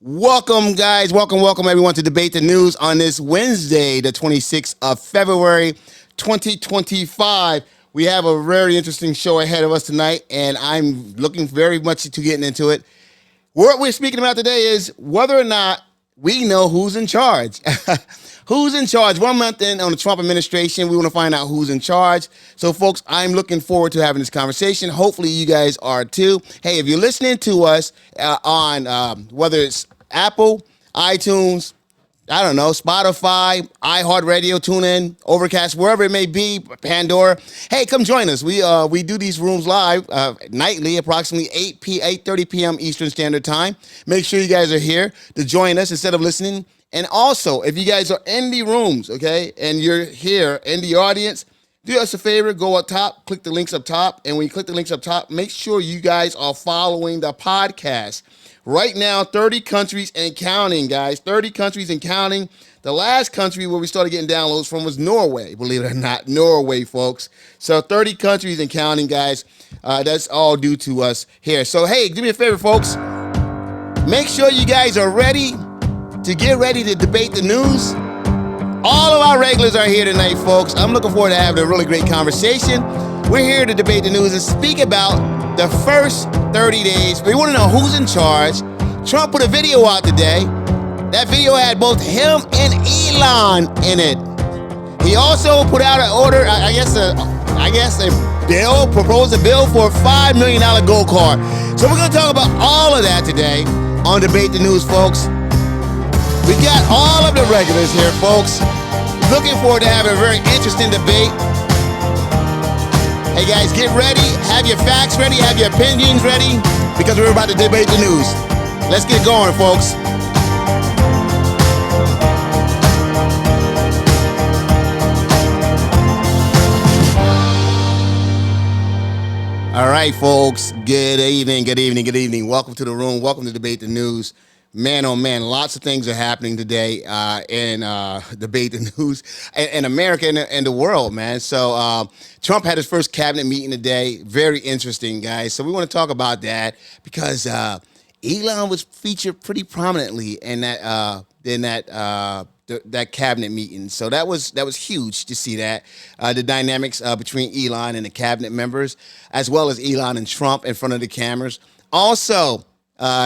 Welcome, guys. Welcome, everyone, to Debate the News on this Wednesday, the 26th of February, 2025. We have a very interesting show ahead of us tonight, and I'm looking very much to getting into it. What we're speaking about today is whether or not we know who's in charge. Who's in charge? 1 month in on the Trump administration, we want to find out who's in charge. So, folks, I'm looking forward to having this conversation. Hopefully, you guys are too. Hey, if you're listening to us on whether it's Apple, iTunes, I don't know, Spotify, iHeartRadio, TuneIn, Overcast, wherever it may be, Pandora. Hey, come join us. We do these rooms live nightly, approximately 8:30 p.m. Eastern Standard Time. Make sure you guys are here to join us instead of listening. And also, if you guys are in the rooms, okay, and you're here in the audience, do us a favor, go up top, click the links up top, and when you click the links up top, make sure you guys are following the podcast. Right now, 30 countries and counting, guys. 30 countries and counting. The last country where we started getting downloads from was Norway, believe it or not. Norway, folks. So 30 countries and counting, guys. That's all due to us here. So, hey, do me a favor, folks. Make sure you guys are ready to get ready to debate the news. All of our regulars are here tonight, folks. I'm looking forward to having a really great conversation. We're here to debate the news and speak about the first 30 days. We want to know who's in charge. Trump put a video out today. That video had both him and Elon in it. He also put out an order, proposed a bill for a $5 million gold card. So we're going to talk about all of that today on Debate the News, folks. We got all of the regulars here, folks. Looking forward to having a very interesting debate. Hey guys, get ready. Have your facts ready. Have your opinions ready, because we're about to debate the news. Let's get going, folks. All right, folks. Good evening. Welcome to the room. Welcome to Debate the News. Man, oh man, lots of things are happening today in Debate the News in America and the world, man. So Trump had his first cabinet meeting today. Very interesting, guys. So we want to talk about that because Elon was featured pretty prominently in that cabinet meeting. So that was huge to see that the dynamics between Elon and the cabinet members, as well as Elon and Trump in front of the cameras. Also,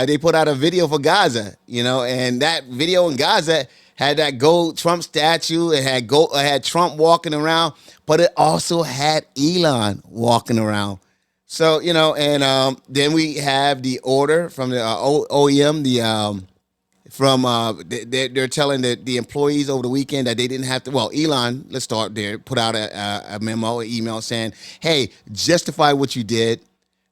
they put out a video for Gaza, and that video in Gaza had that gold Trump statue. It had Trump walking around, but it also had Elon walking around. So, and then we have the order from the OEM, they're telling the employees over the weekend that they didn't have to. Well, Elon, let's start there. Put out a memo, an email saying, "Hey, justify what you did."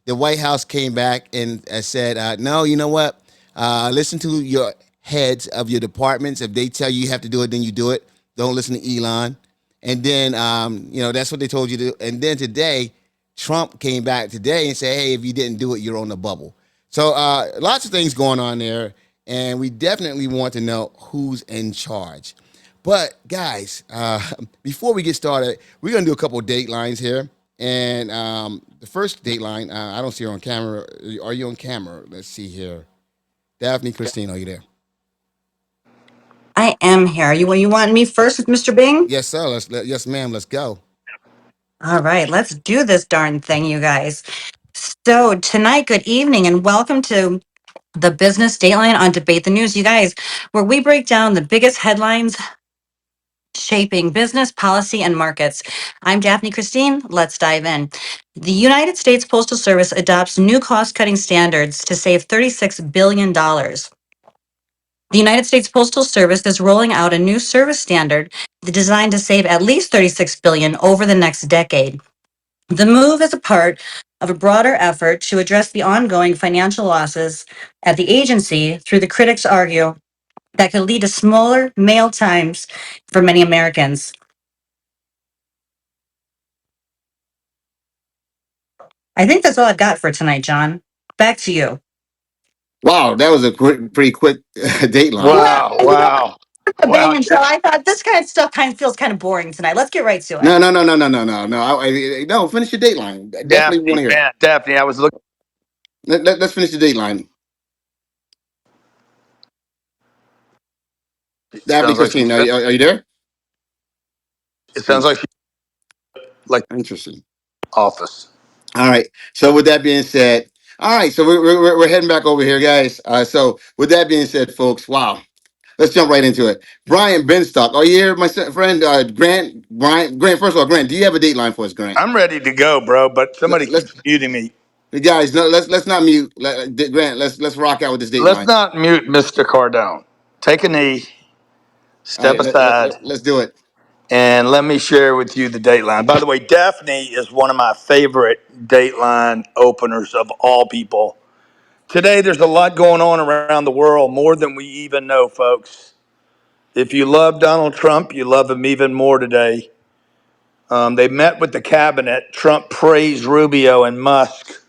The White House came back and said, "No, you know what? Listen to your heads of your departments. If they tell you have to do it, then you do it. Don't listen to Elon." And then, that's what they told you to do. And then today, Trump came back today and said, "Hey, if you didn't do it, you're on the bubble." So lots of things going on there. And we definitely want to know who's in charge. But guys, before we get started, we're going to do a couple of datelines here. And the first dateline, I don't see her on camera. Are you on camera? Let's see here. Daphne, Christine, are you there? I am here. You want me first with Mr. Bing? Yes, sir. Yes, ma'am. Let's go. All right, let's do this darn thing, you guys. So tonight, good evening, and welcome to the Business Dateline on Debate the News, you guys, where we break down the biggest headlines shaping business, policy, and markets. I'm Daphne Christine. Let's dive in. The United States Postal Service adopts new cost-cutting standards to save $36 billion. The United States Postal Service is rolling out a new service standard designed to save at least $36 billion over the next decade. The move is a part of a broader effort to address the ongoing financial losses at the agency through the critics argue that could lead to smaller mail times for many Americans. I think that's all I've got for tonight, John. Back to you. Wow, that was a pretty quick dateline. Well, Wow, wow, a wow. bang and show. I thought this kind of stuff feels kind of boring tonight. Let's get right to it. No. No, finish your dateline. I definitely want Daphne, to hear it. man, Daphne, I was looking. Let's finish the dateline. Daphne Sounds like she's Christine, finished. are you there? It sounds like she's like Interesting. office. All right. So with that being said, all right. So we're heading back over here, guys. So with that being said, folks, wow. Let's jump right into it. Brian Benstock, are you here, my friend? Grant, Brian, Grant. First of all, Grant, do you have a dateline for us, Grant? I'm ready to go, bro, but somebody Let's keeps muting me. guys, no, let's not mute. Grant, let's rock out with this Let's dateline. not mute Mr. Cardone. Take a knee, All step right, aside, let's do it. and let me share with you the Dateline. By the way, Daphne is one of my favorite Dateline openers of all people. Today, there's a lot going on around the world, more than we even know, folks. If you love Donald Trump, you love him even more today. They met with the cabinet. Trump praised Rubio and Musk.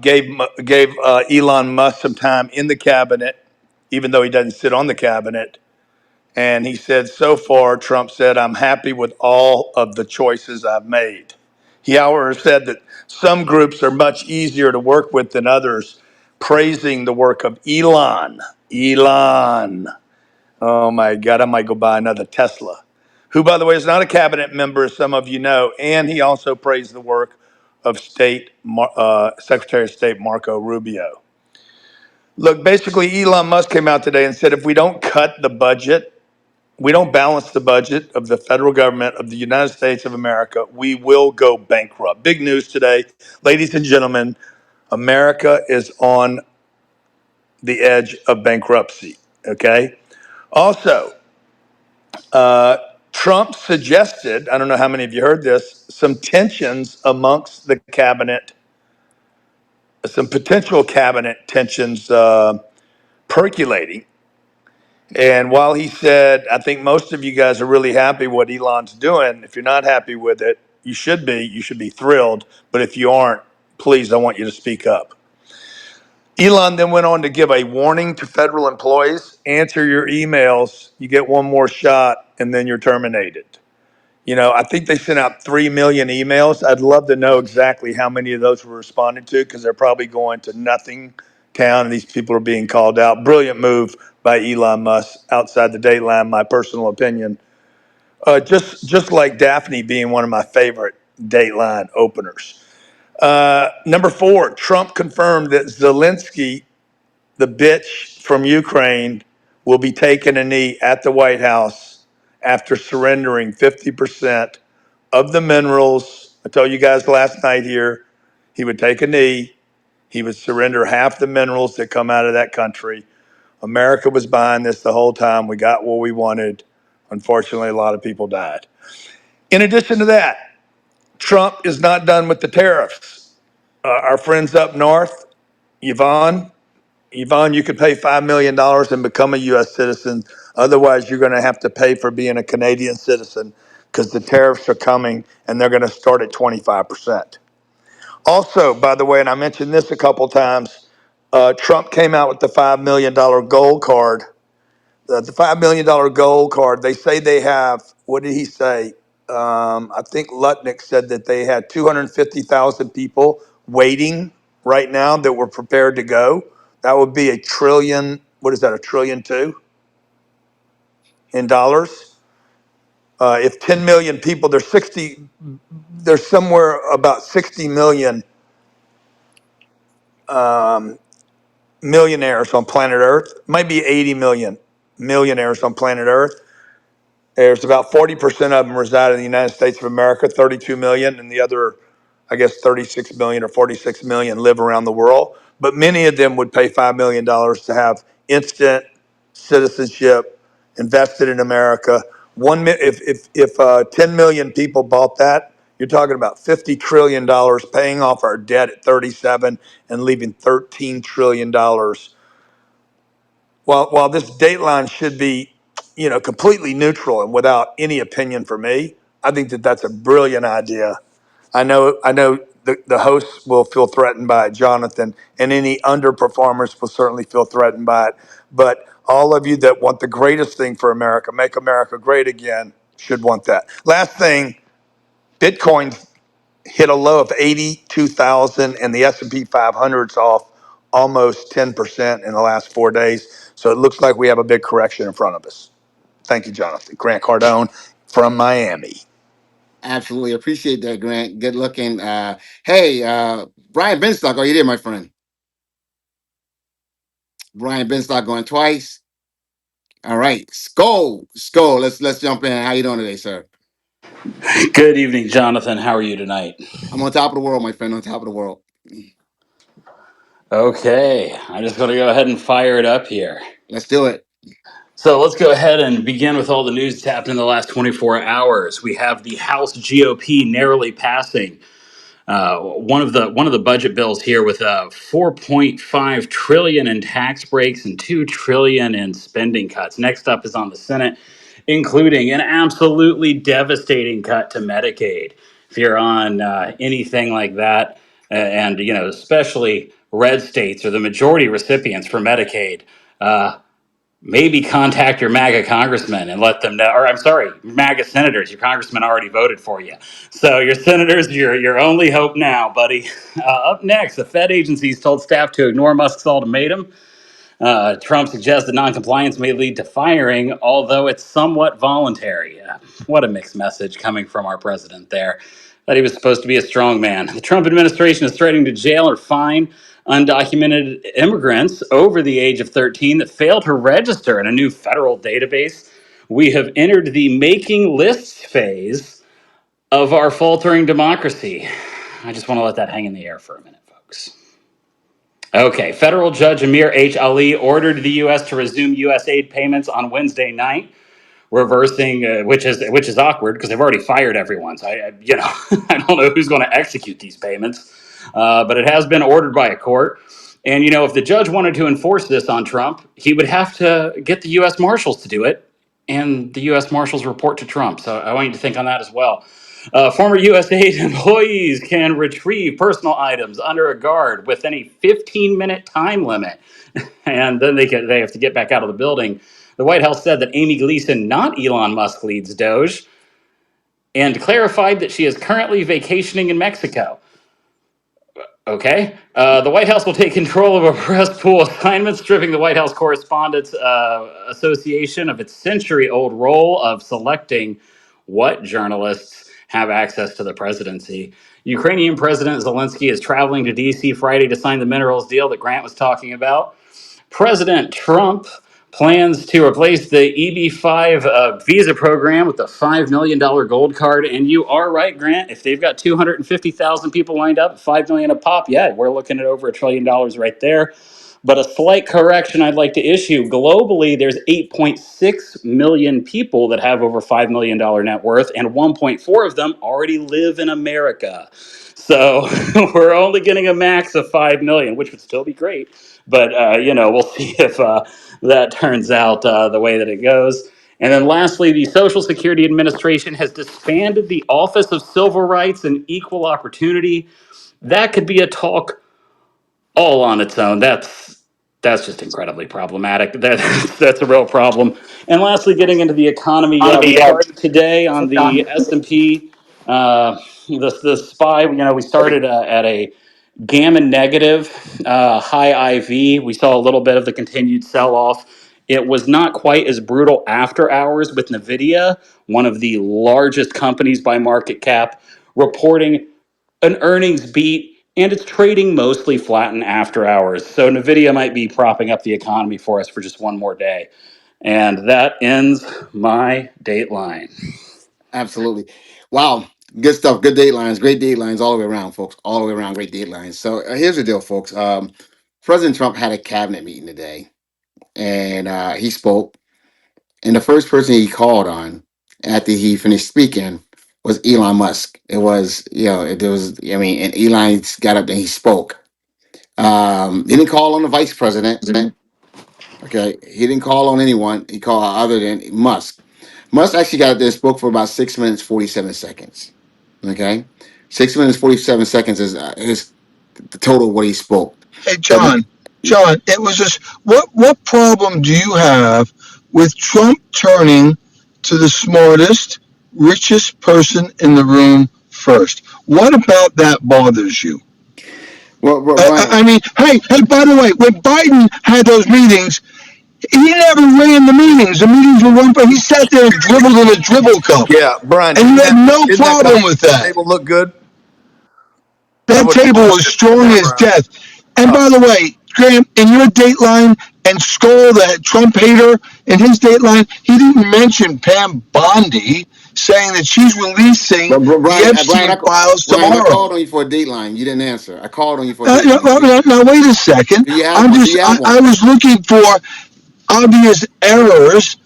Gave Elon Musk some time in the cabinet, even though he doesn't sit on the cabinet. And he said, so far, Trump said, I'm happy with all of the choices I've made. He, however, said that some groups are much easier to work with than others, praising the work of Elon. Elon. Oh my God, I might go buy another Tesla. Who, by the way, is not a cabinet member, as some of you know. And he also praised the work of Secretary of State Marco Rubio. Look, basically, Elon Musk came out today and said if we don't cut the budget, we don't balance the budget of the federal government of the United States of America, we will go bankrupt. Big news today. Ladies and gentlemen, America is on the edge of bankruptcy. Okay? Also, Trump suggested, I don't know how many of you heard this, some tensions amongst the cabinet, some potential cabinet tensions percolating. And while he said, I think most of you guys are really happy what Elon's doing, if you're not happy with it, you should be. You should be thrilled. But if you aren't, please, I want you to speak up. Elon then went on to give a warning to federal employees answer your emails, you get one more shot, and then you're terminated. You know, I think they sent out 3 million emails. I'd love to know exactly how many of those were responded to because they're probably going to nothing town and these people are being called out. Brilliant move by Elon Musk outside the Dateline, my personal opinion. Just like Daphne being one of my favorite Dateline openers. Number 4, Trump confirmed that Zelensky, the bitch from Ukraine, will be taking a knee at the White House after surrendering 50% of the minerals. I told you guys last night here, he would take a knee. He would surrender half the minerals that come out of that country. America was behind this the whole time. We got what we wanted. Unfortunately, a lot of people died. In addition to that, Trump is not done with the tariffs. Our friends up north, Yvonne, Yvonne, you could pay $5 million dollars and become a U.S. citizen. Otherwise, you're going to have to pay for being a Canadian citizen because the tariffs are coming and they're going to start at 25%. Also, by the way, and I mentioned this a couple times, Trump came out with the $5 million gold card. The $5 million gold card, they say they have, what did he say? I think Lutnick said that they had 250,000 people waiting right now that were prepared to go. That would be a trillion, what is that, a trillion two in dollars? If 10 million people, there's somewhere about 60 million millionaires on planet Earth, might be 80 million millionaires on planet Earth. There's about 40% of them reside in the United States of America, 32 million, and the other, I guess, 36 million or 46 million live around the world. But many of them would pay $5 million dollars to have instant citizenship invested in America. If 10 million people bought that, you're talking about $50 trillion dollars paying off our debt at 37 and leaving $13 trillion dollars. While this Dateline should be, you know, completely neutral and without any opinion for me, I think that that's a brilliant idea. I know the hosts will feel threatened by it, Jonathan, and any underperformers will certainly feel threatened by it. But all of you that want the greatest thing for America, make America great again, should want that. Last thing, Bitcoin hit a low of 82,000 and the S&P 500's off almost 10% in the last 4 days. So it looks like we have a big correction in front of us. Thank you, Jonathan. Grant Cardone from Miami. Absolutely appreciate that, Grant. Good looking. Hey, Brian Benstock, are you there, my friend? Brian Benstock going twice. All right, Skald. Let's jump in. How you doing today, sir? Good evening, Jonathan. How are you tonight? I'm on top of the world, my friend. On top of the world. Okay, I'm just going to go ahead and fire it up here. Let's do it. So let's go ahead and begin with all the news that's happened in the last 24 hours. We have the House GOP narrowly passing one of the budget bills here with 4.5 trillion in tax breaks and 2 trillion in spending cuts. Next up is on the Senate, including an absolutely devastating cut to Medicaid. If you're on anything like that, and especially red states or the majority recipients for Medicaid. Maybe contact your MAGA congressman and let them know, or I'm sorry, MAGA senators. Your congressman already voted for you. So your senators, your only hope now, buddy. Up next, the Fed agencies told staff to ignore Musk's ultimatum. Trump suggests that noncompliance may lead to firing, although it's somewhat voluntary. What a mixed message coming from our president there. That he was supposed to be a strong man. The Trump administration is threatening to jail or fine undocumented immigrants over the age of 13 that fail to register in a new federal database. We have entered the making lists phase of our faltering democracy. I just want to let that hang in the air for a minute, folks. Okay, federal judge Amir H. Ali ordered the U.S. to resume U.S. aid payments on Wednesday night, reversing, which is awkward because they've already fired everyone. So I don't know who's going to execute these payments, but it has been ordered by a court. And if the judge wanted to enforce this on Trump, he would have to get the U.S. Marshals to do it, and the U.S. Marshals report to Trump. So I want you to think on that as well. Former USAID employees can retrieve personal items under a guard within a 15-minute time limit, and then they have to get back out of the building. The White House said that Amy Gleason, not Elon Musk, leads Doge, and clarified that she is currently vacationing in Mexico. Okay. The White House will take control of a press pool assignment, stripping the White House Correspondents Association of its century-old role of selecting what journalists have access to the presidency. Ukrainian President Zelensky is traveling to D.C. Friday to sign the minerals deal that Grant was talking about. President Trump plans to replace the EB-5 visa program with the $5 million gold card. And you are right, Grant. If they've got 250,000 people lined up, $5 million a pop, yeah, we're looking at over $1 trillion right there. But a slight correction I'd like to issue. Globally, there's 8.6 million people that have over $5 million net worth, and 1.4 of them already live in America. So we're only getting a max of 5 million, which would still be great. But, we'll see if that turns out the way that it goes. And then lastly, the Social Security Administration has disbanded the Office of Civil Rights and Equal Opportunity. That could be a talk all on its own. That's just incredibly problematic. That's a real problem. And lastly, getting into the economy, yeah, we started today on the S&P. The SPY, we started at a gamma negative, high IV. We saw a little bit of the continued sell off. It was not quite as brutal after hours with Nvidia, one of the largest companies by market cap, reporting an earnings beat, and it's trading mostly flatten after hours. So Nvidia might be propping up the economy for us for just one more day. And that ends my Dateline. Absolutely. Wow. Good stuff. Good datelines. Great datelines all the way around, folks. All the way around. Great datelines. So here's the deal, folks. President Trump had a cabinet meeting today, and he spoke. And the first person he called on after he finished speaking was Elon Musk. It was, and Elon got up and he spoke. He didn't call on the vice president. Okay. He didn't call on anyone. He called other than Musk. Musk actually got up there and spoke for about 6 minutes, 47 seconds. Okay. 6 minutes, 47 seconds is the total of what he spoke. Hey, But John, it was just what problem do you have with Trump turning to the smartest, richest person in the room first? What about that bothers you? Ryan, I mean, hey, by the way, when Biden had those meetings, He never ran the meetings. The meetings were run, but he sat there and dribbled in a dribble cup. Yeah, Brian, And you had no didn't that problem coffee with that. table look good? I That would have table was loved to have seen strong that, as Brian. death. And Oh, by the way, Graham, in your Dateline and Skald, that Trump hater, in his Dateline, he didn't mention Pam Bondi saying that she's releasing But the Brian, Epstein files Brian, I tomorrow. called on you for a Dateline. You didn't answer. I called on you for a Dateline. Now, wait a second. Do you have one? Do you have I one? was looking for obvious errors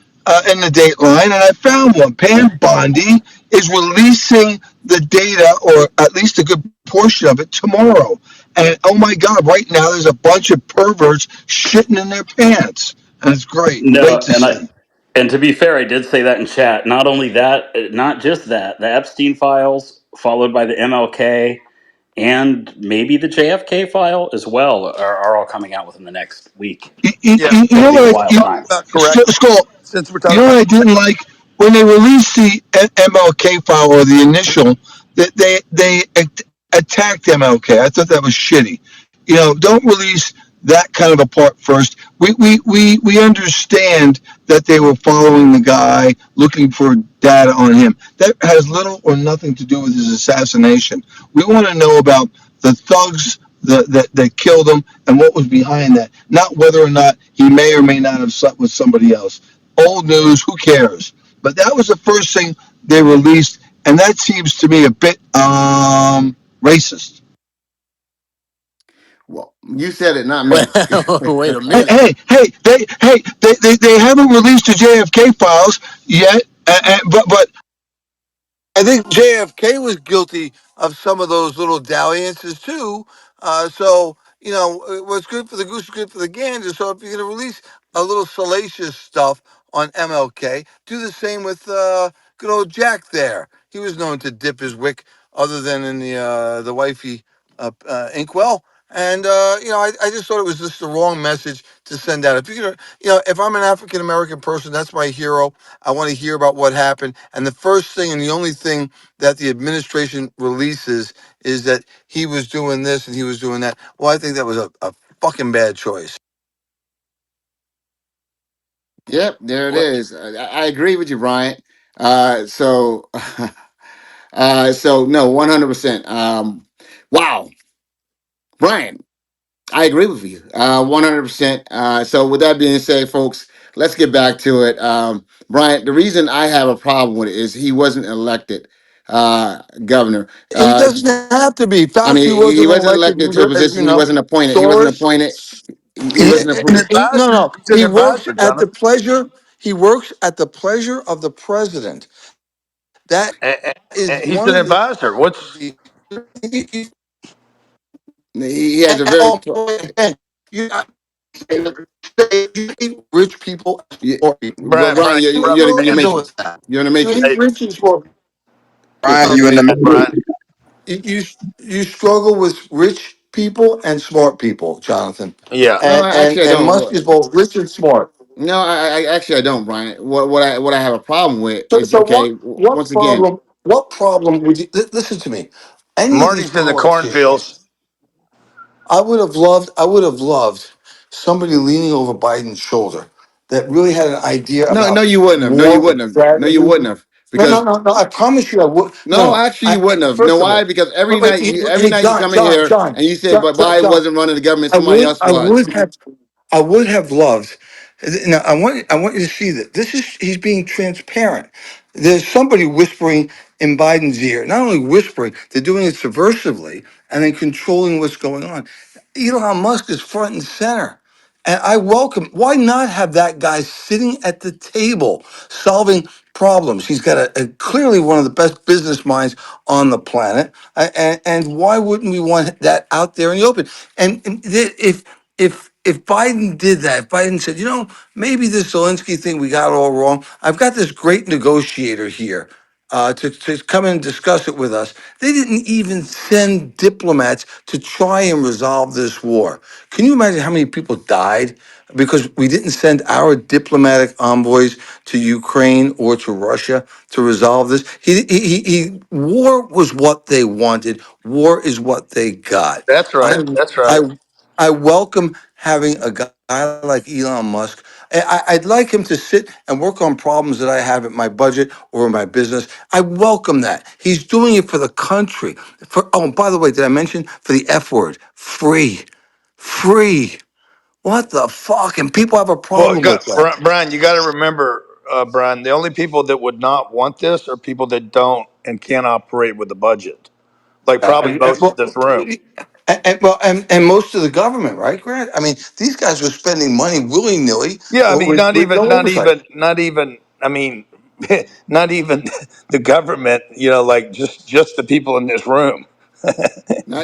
in the Dateline, and I found one. Pam Bondi is releasing the data, or at least a good portion of it, tomorrow. And oh my God, right now there's a bunch of perverts shitting in their pants. And it's great No, to see. and to be fair, I did say that in chat. Not only that, not just that, the Epstein files, followed by the MLK, and maybe the JFK file as well, are all coming out within the next week. yeah. You It'll know be a what? wild Talking time. about correct. Skull, Since we're you talking know what about I didn't like when they released the MLK file or the initial that they attacked MLK. I thought that was shitty. Don't release that kind of a part first. We understand that they were following the guy, looking for data on him. That has little or nothing to do with his assassination. We want to know about the thugs that killed him and what was behind that, not whether or not he may or may not have slept with somebody else. Old news, who cares? But that was the first thing they released, and that seems to me a bit racist. Well, you said it, not Wait, me. wait a Hey, minute. they haven't released the JFK files yet, but I think JFK was guilty of some of those little dalliances too. So what's good for the goose is good for the gander. So if you're going to release a little salacious stuff on MLK, do the same with good old Jack. There, he was known to dip his wick, other than in the wifey inkwell. And I just thought it was just the wrong message to send out. If you're gonna, if I'm an African American person, that's my hero. I want to hear about what happened. And the first thing and the only thing that the administration releases is that he was doing this and he was doing that. Well, I think that was a fucking bad choice. Yep, there it What? is. I agree with you, Brian. So, so no, 100%. Wow, Brian, I agree with you, 100%. So, with that being said, folks, let's get back to it. Brian, the reason I have a problem with it is he wasn't elected governor. He doesn't have to be. I mean, Fauci he wasn't wasn't elected elected to a either, as you position. He know. wasn't appointed. He wasn't Soros. appointed. He wasn't an appointed. No, advisor. no. He's an He works advisor, at the Jonathan. pleasure. He works at the pleasure of the president. That is He's one an of advisor. What's the. He has a very. Oh, again, you rich people and Yeah, poor people. Brian? Brian, Brian, you're, keep you're, up, you're in the Nothing to man. do with matrix. that. You're in the You matrix. ain't Hey, rich and poor. keep Brian, up, you in the Brian. you struggle with rich people and smart people, Jonathan. Yeah. No, actually, I And don't. Musk is both rich and smart. No, I actually I don't, Brian. What I have a problem with So, is so okay. what Once again, problem? What problem would you listen to me? Any of these Marty's in the politicians, cornfields. I would have loved somebody leaning over Biden's shoulder that really had an idea no, about you wouldn't have. No, you war wouldn't and have. No, you strategy. wouldn't have. Because No. I promise you, I would. No, no, no. actually, you wouldn't have. Know First of why? all, Because every hey, night you John, come in John, here John, and you say, John, but John, Biden John. wasn't running the government, somebody else I was. would have, I would have loved. Now, I want you to see that this is he's being transparent. There's somebody whispering in Biden's ear. Not only whispering, they're doing it subversively and then controlling what's going on. Elon Musk is front and center. And I welcome, why not have that guy sitting at the table solving problems? He's got clearly one of the best business minds on the planet. And why wouldn't we want that out there in the open? If Biden did that, if Biden said, maybe this Zelensky thing we got all wrong, I've got this great negotiator here to come and discuss it with us. They didn't even send diplomats to try and resolve this war. Can you imagine how many people died because we didn't send our diplomatic envoys to Ukraine or to Russia to resolve this? War was what they wanted. War is what they got. That's right. I, That's right. I, I welcome having a guy like Elon Musk. I'd like him to sit and work on problems that I have at my budget or in my business. I welcome that. He's doing it for the country. For oh, and by the way, did I mention for the F word? Free. Free. What the fuck? And people have a Well, problem with that. Brian, you got to remember, Brian, the only people that would not want this are people that don't and can't operate with a budget, like probably most of Well, this room. and most of the government, right, Grant? I mean, these guys are spending money willy nilly Yeah, I mean, with no oversight. not even. I mean, not even the government. You know, like just the people in this room. Now,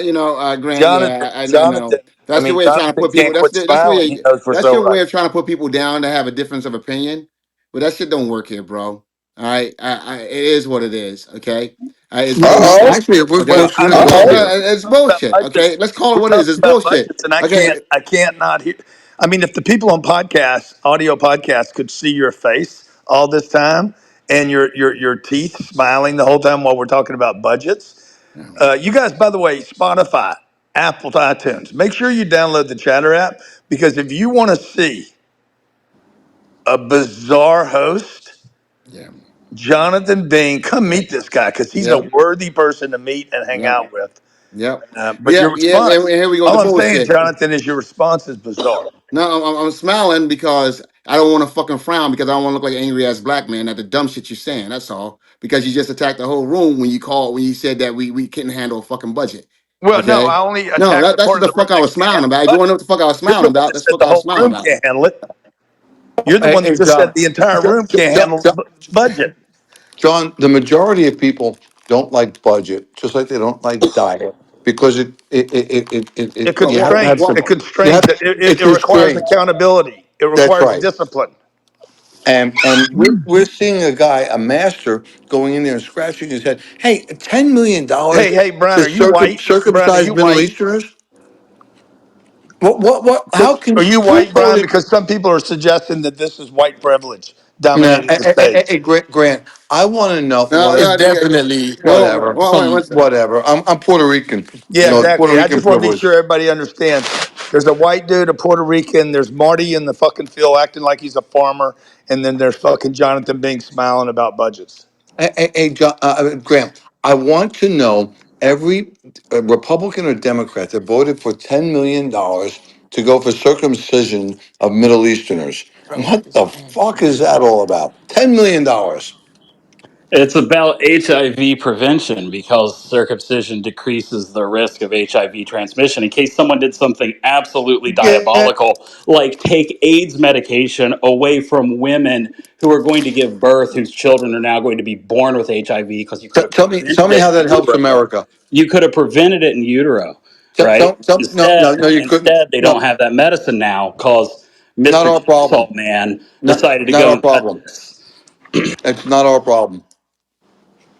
Grant. Jonathan, Yeah, I know. Jonathan. I That's your mean, way of trying to Jonathan put people. can't quit That's the smiling. He way. knows we're That's so your right. way of trying to put people down to have a difference of opinion. But that shit don't work here, bro. All right, it is what it is. Okay, it's No, no, bullshit. actually, it Okay, works I'm really just well no, here. it's about bullshit. budgets. Okay, let's call it We're what it is. talking It's about bullshit. budgets, and Okay, I can't not hear. I mean, if the people on podcasts, audio podcasts, could see your face all this time and your teeth smiling the whole time while we're talking about budgets. You guys, by the way, Spotify, Apple iTunes, make sure you download the Chatter app because if you want to see a bizarre host, yeah, Jonathan Bing, come meet this guy because he's a yep, worthy person to meet and hang yep, out with. yep, But your yep, yep. And response, here we go with all the I'm saying, bullshit. Jonathan, is your response is bizarre. No, I'm smiling because I don't want to fucking frown because I don't want to look like an angry ass black man at the dumb shit you're saying. That's all. Because you just attacked the whole room when you said that we couldn't handle a fucking budget. Well, no, Okay. I only No, attacked the that's part what of the the room fuck I that was can't smiling handle about. the If you want to know budget. what the fuck I was You're the smiling one about, that that's the said fuck the I was whole smiling room about. can't handle it. You're the Hey, one that hey, just said John, the entire room can't handle budget. John, the majority of people don't like budget, just like they don't like diet, because It you have to have constrains. some, It you constrains. have, It it's requires restrained. accountability. It That's requires right. discipline. And we're seeing a guy, a master, going in there and scratching his head. Hey, $10 million Hey, Brian, to are you white? Brian, are circumcise you Middle white? Easterners? What, how Are you white, Brian? controlling? Because some people are suggesting that this is white privilege Nah, dominating the stage. Grant, I want to know No, what, It's no, definitely no. whatever, some. whatever. I'm Puerto Rican, Yeah, Puerto exactly. I Rican just want to be sure privilege. everybody understands. There's a white dude, a Puerto Rican. There's Marty in the fucking field acting like he's a farmer, and then there's fucking Jonathan Bing smiling about budgets. John, Graham, I want to know every Republican or Democrat that voted for $10 million to go for circumcision of Middle Easterners. What the fuck is that all about? $10 million. It's about HIV prevention because circumcision decreases the risk of HIV transmission. In case someone did something absolutely Yeah. diabolical, like take AIDS medication away from women who are going to give birth, whose children are now going to be born with HIV because you could have Tell prevented me it how in that helps utero. America. You could have prevented it in utero, right? No, Instead, no, you couldn't. instead they don't No, have that medicine now because not Mr. our Jigsaw problem. Man Not, decided to not go our in problem. Texas. It's not our problem.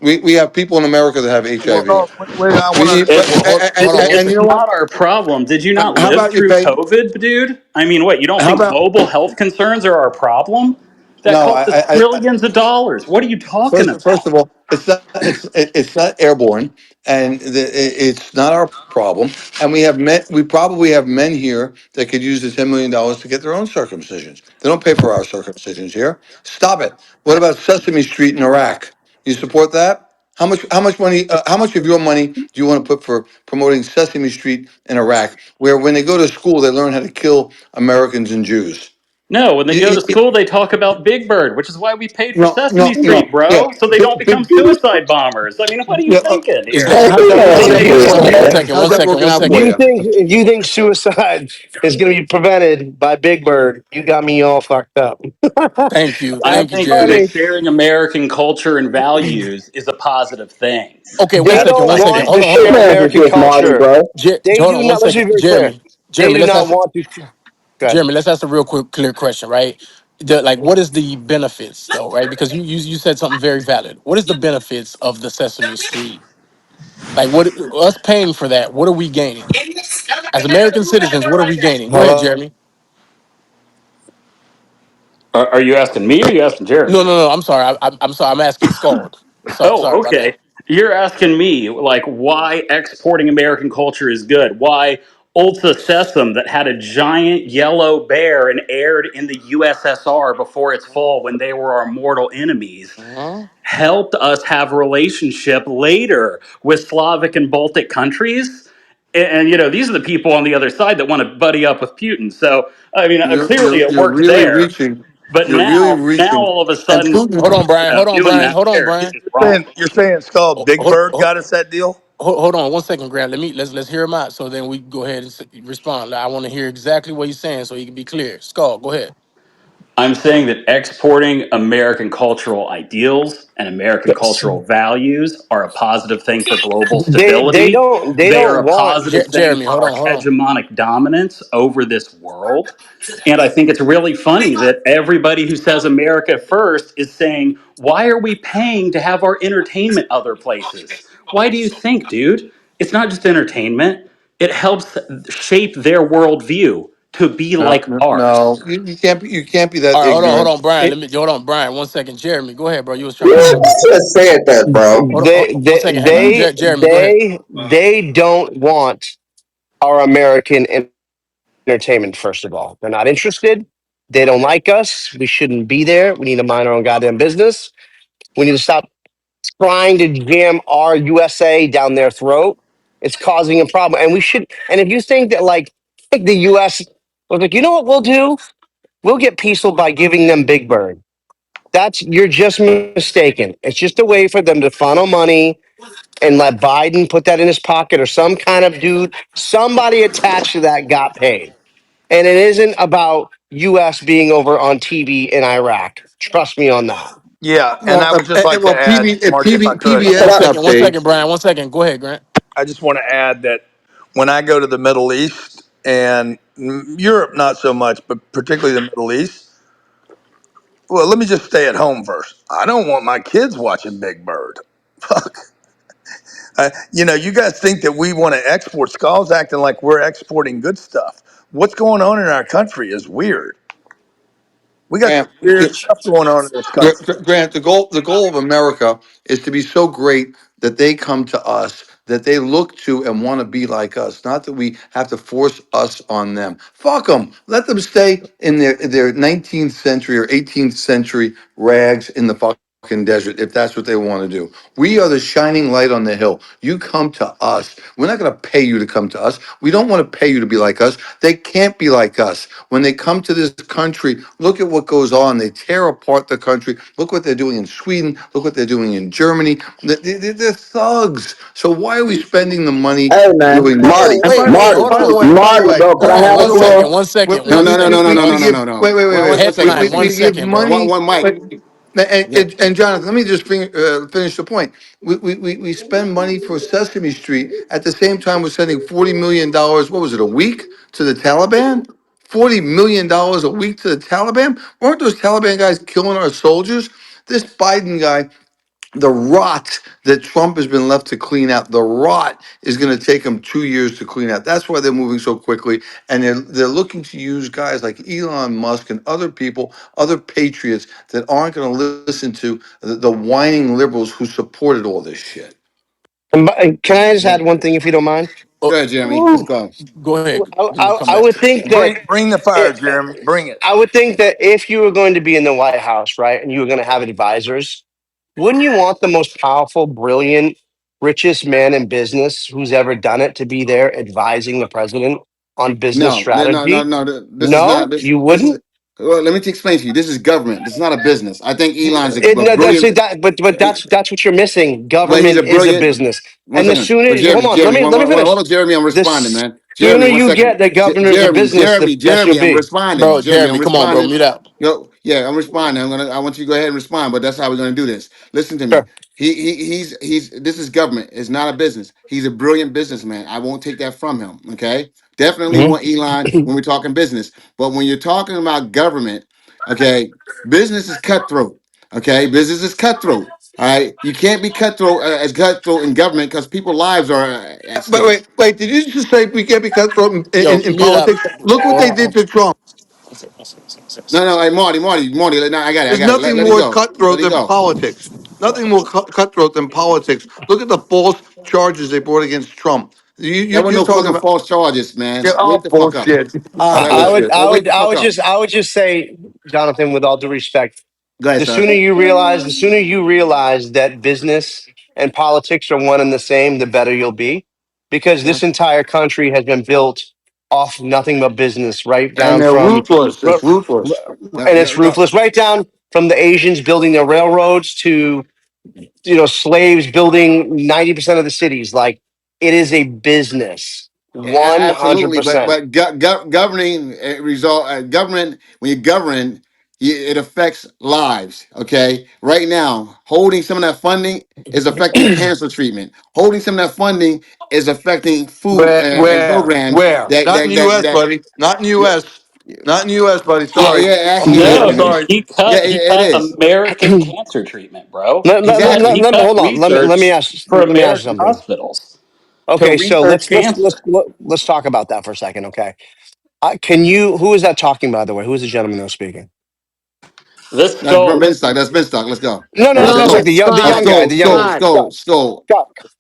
We have people in America that have Well, HIV. no, wait, I We want need, to. Well, It's hold on. and it's you know what? not our problem. Did you not How live about you through pay? COVID, dude? I mean, what, you don't How think about global health concerns are our problem? That no? cost us trillions of dollars. What are you talking First about? of all, it's not airborne, and it's not our problem. And we have men. We probably have men here that could use the $10 million to get their own circumcisions. They don't pay for our circumcisions here. Stop it. What about Sesame Street in Iraq? You support that? How much money? How much of your money do you want to put for promoting Sesame Street in Iraq, where when they go to school they learn how to kill Americans and Jews? No, when they You- go to you- school, they talk about Big Bird, which is why we paid for no, Sesame no, Street, no. Yeah, bro, so they don't become suicide bombers. I mean, what are you yeah. thinking Is here? that How's that one working They out pay for second? you? for One they second. pay How's One that second. working One out If for second. you you? think if you think suicide is going to be prevented by Big Bird, you got me all fucked up. Thank you. I Thank you, That's think that Jeremy. funny. sharing American culture and values is a positive thing. Okay. One They That's second. don't One my second. want Hold to on. Hold share on. Man, American just Marty, culture. bro. They Hold do on. One not. Let's be second. very clear. They Jeremy. do Let's not ask. want to. Good. Jeremy. Let's ask a real quick, clear question, right? Like, what is the benefits, though, right? Because you said something very valid. What is the benefits of the Sesame Street? Like, what us paying for that? What are we gaining as American citizens? What are we gaining? Go ahead, Hello. Jeremy. Are you asking me or are you asking No, Jeremy? no, no. I'm sorry. I'm sorry. I'm asking Scald. Sorry Oh, about that. okay. You're asking me like why exporting American culture is good. Why Ulsa Sesame that had a giant yellow bear and aired in the USSR before its fall when they were our mortal enemies, Uh-huh. helped us have a relationship later with Slavic and Baltic countries. And, you know, these are the people on the other side that want to buddy up with Putin. So, I mean, clearly it You're worked really there. reaching. But You're really now reaching. all of a And sudden, Hold Putin. on, Brian. Hold on, doing Brian. that Hold on, there Brian. is wrong. You're saying Skull Big Hold, Bird hold, got us that deal? hold on 1 second, Grant. Let's hear him out. So then we can go ahead and respond. I want to hear exactly what he's saying so he can be clear. Skull, go ahead. I'm saying that exporting American cultural ideals and American cultural values are a positive thing for global They stability. they They are don't a want. positive thing Jeremy, for hold our on, hold on. hegemonic dominance over this world. And I think it's really funny that everybody who says America first is saying, why are we paying to have our entertainment other places? Why do you think, dude? It's not just entertainment, it helps shape their worldview to be No, like no, ours. no. You can't be. You can't be that All right, hold ignorant. on, Brian. It, Hold on, Brian. 1 second, Jeremy. Go ahead, bro. You was trying to You say something. just said that, bro. Hold on 1 second. Jeremy, go ahead. They don't want our American entertainment. First of all, they're not interested. They don't like us. We shouldn't be there. We need to mind our own goddamn business. We need to stop trying to jam our USA down their throat. It's causing a problem, and we should. And if you think that like the US was like, you know what we'll do? We'll get peaceful by giving them Big Bird. That's you're just mistaken. It's just a way for them to funnel money and let Biden put that in his pocket or some kind of dude, somebody attached to that got paid. And it isn't about US being over on TV in Iraq. Trust me on that. Yeah, and well, I would just like to well, add, Marty, if I could, One PBS got second, paid. Brian. 1 second. Go ahead, Grant. I just want to add that when I go to the Middle East and Europe, not so much, but particularly the Middle East, well, let me just stay at home first. I don't want my kids watching Big Bird. Fuck. You know, you guys think that we want to export. Skull's acting like we're exporting good stuff. What's going on in our country is weird. We got some Grant, weird stuff going on in this country. Grant, the goal of America is to be so great that they come to us, that they look to and want to be like us. Not that we have to force us on them. Fuck them. Let them stay in their 19th century or 18th century rags in the fucking desert if that's what they want to do. We are the shining light on the hill. You come to us. We're not going to pay you to come to us. We don't want to pay you to be like us. They can't be like us. When they come to this country, look at what goes on. They tear apart the country. Look what they're doing in Sweden. Look what they're doing in Germany. They're thugs. So why are we spending the money Hey, man, doing this? Marty, And Marty, by the Marty, way, bro. Can I Brian, have by the the way, floor? 1 second. we, No, we, no, no, we, no, no, we, no, we no, no, give no, no. wait. One Headline, second. one We give second, bro. money. One mic. Yeah. And Jonathan, let me just finish the point. We spend money for Sesame Street at the same time we're sending $40 million. What was it, a week to the Taliban? $40 million a week to the Taliban? Weren't those Taliban guys killing our soldiers? This Biden guy, the rot that Trump has been left to clean out, the rot is going to take him 2 years to clean out. That's why they're moving so quickly, and they're looking to use guys like Elon Musk and other people, other patriots that aren't going to listen to the whining liberals who supported all this shit. And can I just Yeah. add one thing if you don't mind? Go Oh, ahead, Jeremy. Let's go. go ahead. Come I back. would think that Bring the fire, it, Jeremy. Bring it. I would think that if you were going to be in the White House, right, and you were going to have advisors, wouldn't you want the most powerful, brilliant, richest man in business who's ever done it to be there advising the president on business strategy? This is not No, this. you This is. wouldn't. Well, let me explain to you. This is government. This is not a business. I think Elon's a No, that's brilliant. that, but that's what you're missing. Well, he's Government a is a brilliant. business, One and the second. sooner But hold on, Jeremy, let me finish. hold on, Jeremy. I'm The responding, man. Jeremy, sooner one you second. get the governor is a business, the best you'll Jeremy, I'm be. responding. Bro, Jeremy, I'm Jeremy, come on, bro. responding. Mute out. Yo, yeah, I'm responding. I want you to go ahead and respond, but that's how we're going to do this. Listen to me. Sure. He's. This is government. It's not a business. He's a brilliant businessman. I won't take that from him. Okay. Definitely Mhm. want Elon when we're talking business, but when you're talking about government, okay, business is cutthroat. Okay, business is cutthroat. All right, you can't be cutthroat as cutthroat in government because people's lives are at But stake. wait, did you just say we can't be cutthroat Yo, in mute up. politics? Look what they did to Trump. No, no, hey, Marty. No, I There's got it. nothing Let it more go. Let cutthroat it than go. politics. Nothing more cutthroat than politics. Look at the false charges they brought against Trump. That was you're no talking fucking about false charges, man. oh Wake the fuck up. bullshit. Bullshit. Wake the fuck up. I would just say, Jonathan, with all due respect, Go ahead, sir. the sooner you realize that business and politics are one and the same, the better you'll be. Because Okay. this entire country has been built off nothing but business, right And down they're from, ruthless. and It's ruthless. No, it's no, no. ruthless, right down from the Asians building the railroads to, slaves building 90% of the cities. Like, it is a business, Absolutely, but 100%. governing result government when you govern, it affects lives. Okay, right now, holding some of that funding is affecting cancer treatment. Holding some of that funding is affecting food and programs Where? Not in the U.S., that buddy. Not in the yeah U.S. Not in the U.S., buddy. yeah, Sorry. yeah, it actually is, No, man. Sorry. Yeah, he it cut is American cancer treatment, bro. exactly. He cut Hold on. research for Let me ask you American something. hospitals to Okay, so research cancer. let's talk about that for a second. Okay, can you? Who is that talking? By the way, who is the gentleman that was speaking? This That's Skald, Benstock. That's Benstock. Let's go. No, No, no, that's like Skull. the No, young guy, Skull, the young Skull, Scott. Skull, Skull.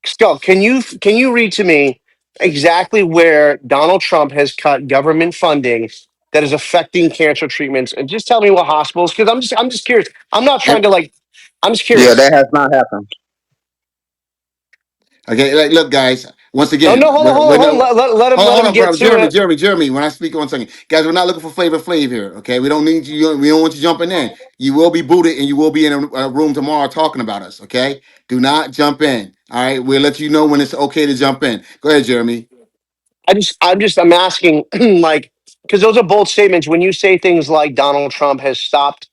Scott. Can you read to me exactly where Donald Trump has cut government funding that is affecting cancer treatments, and just tell me what hospitals? Because I'm just curious. I'm not trying And to like. I'm just Yeah, curious. that has not happened. okay, like, look, guys. Once Oh again, no, we're hold on. not. Let Hold him on, get bro. to Jeremy, it. Jeremy, Jeremy. When I speak, 1 second, guys, we're not looking for Flavor Flav here. Okay, we don't need you. We don't want you jumping in. You will be booted, and you will be in a room tomorrow talking about us. Okay, do not jump in. All right, we'll let you know when it's okay to jump in. Go ahead, Jeremy. I'm asking, like, because those are bold statements. When you say things like Donald Trump has stopped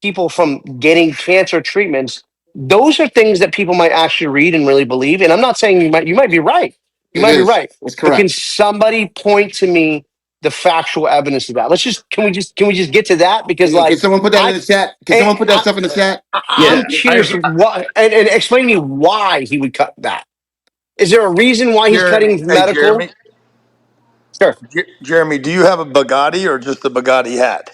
people from getting cancer treatments, those are things that people might actually read and really believe. And I'm not saying you might be right. You It might be is. right. It's But can correct. somebody point to me the factual evidence of that? Can we just get to that? Because Can like someone put that in I, the chat? Can I, someone put that stuff in the chat? I'm yeah, curious why, and explain to me why he would cut that. Is there a reason why he's Jeremy, cutting hey medical? Jeremy, Sure. Jeremy, do you have a Bugatti or just a Bugatti hat?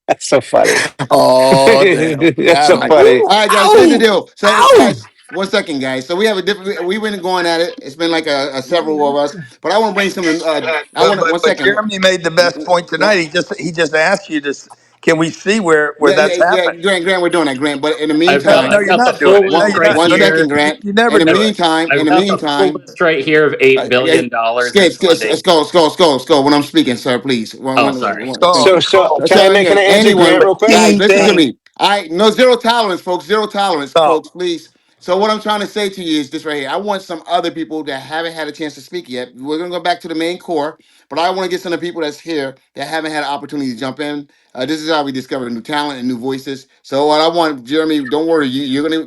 That's so funny. Oh damn, That's got so All right, him. funny. all right, guys. So here's the Ow! deal. So, Ow! guys, 1 second, guys. So we have a different. We've been going at it. It's been like a several of us, but I want to bring some. I want to. One But second. Jeremy made the best point tonight. He just asked you to. Can we see where Yeah, yeah, that's yeah. happening? Grant, we're doing that, Grant. But in the No, no, meantime, I've you're got the not doing full it. No, list you're right not. one No, second, here. Grant. you never do it. In I've the got the full meantime, list right here of $8 billion in funding. Skull. When I'm speaking, sir, please. Oh, sorry. Oh, So can So I answer anyway, Grant real quick? guys, ding, listen to ding. me. I no zero tolerance, folks. Zero tolerance, Oh, folks. Please. So what I'm trying to say to you is this right here. I want some other people that haven't had a chance to speak yet. We're gonna go back to the main core, but I want to get some of the people that's here that haven't had an opportunity to jump in. This is how we discover new talent and new voices. So what I want, Jeremy, don't worry. You're gonna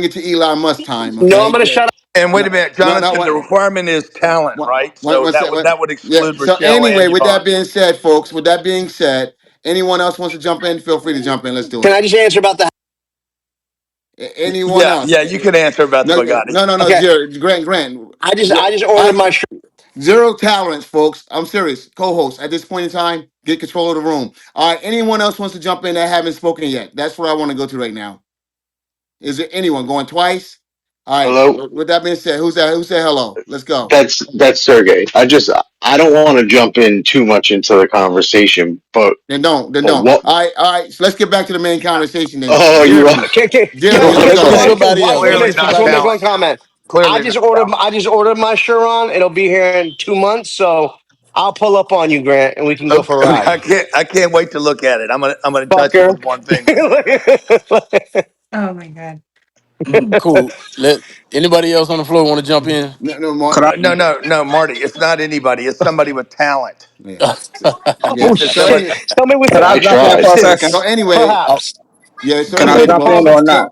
get to Elon Musk time, No, I'm okay? going to shut up. and wait No, a minute, no. Jonathan. The requirement is talent, One, right? So one. that would Yeah. exclude So Rochelle anyway, and with that Yvonne. being said, folks, with that being said, anyone else wants to jump in? Feel free to jump in. Let's do Can it. I just answer about the? Anyone Yeah, else? yeah. You can answer about the No, Bugatti. no. Okay, Jared, Grant. I just I ordered my shirt. zero tolerance, folks. I'm serious. Co-host at this point in time, get control of the room. All right. Anyone else wants to jump in that haven't spoken yet? That's what I want to go to right now. Is there anyone going twice? All right. Hello, With that being said, who's that? Who said hello? Let's go. that's Sergey. I don't want to jump in too much into the conversation, Then don't. Then but don't. what? All right. All right. So let's get back to the main conversation then. Oh, you are. Jeremy. Jeremy, Can let's I Let's say go go. one? somebody else. Let's Wait, go Clearly I just not somebody want to make else. one talent. comment. Clearly not talent. I just ordered my shirt on. It'll be here in 2 months, so I'll pull up on you, Grant, and we can go for a Okay, ride. I can't wait to look at it. I'm gonna touch it Fucker. with one finger. Oh my God. Cool. Let anybody else on the floor want to jump in? No more. Could I? No, Marty. It's not anybody. It's somebody with talent. Yeah. Yeah. Oh It's So shit! somebody. anyway, Somebody with Could I talent. I jump in Perhaps for a it second? so is. anyway, Oh, Perhaps. yeah. So Can I anyway, jump in folks. or not?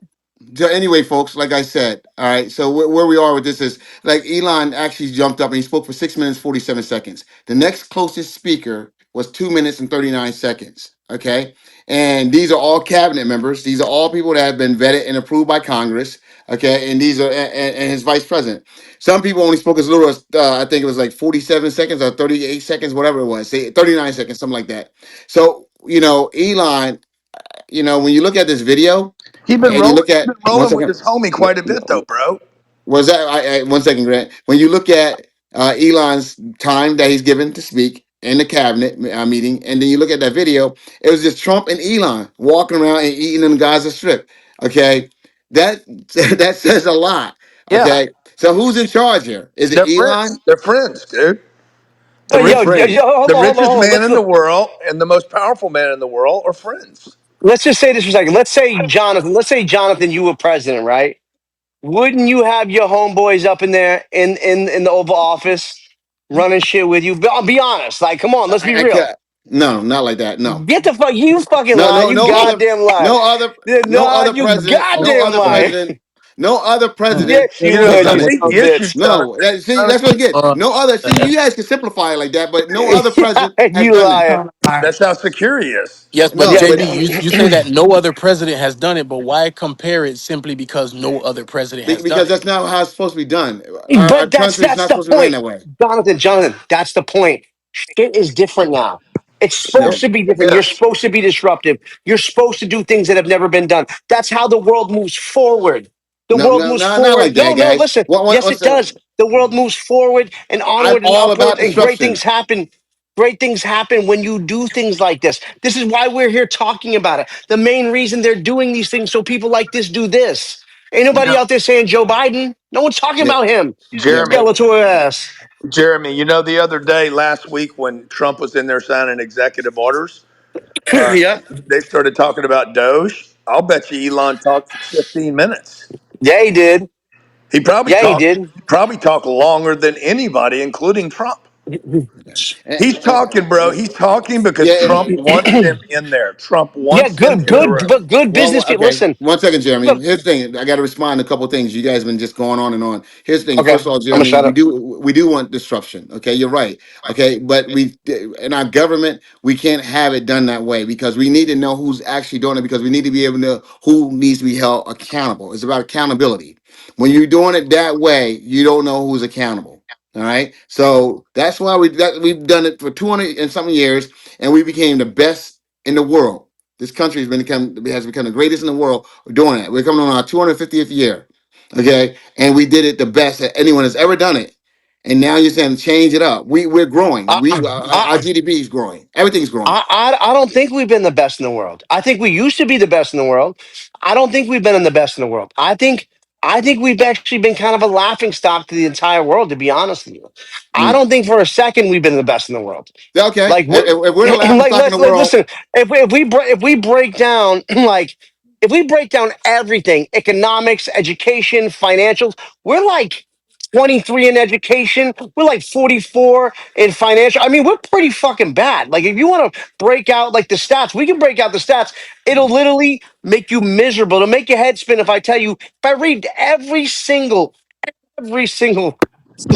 So anyway, folks, like I said, all right. So where we are with this is like Elon actually jumped up and he spoke for 6 minutes 47 seconds. The next closest speaker was 2 minutes and 39 seconds. Okay, and these are all cabinet members. These are all people that have been vetted and approved by Congress. Okay, and these are and his vice president. Some people only spoke as little as I think it was like 47 seconds or 38 seconds, whatever it was. Say 39 seconds, something like that. So Elon. When you look at this video He and you look been at one rolling with second. his homie No, quite a bit though, bro. Was that one second, Grant? When you look at Elon's time that he's given to speak in the cabinet meeting, and then you look at that video, it was just Trump and Elon walking around and eating in Gaza Strip. Okay, that that says a lot. Yeah. Okay, so who's in charge here? Is it They're friends. Elon? They're friends, dude. The Yo, They're rich, yo, friends. hold the on, hold on, richest hold on. man in the world and the most powerful man in the world are friends. Let's just say this for a second. Let's say Jonathan. Let's say Jonathan, you were president, right? Wouldn't you have your homeboys up in there in the Oval Office running shit with you? I'll be honest. Like, come on, let's be I real. can't. No, not like that. No, Get the fuck. You fucking no, lie. no, You no other, goddamn lie. no other, no Nah, other you president, no goddamn other lie. president, no other president Yes, They're you gonna Well, have would. that I You much think son the of a bitch. issue, no. See, that's what you get. more. No other. See, you guys can simplify it like that, but no other Yeah, president has you done it. liar. that's how secure he is. Yes, but No, Yeah. but JB, you say that no other president has done it, but why compare it simply because no other president has done because it? that's not how it's supposed to be done. Our But that's country is that's not the supposed to be ran point, that way. Jonathan. That's the point. Shit is different now. It's supposed No, to be different. You're Yes. supposed to be disruptive. You're supposed to do things that have never been done. That's how the world moves forward. The no, world no, moves no, not forward. like that, No, no, guys. listen. Yes, it does. The world moves forward and I'm onward and all upward, about and great disruption. things happen. Great things happen when you do things like this. This is why we're here talking about it. The main reason they're doing these things so people like this do this. Ain't nobody out there saying Joe Biden. No one's talking Yeah, about him. yeah, but Skeletor ass. Jeremy, you know, the other day, last week, when Trump was in there signing executive orders, uh, Yep. they started talking about Doge. I'll bet you Elon talked for 15 minutes. Yeah, he did. He probably Yeah, he talked. did. He probably talked longer than anybody, including Trump. okay. He's talking, bro. He's talking because Yeah. Trump wants him in there. Trump Yeah, wants him good, in the good, room. but good business people. Okay. Listen, 1 second, Jeremy. look. Here's the thing. I got to respond to a couple of things. You guys have been just going on and on. Here's the thing. Okay, First I'm of all, gonna Jeremy, shut we up. do want disruption. Okay, you're right. Okay, but we in our government we can't have it done that way because we need to know who's actually doing it because we need to be able to know who needs to be held accountable. It's about accountability. When you're doing it that way, you don't know who's accountable. All right, so that's why we've done it for 200 and something years, and we became the best in the world. This country has become the greatest in the world. We're doing it. We're coming on our 250th year. Okay. And we did it the best that anyone has ever done it. And now you're saying change it up. We're growing. I, Our I, GDP is growing. Everything's growing. I don't think we've been the best in the world. I think we used to be the best in the world. I don't think we've been in the best in the world. I think we've actually been kind of a laughing stock to the entire world. To be honest with you, I Mm. don't think for a second we've been the best in the world. Yeah, okay. Like what? If we're the laughing Like stock in the world, listen. If we break down like if we break down everything, economics, education, financials, we're like 23 in education. We're like 44 in financial. I mean, we're pretty fucking bad. Like if you want to break out like the stats, we can break out the stats. It'll literally make you miserable. It'll make your head spin if I tell you if I read every single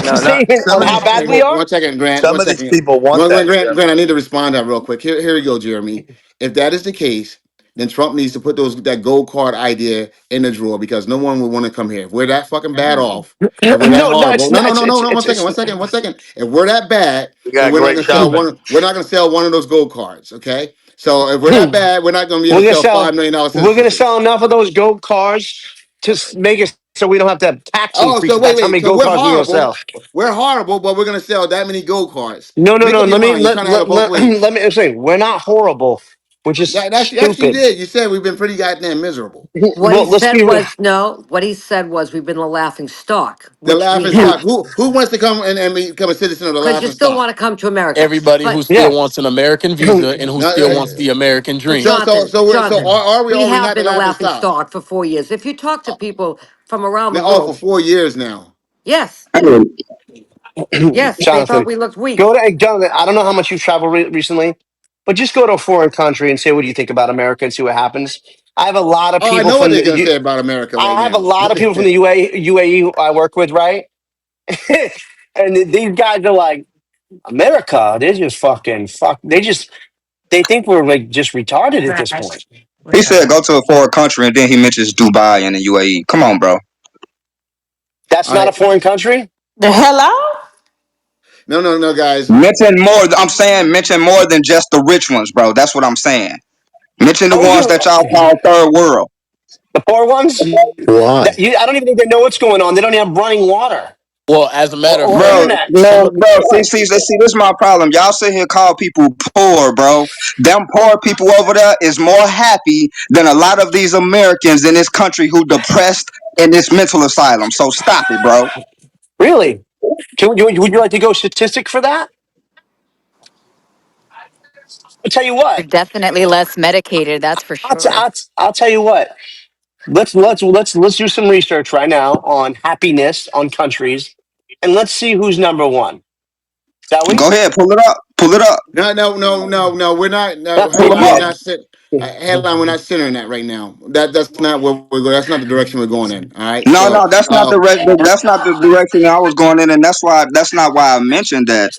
No, not statement some on of how these bad we people. are. 1 second, Grant. Some One of these second. people want that, Grant, Jeremy. Grant, I need to respond to that real quick. Here you go, Jeremy. If that is the case, then Trump needs to put that gold card idea in the drawer because no one would want to come here. If we're that fucking bad off, if we're that No, no, horrible, it's no, not. no, no, no, no. It's 1 second. If we're that bad, We then got we're not great gonna sell shopping. one. We're not gonna sell one of those gold cards. Okay. So if we're that we're bad, we're not gonna be able to gonna sell sell. $5 million We're gonna sell citizenships. enough of those gold cars to make it so we don't have to have tax Oh, so increases. wait, That's how wait. many So gold we're cars we're gonna horrible. sell. We're horrible, but we're gonna sell that many gold cards. No, no, Make no. up your Let me mind. You're trying to have it both let ways. me say we're not horrible. We're just That's yes, you stupid. did. You said we've been pretty goddamn miserable. What he Well, let's said be real. was no. What he said was we've been the laughing stock, The which we laughing have, stock. Who wants to come and become a citizen of the because you laughing still stock? want to come to America. Everybody who But still Yeah. wants an American visa and who No, still wants the American but dream. Jonathan, are we or we are we have not the been a laughing laughing stock? stock for 4 years. If you talk to people from around the Now, oh, for world, 4 years now. yes, yes, they thought Jonathan, we looked go weak. to Jonathan. I don't know how much you've traveled recently, but just go to a foreign country and say what do you think about America and see what happens. I have a lot of Oh, I people know what from they're the. gonna say about America right I have a now. lot of people from the UAE who I work with, right? And these guys are like, America, they're just fucking fuck. They think we're like just retarded at this Right. point. He What's up? said go to a foreign country and then he mentions Dubai and the UAE. Come on, bro. That's All not a right. foreign country. The hello? No, guys. Mention more. I'm saying mention more than just the rich ones, bro. That's what I'm saying. Mention the Oh, ones that y'all call third world. The poor ones. Why? I don't even think they know what's going on. They don't even have running water Well, as a matter of or Bro, fact, internet. some no, of bro. See, this is my problem. Y'all sit here call people poor, bro. Them poor people over there is more happy than a lot of these Americans in this country who depressed in this mental asylum. So stop it, bro. Really? Would you like to go statistic for that? I'll tell you They're what. definitely less medicated, that's for sure. I'll tell you what. Let's do some research right now on happiness on countries, and let's see who's number one. Shall we? Go ahead, pull it up. Pull it up. No. We're not. No, Pull them headline. We're up. not sit. Headline. We're not centering that right now. That's not where we're going. That's not the direction we're going in. All right. No, So, no, that's not the direction I was going in, and that's not why I mentioned that.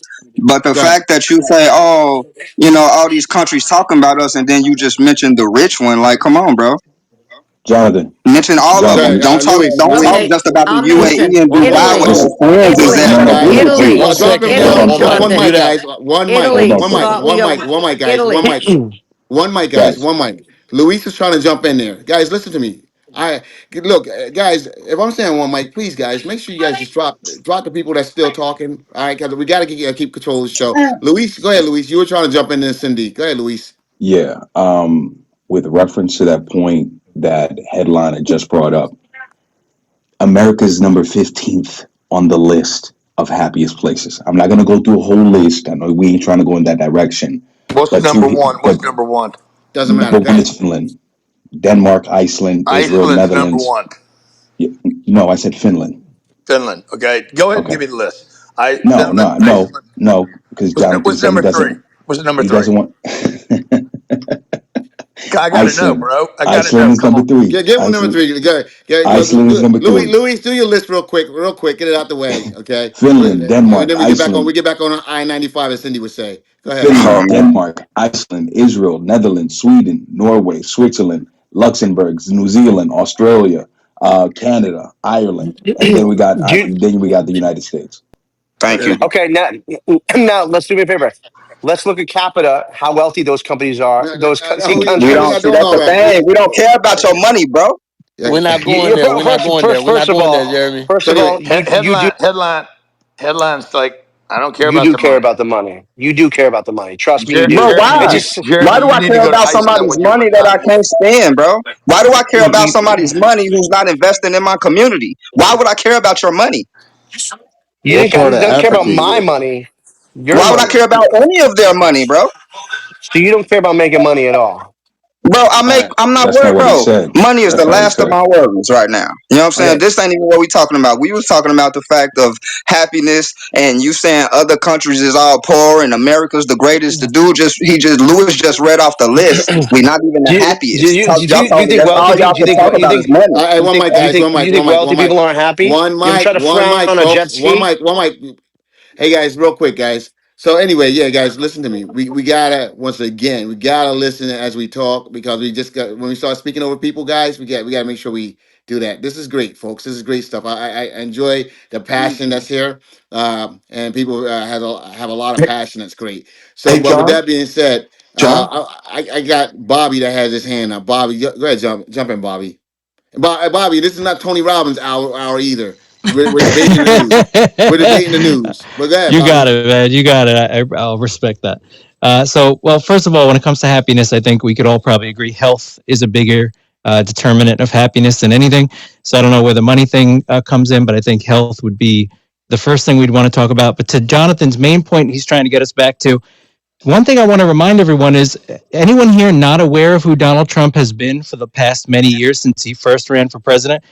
But the go ahead. fact that you say, "Oh, all these countries talking about us," and then you just mentioned the rich one, like, come on, bro. Jonathan, Mention all of Go them. ahead. Jonathan, Don't talk Luis. Okay, just about the I'll UAE mention and Dubai where Italy. listen, your friends is One at mic, that Italy. Jonathan, agree guys. with you. Italy. one second, hold Italy, on, One one mic, mute Jonathan. up. guys. One mic. hold Italy. on, One mic. Jonathan. Well, we One don't. mic. One mic, guys. One Italy. mic. One mic, guys. Guys, One mic. Luis is trying to jump in there, guys. Listen to me. I look, guys. If I'm saying one mic, please, guys, make sure you guys just drop the people that's still talking. All right, because we got to keep control of the show. Luis, go ahead, Luis. You were trying to jump in there, Cindy. Go ahead, Luis. yeah, with reference to that point that headliner just brought up, America's number 15th on the list of happiest places. I'm not gonna go through a whole list. I know we ain't trying to go in that direction, What's but number one? but What's number one? Doesn't matter. number Go one ahead. is Finland, Denmark, Iceland, Israel, Iceland's number Netherlands. one. Yeah, no, I said Finland. Finland. Okay, go ahead and Okay. give me the list. I No, Finland, no, no, Iceland. no, because Jonathan What's said number three? What's number he three? doesn't want I got to know, Iceland. bro. I got to Iceland know. is Come number on. three. Give him number three. Go ahead. Iceland is number Louis, three. Louis, do your list real quick, real quick. Get it out the way, okay? Finland, And Denmark, then we get back on. We Iceland. get back on I-95, as Cindy would say. Go ahead, Oh Louis. Finland, man. Denmark, Iceland, Israel, Netherlands, Sweden, Norway, Switzerland, Luxembourg, New Zealand, Australia, Canada, Ireland, and then Do you, we got the United States. Thank Okay. you. okay, now let's do me a favor. Let's look at capita, how wealthy those companies are. Those see We, We we're don't countries. not see doing that's all the that. thing. We don't care about your money, bro. We're not Yeah. going there. We're not going there. We're not First of going there, all, Jeremy. So anyway, Headlines like I don't care you about do the care money. about the money. You do care about the money. Trust me, you do. Bro, It why? just Why Jeremy, do you I need to care go to about Iceland somebody's when you money that I retire. can't stand, bro? Why do I care about somebody's you, money who's not investing in my community? Why would I care about your money? you What think part I of don't care about Africa you my in? money, your Why would I care money. about any of their money, bro? So you don't care about making money at all. Bro, All right, I'm not that's not worried, what he bro. said. Money is the That's not what he last of said. my worries right now. You know what I'm saying? Okay. This ain't even what we talking about. We was talking about the fact of happiness and you saying other countries is all poor and America's the greatest. The dude Lewis just read off the list. We not even the happiest. Y'all Do told you me think that's all wealthy people? y'all could talk You about is think money. all right, one mic, guys. One mic. you One think mic. wealthy One mic. people aren't happy? One You ever try mic. to One frown mic, on a jet folks. One ski? mic. One mic. Hey guys, real quick, guys. So anyway, yeah, guys, listen to me. We gotta once again, we gotta listen as we talk because we just got when we start speaking over people, guys, we gotta make sure we do that. This is great, folks. This is great stuff. I enjoy the passion that's here, and people have a lot of passion. That's great. So, Hey, but with John. that being said, John. I got Bobby that has his hand up. Bobby, go ahead, jump in, Bobby. Bobby, this is not Tony Robbins hour either. We're debating the news. We're debating the news. But go ahead, You got Bobby. it, man. You got it. I'll respect that. Well, first of all, when it comes to happiness, I think we could all probably agree health is a bigger determinant of happiness than anything. So I don't know where the money thing comes in, but I think health would be the first thing we'd want to talk about. But to Jonathan's main point, he's trying to get us back to one thing I want to remind everyone is anyone here not aware of who Donald Trump has been for the past many years since he first ran for president?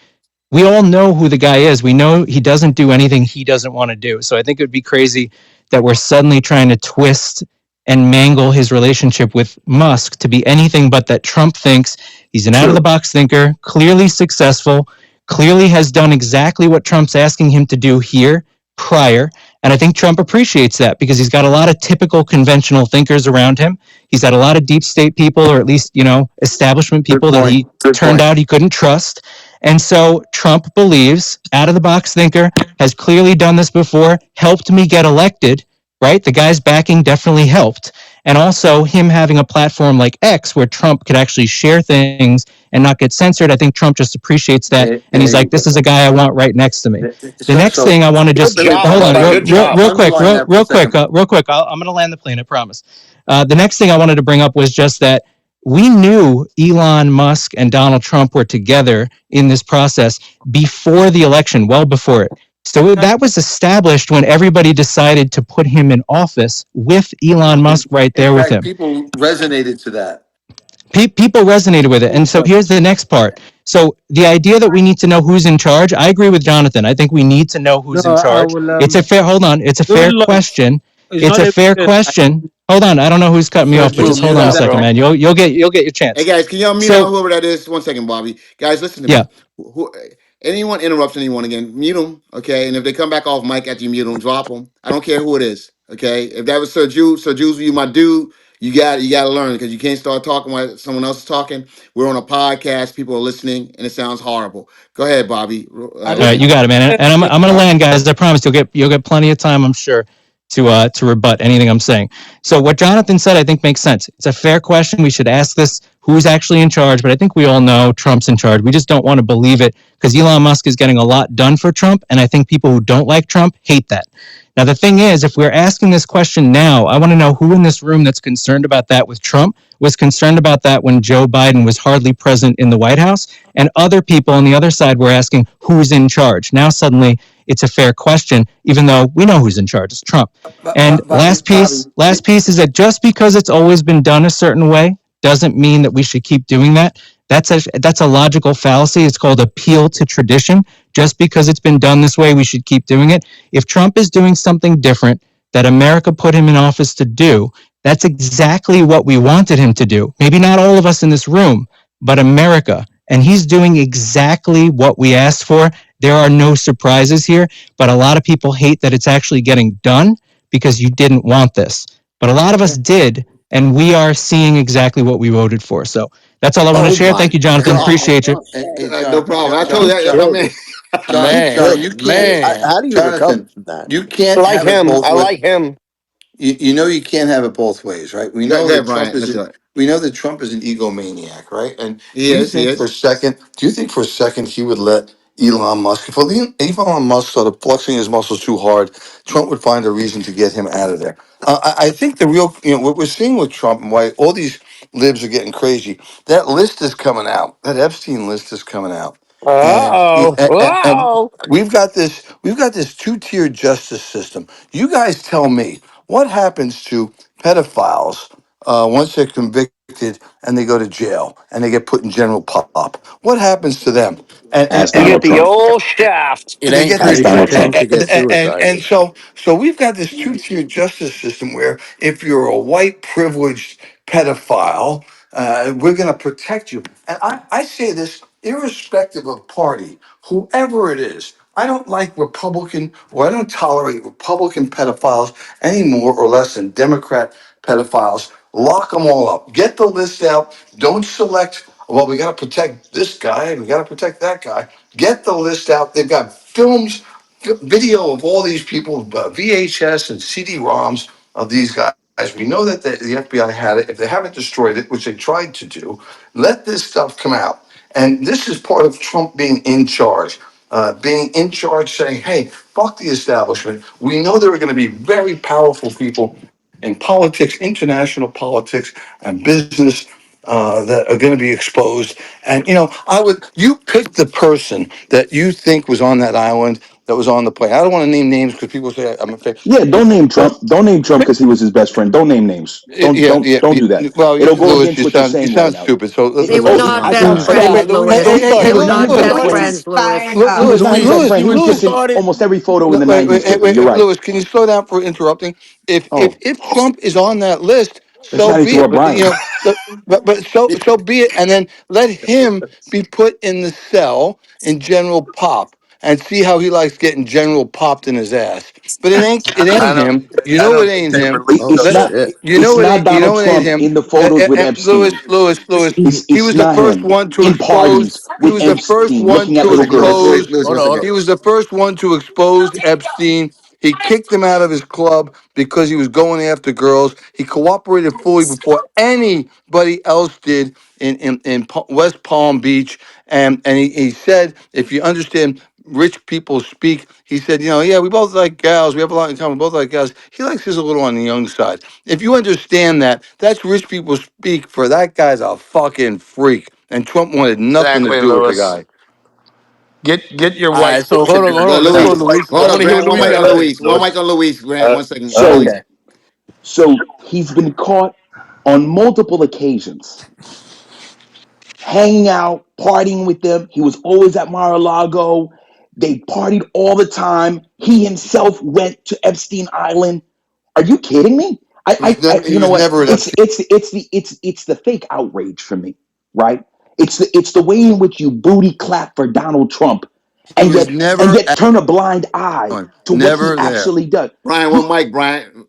We all know who the guy is. We know he doesn't do anything he doesn't want to do. So I think it would be crazy that we're suddenly trying to twist and mangle his relationship with Musk to be anything but that Trump thinks he's an out of the True. box thinker, clearly successful, clearly has done exactly what Trump's asking him to do here prior. And I think Trump appreciates that because he's got a lot of typical conventional thinkers around him. He's had a lot of deep state people, or at least, establishment Good people that point. he Good turned point. out he couldn't trust. And so Trump believes, out of the box thinker, has clearly done this before, helped me get elected, right? The guy's backing definitely helped. And also him having a platform like X where Trump could actually share things and not get censored. I think Trump just appreciates that. And he's like, this is a guy I want right next to me. The next thing I want to just Good job, hold on buddy. Good job. real quick. I'm going to land the plane. I promise. The next thing I wanted to bring up was just that we knew Elon Musk and Donald Trump were together in this process before the election, well before it. So that was established when everybody decided to put him in office with Elon Musk right there with him. People resonated to that. People resonated with it. And so here's the next part. So the idea that we need to know who's in charge, I agree with Jonathan. I think we need to know who's in I charge. will. It's a fair, hold on. It's a We fair will not. question. It's It's not a a fair minute. question. Hold on. I don't know who's cutting me Sir off, but Drew, just mute hold on a out, second, bro. man. You'll get your Hey chance. guys, can y'all mute out So whoever that is? 1 second, Bobby. Guys, listen to yeah. me. Anyone interrupts anyone again, mute them, okay? And if they come back off mic after you mute them, drop them. I don't care who it is, okay? If that was Sir Jules, you my dude. You got to learn because you can't start talking while someone else is talking. We're on a podcast, people are listening, and it sounds horrible. Go ahead, Bobby. I All will. right, you got it, man. And I'm gonna land, guys. I promise you'll get plenty of time, I'm sure, to rebut anything I'm saying. So what Jonathan said, I think makes sense. It's a fair question. We should ask this: who's actually in charge? But I think we all know Trump's in charge. We just don't want to believe it because Elon Musk is getting a lot done for Trump, and I think people who don't like Trump hate that. Now the thing is, if we're asking this question now, I want to know who in this room that's concerned about that with Trump was concerned about that when Joe Biden was hardly present in the White House, and other people on the other side were asking who's in charge. Now suddenly it's a fair question, even though we know who's in charge. It's Trump. And last piece is that just because it's always been done a certain way doesn't mean that we should keep doing that. That's a logical fallacy. It's called appeal to tradition. Just because it's been done this way, we should keep doing it. If Trump is doing something different that America put him in office to do, that's exactly what we wanted him to do. Maybe not all of us in this room, but America. And he's doing exactly what we asked for. There are no surprises here, but a lot of people hate that it's actually getting done because you didn't want this. But a lot of us did, and we are seeing exactly what we voted for. So that's all I want to Oh share. my Thank you, Jonathan. God. Appreciate you. No problem. I told you that. I mean, John, you can't. Jonathan, you I can't like have it him. both I ways. like him. You know you can't have it both ways, right? go ahead, Brian. Let's do it. We know that Trump is an egomaniac, right? And He is. He is. do you think for a second he would let Elon Musk, if Elon Musk started flexing his muscles too hard, Trump would find a reason to get him out of there? I think the real, what we're seeing with Trump and why all these libs are getting crazy. That list is coming out. That Epstein list is coming out. Oh, And oh. we've got this two-tier justice system. You guys tell me what happens to pedophiles once they're convicted and they go to jail and they get put in general pop. What happens to them? And and Ask You and, Donald get the Trump. old shaft. and It they ain't get Ask the pretty. Donald Trump. and so we've got this two-tier justice system where if you're a white privileged pedophile, we're going to protect you. And I say this irrespective of party, whoever it is. I don't like Republican, or I don't tolerate Republican pedophiles any more or less than Democrat pedophiles. Lock them all up. Get the list out. Don't select, well, we got to protect this guy, we got to protect that guy. Get the list out. They've got films, video of all these people, VHS and CD-ROMs of these guys. We know that the FBI had it. If they haven't destroyed it, which they tried to do, let this stuff come out. And this is part of Trump being in charge. Being in charge, saying, hey, fuck the establishment. We know there are going to be very powerful people in politics, international politics, and business that are going to be exposed. And you pick the person that you think was on that island, that was on the plane. I don't want to name names because people say I'm a fake. Yeah, don't name Trump. Don't name Trump because he was his best friend. Don't name names. Don't Yeah, don't yeah, don't yeah. do that. Well, It'll go Lewis, against you what you're sound you saying right sound now. stupid. So They let's were Oh, listen. not I best sound Hey, friends, stupid. Lewis. hey, They He were was not his not best best friend. friends, Lewis. He was Lewis, not his best Lewis, friend. He was Lewis. just in started. almost every photo in the Wait, wait, '90s hey, with him. wait, You're right. Lewis, can you slow down for interrupting? If Oh, if Trump is on that list, let's so not be it. interrupt But Brian. so be it. And then let him be put in the cell in general pop and see how he likes getting general popped in his ass. But it ain't him. You know it ain't him. It's Let not. you It's know it not ain't. You Donald know it ain't Trump him. in the photos with Lewis, Epstein. Lewis. He It's was the not first him one to in expose. parties He with was the first Epstein, one looking at to little expose. girls. Hold on, hold on. He was the first one to expose Epstein. He kicked him out of his club because he was going after girls. He cooperated fully before anybody else did in West Palm Beach. And he said, if you understand rich people speak, he said, yeah, we both like gals. We have a lot in common. We both like gals. He likes his a little on the young side. If you understand that, that's rich people speak for that guy's a fucking freak. And Trump wanted nothing to Exactly, do with the Lewis. guy. Get your All white right, so hold on, hold Go, on. Let's go, Luis. Luis. I Hold on, want to hear what Grant. One Luis mic got on to Go ahead, say. Luis. One Lewis. mic on Luis. Grant, Uh, 1 second. Go, So okay. Luis. he's been caught on multiple occasions hanging out, partying with them. He was always at Mar-a-Lago. They partied all the time. He himself went to Epstein Island. Are you kidding me? He You know was what? never at Epstein. It's the fake outrage for me, right? It's the way in which you booty clap for Donald Trump, He and was never yet turn a blind eye to what he never there. actually does. Brian, one mic, Brian.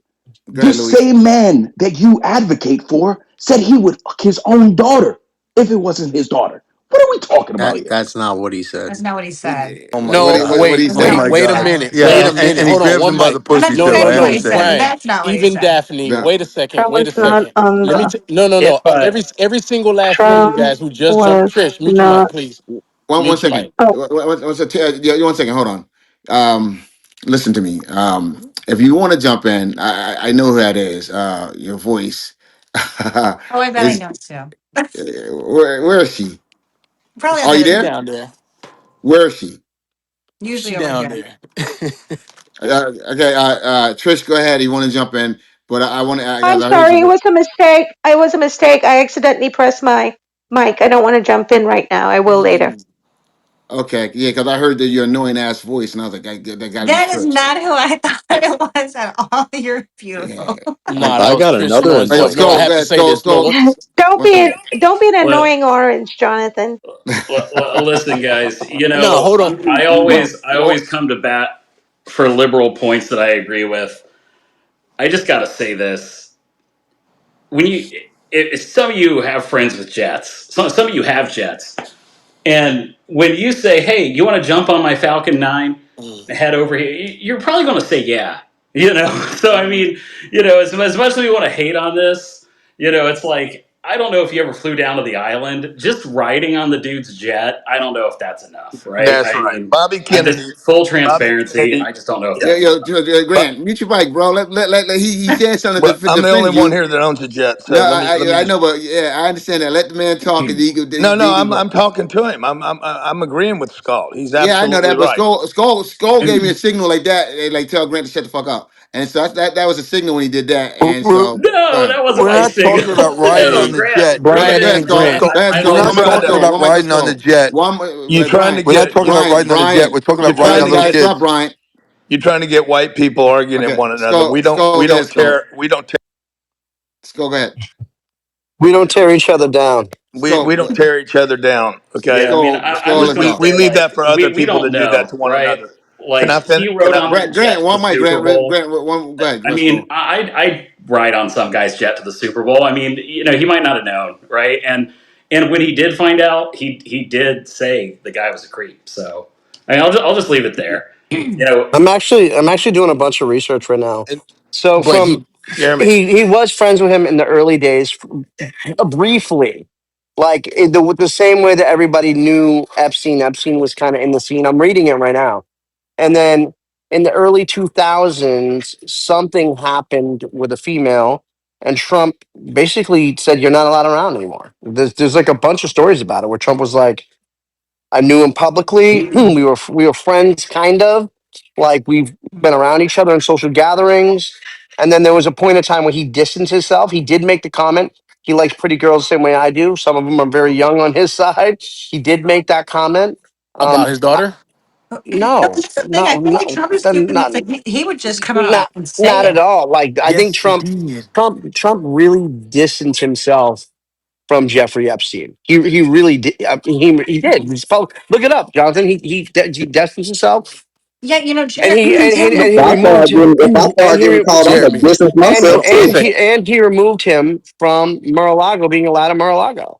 Go ahead, This Luis. same man that you advocate for said he would fuck his own daughter if it wasn't his daughter. What are we talking about here? That's not what he That's said. not what he said. Oh my What No, did god. what wait, he That's Oh not wait, say? what my he wait a god. said. minute. Yeah, Wait a So and minute. he Hold on, grabs him one by the mic. I'm not pussy No, too. no, saying I what no. he said, but understand. Brian, that's not what he even said. Daphne. No. Wait a second. That Wait a was not second. on Let me. the. No, no, If no. Every single last one of you Trump guys who just jumped. was Trish, mute your mic, not. please. One Mute your mic. second. Oh, Yeah, 1 second. Hold on. Listen to me. If you want to jump in, I know who that is. Your voice Oh, I bet I is. know too. Where is she? Probably Are up you there. She there? down there. Where is she? Usually She over down here. there. Okay. Trish, go ahead. You want to jump in? But I want to. I'm I heard sorry. It you. was a mistake. It was a mistake. I accidentally pressed my mic. I don't want to jump in right now. I will later. Okay. Yeah, because I heard your annoying ass voice, and I was like, that got to be That is Trish. not who I thought it was at all. You're Yeah. beautiful. Nah, that I was got Trish. another No, no, Okay, no. I annoying. Skull. Go have to ahead. say Skull. this. No, Skull. what? Don't One be second. don't be an Let, annoying orange, Jonathan. listen, guys. No, hold on. I always come to bat for liberal points that I agree with. I just got to say this: when if some of you have friends with jets, some of you have jets, and when you say, "Hey, you want to jump on my Falcon 9 and head over here?" You're probably going to say, "Yeah." So I mean, as much as we want to hate on this, it's like I don't know if you ever flew down to the island. Just riding on the dude's jet, I don't know if that's enough, right? That's I right. mean, Bobby I'm just Kennedy. full Bobby transparency. Kennedy. I just don't know if Yeah. Yo, that's yo, enough. But Grant, mute your mic, bro. He said something well, to I'm the only defend one you. here that owns a jet, No, so let me I just. know, but yeah, I understand that. Let the man talk, and No, he can I'm go. talking to him. I'm agreeing with Scott. He's Yeah, I know absolutely that, but right. Skull gave me a signal like that, like tell Grant to shut the fuck up, and so that was a signal when he did that, and We're, so go No, ahead. that wasn't we're my not talking signal. about riding No, on Hey, the Grant. jet. Brian Go ahead, and Skull. Grant. Skull, Go ahead, I we're Skull. not One don't mic on talking Skull. about One mic on riding on the Skull. jet. You're trying to We're not get talking about riding on the jet. Brian. We're talking You're about riding trying on to those guys kids. stop, Brian. you're trying to get white people arguing at Okay, one another. Skull. We Go ahead, don't Skull. tear we don't tear, Skull, go ahead. we don't tear each other down. we Skull, don't tear each other down. Okay, Yeah, I mean, I'm Skull, we, just let's going we to go. we say, leave that like, for other we people to don't do that know, to one right? another. Can Like, I he finish? Can rode I? on that Grant, jet to the one mic, Super Bowl. One, go ahead, I Skull. mean, I ride on some guy's jet to the Super Bowl. I mean, he might not have known, right? And when he did find out, he did say the guy was a creep. So I mean, I'll just leave it there. You know, I'm actually doing a bunch of research right now. And, So but from Jeremy, he was friends with him in the early days, briefly, like with the same way that everybody knew Epstein. Epstein was kind of in the scene. I'm reading it right now, and then in the early 2000s, something happened with a female, and Trump basically said, "You're not allowed around anymore." There's like a bunch of stories about it where Trump was like, I knew him publicly. We were friends, kind of. Like we've been around each other in social gatherings. And then there was a point of time where he distanced himself. He did make the comment he likes pretty girls the same way I do. Some of them are very young on his side. He did make that comment. About his I, daughter? No, no, that's the thing. I no, feel like no, Trump is then stupid. not, It's like he would just come out not, and say not at it. all. Like I think yes, he did. Trump really distanced himself from Jeffrey Epstein. He really did. He did. Look it up, Jonathan. He distanced himself, Yeah, and he and he, Jeremy. and If he I removed start him, getting, if I and start getting called, I'm gonna Jeremy. distance and myself too. and he removed him from Mar-a-Lago being allowed at Mar-a-Lago.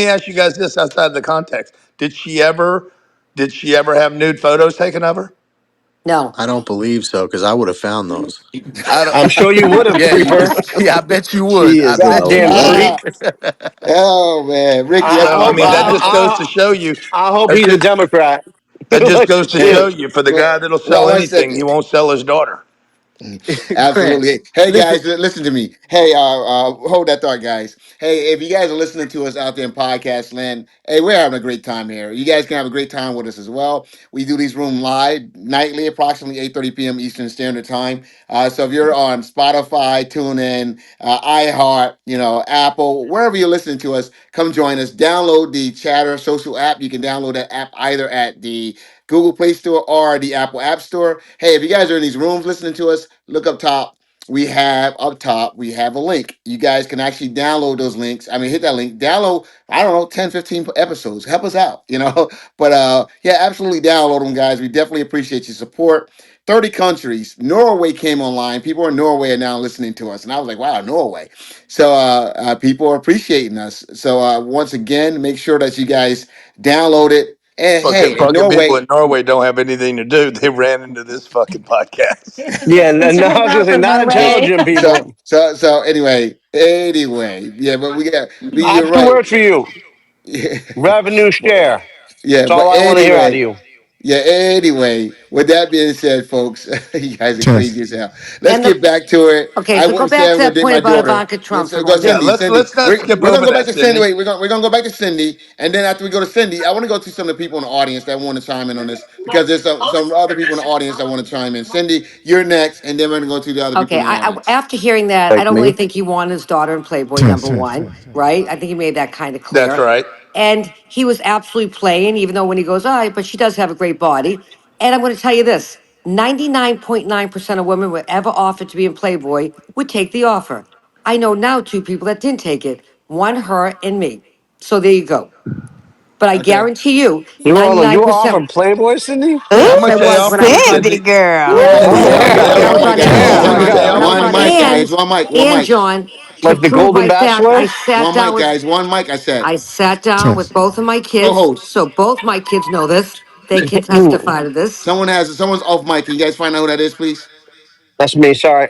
me ask you guys this outside of the context. Did she ever have nude photos taken of her? No. I don't believe so because I would have found those. I don't. I'm sure you would have, Yeah, creeper. yeah. I bet you would. She I is bet you goddamn would. freak. Oh man, Rick, you have I So, I more hope mean, that problems. just goes to show you. I hope That's he's a just, Democrat. That just Like goes to Hey, show shit. you, for the guy well, that'll sell one anything, he second. won't sell his daughter. Grant, Absolutely. Hey listen. guys, listen to me. Hey, hold that thought, guys. Hey, if you guys are listening to us out there in podcast land, hey, we're having a great time here. You guys can have a great time with us as well. We do these room live nightly, approximately 8:30 p.m. Eastern Standard Time. So if you're on Spotify, TuneIn, iHeart, Apple, wherever you're listening to us, come join us. Download the Chatter social app. You can download that app either at the Google Play Store or the Apple App Store. Hey, if you guys are in these rooms listening to us, look up top. We have a link. You guys can actually download those links. I mean, hit that link, download, I don't know, 10, 15 episodes. Help us out. But yeah, absolutely download them, guys. We definitely appreciate your support. 30 countries. Norway came online. People in Norway are now listening to us. And I was like, wow, Norway. So people are appreciating us. So once again, make sure that you guys download it. And hey, in Fucking people Norway, in Norway don't have anything to do. They ran into this fucking podcast. Yeah, It's no, I hanging was gonna out say in not Norway. intelligent people. so anyway, yeah, but I you're have two right. words for you: Yeah, revenue share. yeah, That's all but I want to hear out of anyway, you. with that being said, folks, you guys are crazy as hell. Let's And get the back to it. okay, I so go wouldn't back say to I'm gonna that date point my about daughter. Ivanka Let's Trump for go, one Yeah, minute. Cindy. let's not skip We're gonna over go back that, to Cindy. Sydney. Wait, we're gonna go back to Cindy, and then after we go to Cindy, I want to go to some of the people in the audience that want to chime in on this because there's some other people in the audience that want to chime in. Cindy, you're next, and then we're gonna go to the other people Okay, in the I audience. after hearing that, I Like don't really me. think he wanted his daughter in Playboy, number one, right? I think he made that kind of That's clear. right. And he was absolutely playing, even though when he goes, all right, but she does have a great body. And I'm going to tell you this 99.9% of women would ever offer to be in Playboy would take the offer. I know now two people that didn't take it, one, her, and me. So there you go. But I Okay. guarantee you, You were 99%. offering Playboy, Sydney? How Yes, I much they was Ooh, when I offering you, was on. Cindy Cindy? girl. Yes, Cindy, Oh one my mic, when I god! was one Oh mic, on guys. damn! TV. Oh One my mic, god! When I was one on, mic, guys. One mic, one and mic, John, to Like the prove Golden my fact, Bachelor? one mic, guys. One mic. I said. I sat down with both of my kids, Co-host. so both my kids know this. They can testify to this. Someone's off mic. Can you guys find out who that is, please? That's me. Sorry.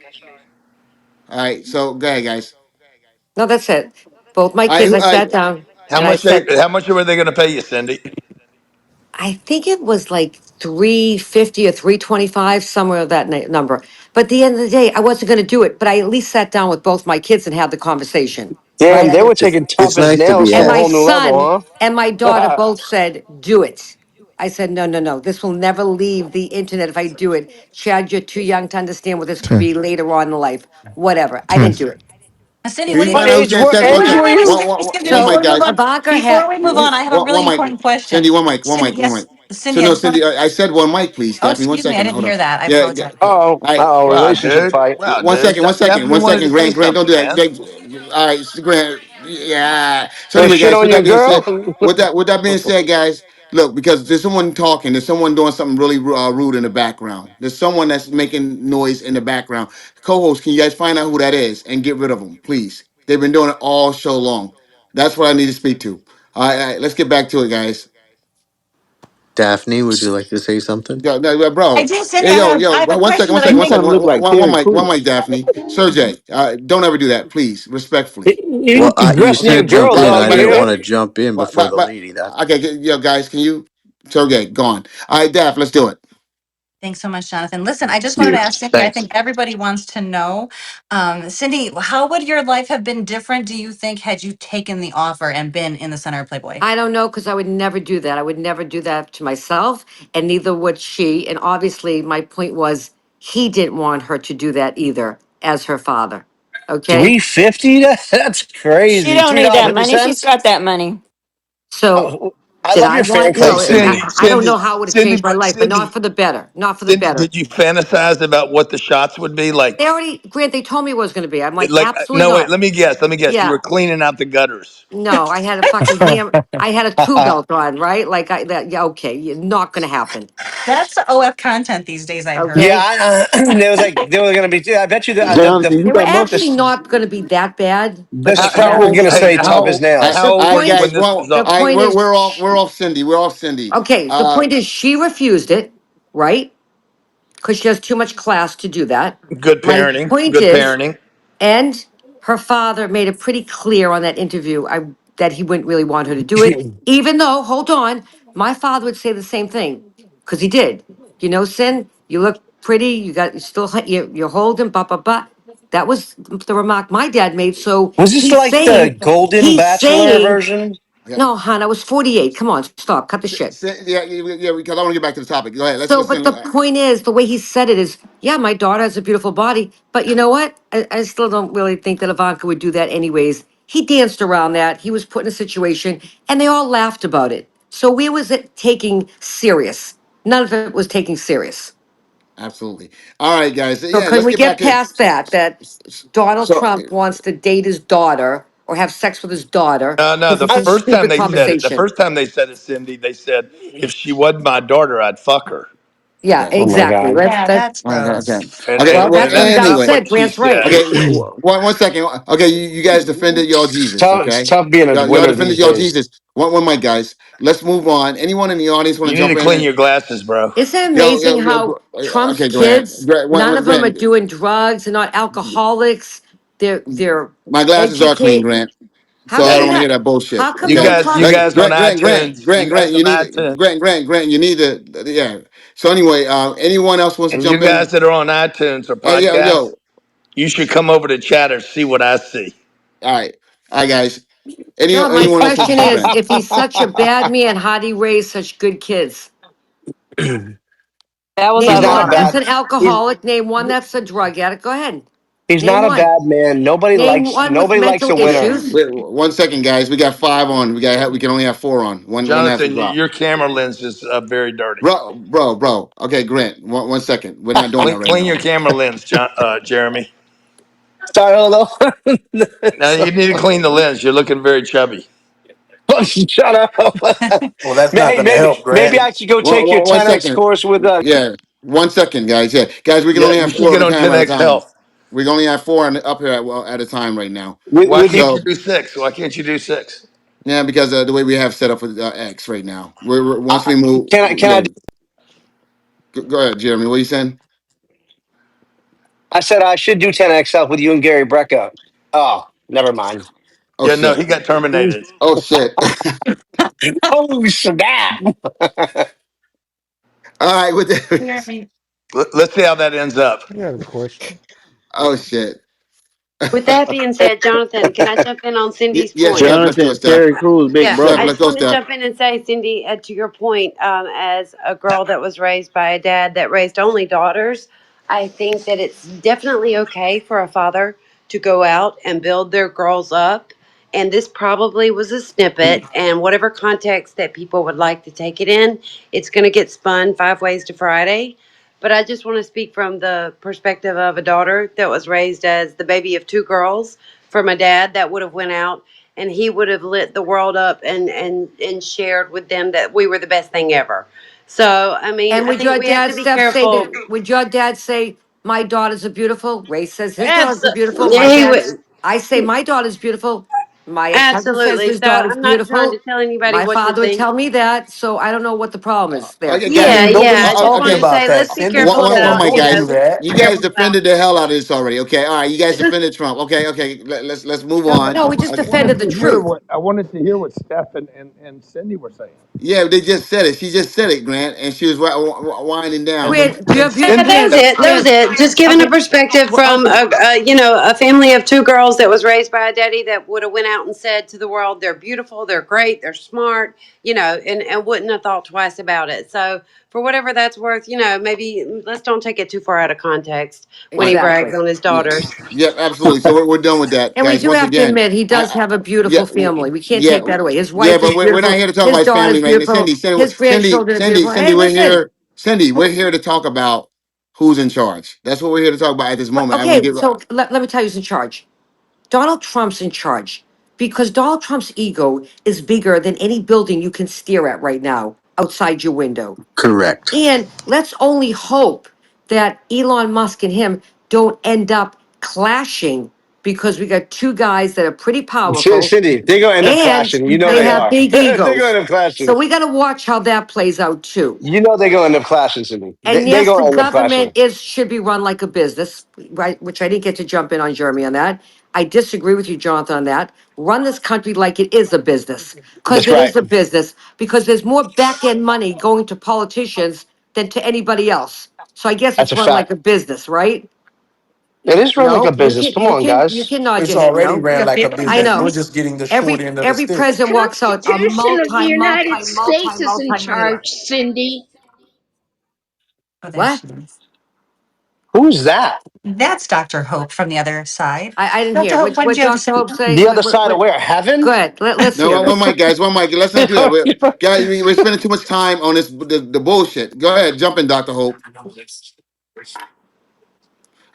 All right. So go ahead, guys. No, that's it. Both my All right. kids, I sat down and I said, How much were they going to pay you, Cindy? I think it was like 350 or 325, somewhere of that number. But at the end of the day, I wasn't going to do it, but I at least sat down with both my kids and had the conversation, Damn, right? they were It's taking tough it's as nice to nails be to And a my whole new asked. son level, and my daughter huh? both said, do it. I said, no, no, no. This will never leave the internet if I do it. Chad, you're too young to understand what this could be later on in life. Whatever. I didn't do it. Cindy, Can what you do you What find out who think? age that were said? One age second. were you? Excuse me, One before mic, we move guys. on, Ivanka had, before we move on, I have a really One mic. important question. Cindy, one mic. One Cindy, mic. One yes, mic. So Cindy, I no, just want Cindy. to. I said one mic, please. Oh, Daphne, one excuse me, I second. didn't Hold on. hear that. I Yeah. apologize. Oh, All right. oh, Wow, relationship dude. fight. Wow, One dude. second. One second. Daphne One wanted to second. say Grant, don't something, do that. man. All right, Grant. Yeah. So Go anyway, shit guys. on With your that being girl. said, with that being said, guys, look, because there's someone talking, there's someone doing something really rude in the background. There's someone that's making noise in the background. Co-host, can you guys find out who that is and get rid of them, please? They've been doing it all show long. That's what I need to speak to. All right, let's get back to it, guys. Daphne, would you like to say something? Yo, no, I bro. do, Cindy. Hey, I yo, have a one second, question one that I second, You one think. second. kind of look like Terry One Crews. mic, Daphne. Sergey, don't ever do that, please, respectfully. You Well, you aggressing your said girl, jump in. dog. I You didn't hear? want to jump in before the lady. That Okay, guys, can you? Sergey, gone. All right, Daph, let's do it. Thanks so much, Jonathan. Listen, I just wanted to You. ask Cindy. I Thanks. think everybody wants to know, Cindy, how would your life have been different? Do you think had you taken the offer and been in the center of Playboy? I don't know, because I would never do that. I would never do that to myself, and neither would she. And obviously, my point was he didn't want her to do that either as her father. Okay. 350? That's She crazy. don't Three need dollars that fifty money. She's cents. got that money. So Oh, I did love I your fan want, Hey, club, Cindy. Cindy, I don't know Cindy, how it would have Cindy, changed my life, but not Cindy, for the better. Not for the Cindy, better. did you fantasize about what the shots would be They like? already, Grant, they told me it was going to be. I'm like, absolutely No, wait. not. Let me guess. Let me guess. You Yeah. were cleaning out the gutters. No, I had a fucking ham. I had a two belt on, right? Like I that. Yeah, okay, not going to happen. That's OF content these days, I've heard. Yeah, Okay. there was like there was gonna be. I bet you Jonathan, you They were got actually muscles. not going to be that bad, the but script was gonna say tough as nails. the How All old right, were point you guys. when this Well, was the up? all right, point is we're off Cindy. We're off Cindy. okay. The point is she refused it, right? Because she has too much class to do that. Good My parenting. point Good is, parenting. and her father made it pretty clear on that interview that he wouldn't really want her to do it, even though, hold on, my father would say the same thing. because he did. You know, Sin, you look pretty. You still you're holding, blah blah blah. That was the remark my dad made. So Was this he's like the saying, Golden he's Bachelor saying, version? Yeah. no, hon, I was 48. Come on, stop, cut the shit. Yeah, because I want to get back to the topic. Go ahead. So, Let's but send. the point is, the way he said it is, yeah, my daughter has a beautiful body, but you know what? I still don't really think that Ivanka would do that anyways. He danced around that. He was put in a situation, and they all laughed about it. So where was it taking serious? None of it was taking serious. Absolutely. All right, guys. So Yeah, can let's we get back get to. past that? That Donald So, Trump wants to date his daughter or have sex with his daughter No. because The it's a I, first time stupid they said it, the conversation. first time they said it, Cindy, they said if she wasn't my daughter, I'd fuck her. Yeah, okay. oh my exactly. God. Yeah, that's Okay. Okay. gross. And Okay. and, Well, Well, and that's that's what he not anyway. said. what she Grant's right. said. Okay. One second. Okay. You guys defended y'all Jesus. It's Okay. tough being a Y'all winner defended these y'all days. Jesus. One mic, guys. Let's move on. Anyone in the audience want You to need jump to in clean and your glasses, bro. Isn't it yo, amazing how Trump's okay, Grant. kids, none of them are Grant. doing drugs, they're not alcoholics, they're My glasses are clean, educated. Grant. How So I come don't want to that? hear that bullshit. How come You they Okay, don't guys, talk? you guys on iTunes. You guys You on need iTunes. Grant. You need to, yeah. So anyway, anyone else wants to And you jump in? guys that are on iTunes or Hey, podcasts, yo. you should come over to Chatter, see what I see. All right, guys. No, my Anyone else wants to question jump is, in? if he's such a bad man, how'd he raise such good kids? That was He's Name not a one ironic. that's bad. an He's alcoholic. Name one that's a drug addict. Go ahead. he's Name not a one. bad man. Nobody Name likes one with nobody likes mental a winner. issues. Wait, 1 second, guys. We got 5 on. We can only have 4 on. One has to Jonathan, drop. your camera lens is very dirty. Bro. Okay, Grant. 1 second. We're not doing that right Clean now. your camera lens, Jeremy. Sorry, hold on. Now you need to clean the lens. You're looking very chubby. Shut up. Well, that's not Hey, going to maybe help, maybe Grant. I should go take your One 10x second. course with Yeah. 1 second, guys. Yeah, guys. We can Yeah, only you have should 4 get at a on time. 10x Health. We can only have 4 up here at a time right now. Why with can't you So do six? Why can't you do six? yeah, because the way we have set up with X right now. Once we move. can I Yeah. Go ahead, Jeremy. What are you saying? I said I should do 10x with you and Gary Brecka. Oh, never mind. Oh Yeah, no, shit. he got terminated. Oh shit. Oh snap. All right. With the, Jeremy. Let's see how that ends up. I got a question. oh shit. With that being said, Jonathan, can I jump in on Cindy's Yeah, point? Steph. Let's go, Jonathan, Steph. Terry Crews, big Yeah, Steph, I brother. let's just go, want to Steph. jump in and say, Cindy, to your point, as a girl that was raised by a dad that raised only daughters, I think that it's definitely okay for a father to go out and build their girls up. And this probably was a snippet, and whatever context that people would like to take it in, it's going to get spun 5 ways to Friday. But I just want to speak from the perspective of a daughter that was raised as the baby of two girls from a dad that would have went out and he would have lit the world up and shared with them that we were the best thing ever. So I mean, And I would think your we have dad, to be Steph, say careful. that? Would your dad say, my daughters are beautiful? Ray says his daughters are beautiful. Absolutely, My yeah, he dad, would. I say my daughter's beautiful. My cousin says Absolutely. his So daughter's I'm not trying beautiful. to tell anybody My what to father would think. tell me that. So I don't know what the problem is there. Okay, I guys. Yeah, mean, yeah. I nobody's just talking wanted Okay. to about say, that. let's be Cindy careful told One him, about, mic, don't do guys. that. You be guys careful about. defended the hell out of this already. Okay. All right. You guys defended Trump. Okay. Let's move No, on. no, we just defended the truth. I wanted to hear what Steph and Cindy were saying. Yeah, they just said it. She just said it, Grant, and she was winding And down. then Grant, do you then have your Yeah, that Cindy was Grant? it. That was Grant. it. Just giving a Okay. perspective Well, from okay. a family of two girls that was raised by a daddy that would have went out and said to the world, they're beautiful, they're great, they're smart, and wouldn't have thought twice about it. So for whatever that's worth, maybe let's don't take it too far out of context All when he right. brags Exactly. on his Yeah. daughters. Yep. Absolutely. So we're done with that, And we guys. do Once have to again, admit, he does have a yeah, beautiful family. We can't yeah, take that away. His yeah. wife is But we're not beautiful. here to talk about His his daughter's family right now. beautiful. His grandchildren are beautiful. Cindy. Hey, We're listen. here. Cindy, we're here to talk about who's in charge. That's what we're here to talk about at this moment. I want Okay, to get. so let me tell you who's in charge. Donald Trump's in charge because Donald Trump's ego is bigger than any building you can stare at right now outside your window. Correct. And let's only hope that Elon Musk and him don't end up clashing because we got two guys that are pretty powerful Cindy, they're gonna end up and clashing. You know they they have are. big They're gonna egos. end up clashing. So we got to watch how that plays out too. You know they're gonna end up clashing, Cindy. And They're yes, the gonna end up clashing. government is should be run like a business, right? Which I didn't get to jump in on Jeremy on that. I disagree with you, Jonathan, on that. Run this country like it is a business, because That's it right. is a business. Because there's more back end money going to politicians than to anybody else. So I guess That's it's a run like fact. a business, right? It is run like a No, business. Come on, you guys. can nod It's your head. already No, ran like a I business. know. We're just getting the short Every end of the every stick. president walks out a Constitution of the United States is in multi-millionaire. charge, Cindy. Oh, there What? she is. Who's that? That's Dr. Hope from the other side. I didn't Dr. hear. Hope, what What did you have to Dr. say? Hope say? The other side of where? Go Heaven? ahead. Let's No, hear one this. mic, guys. One mic. Let's not do that. Guys, we're spending too much time on the bullshit. Go ahead, jump in, Doctor Hope.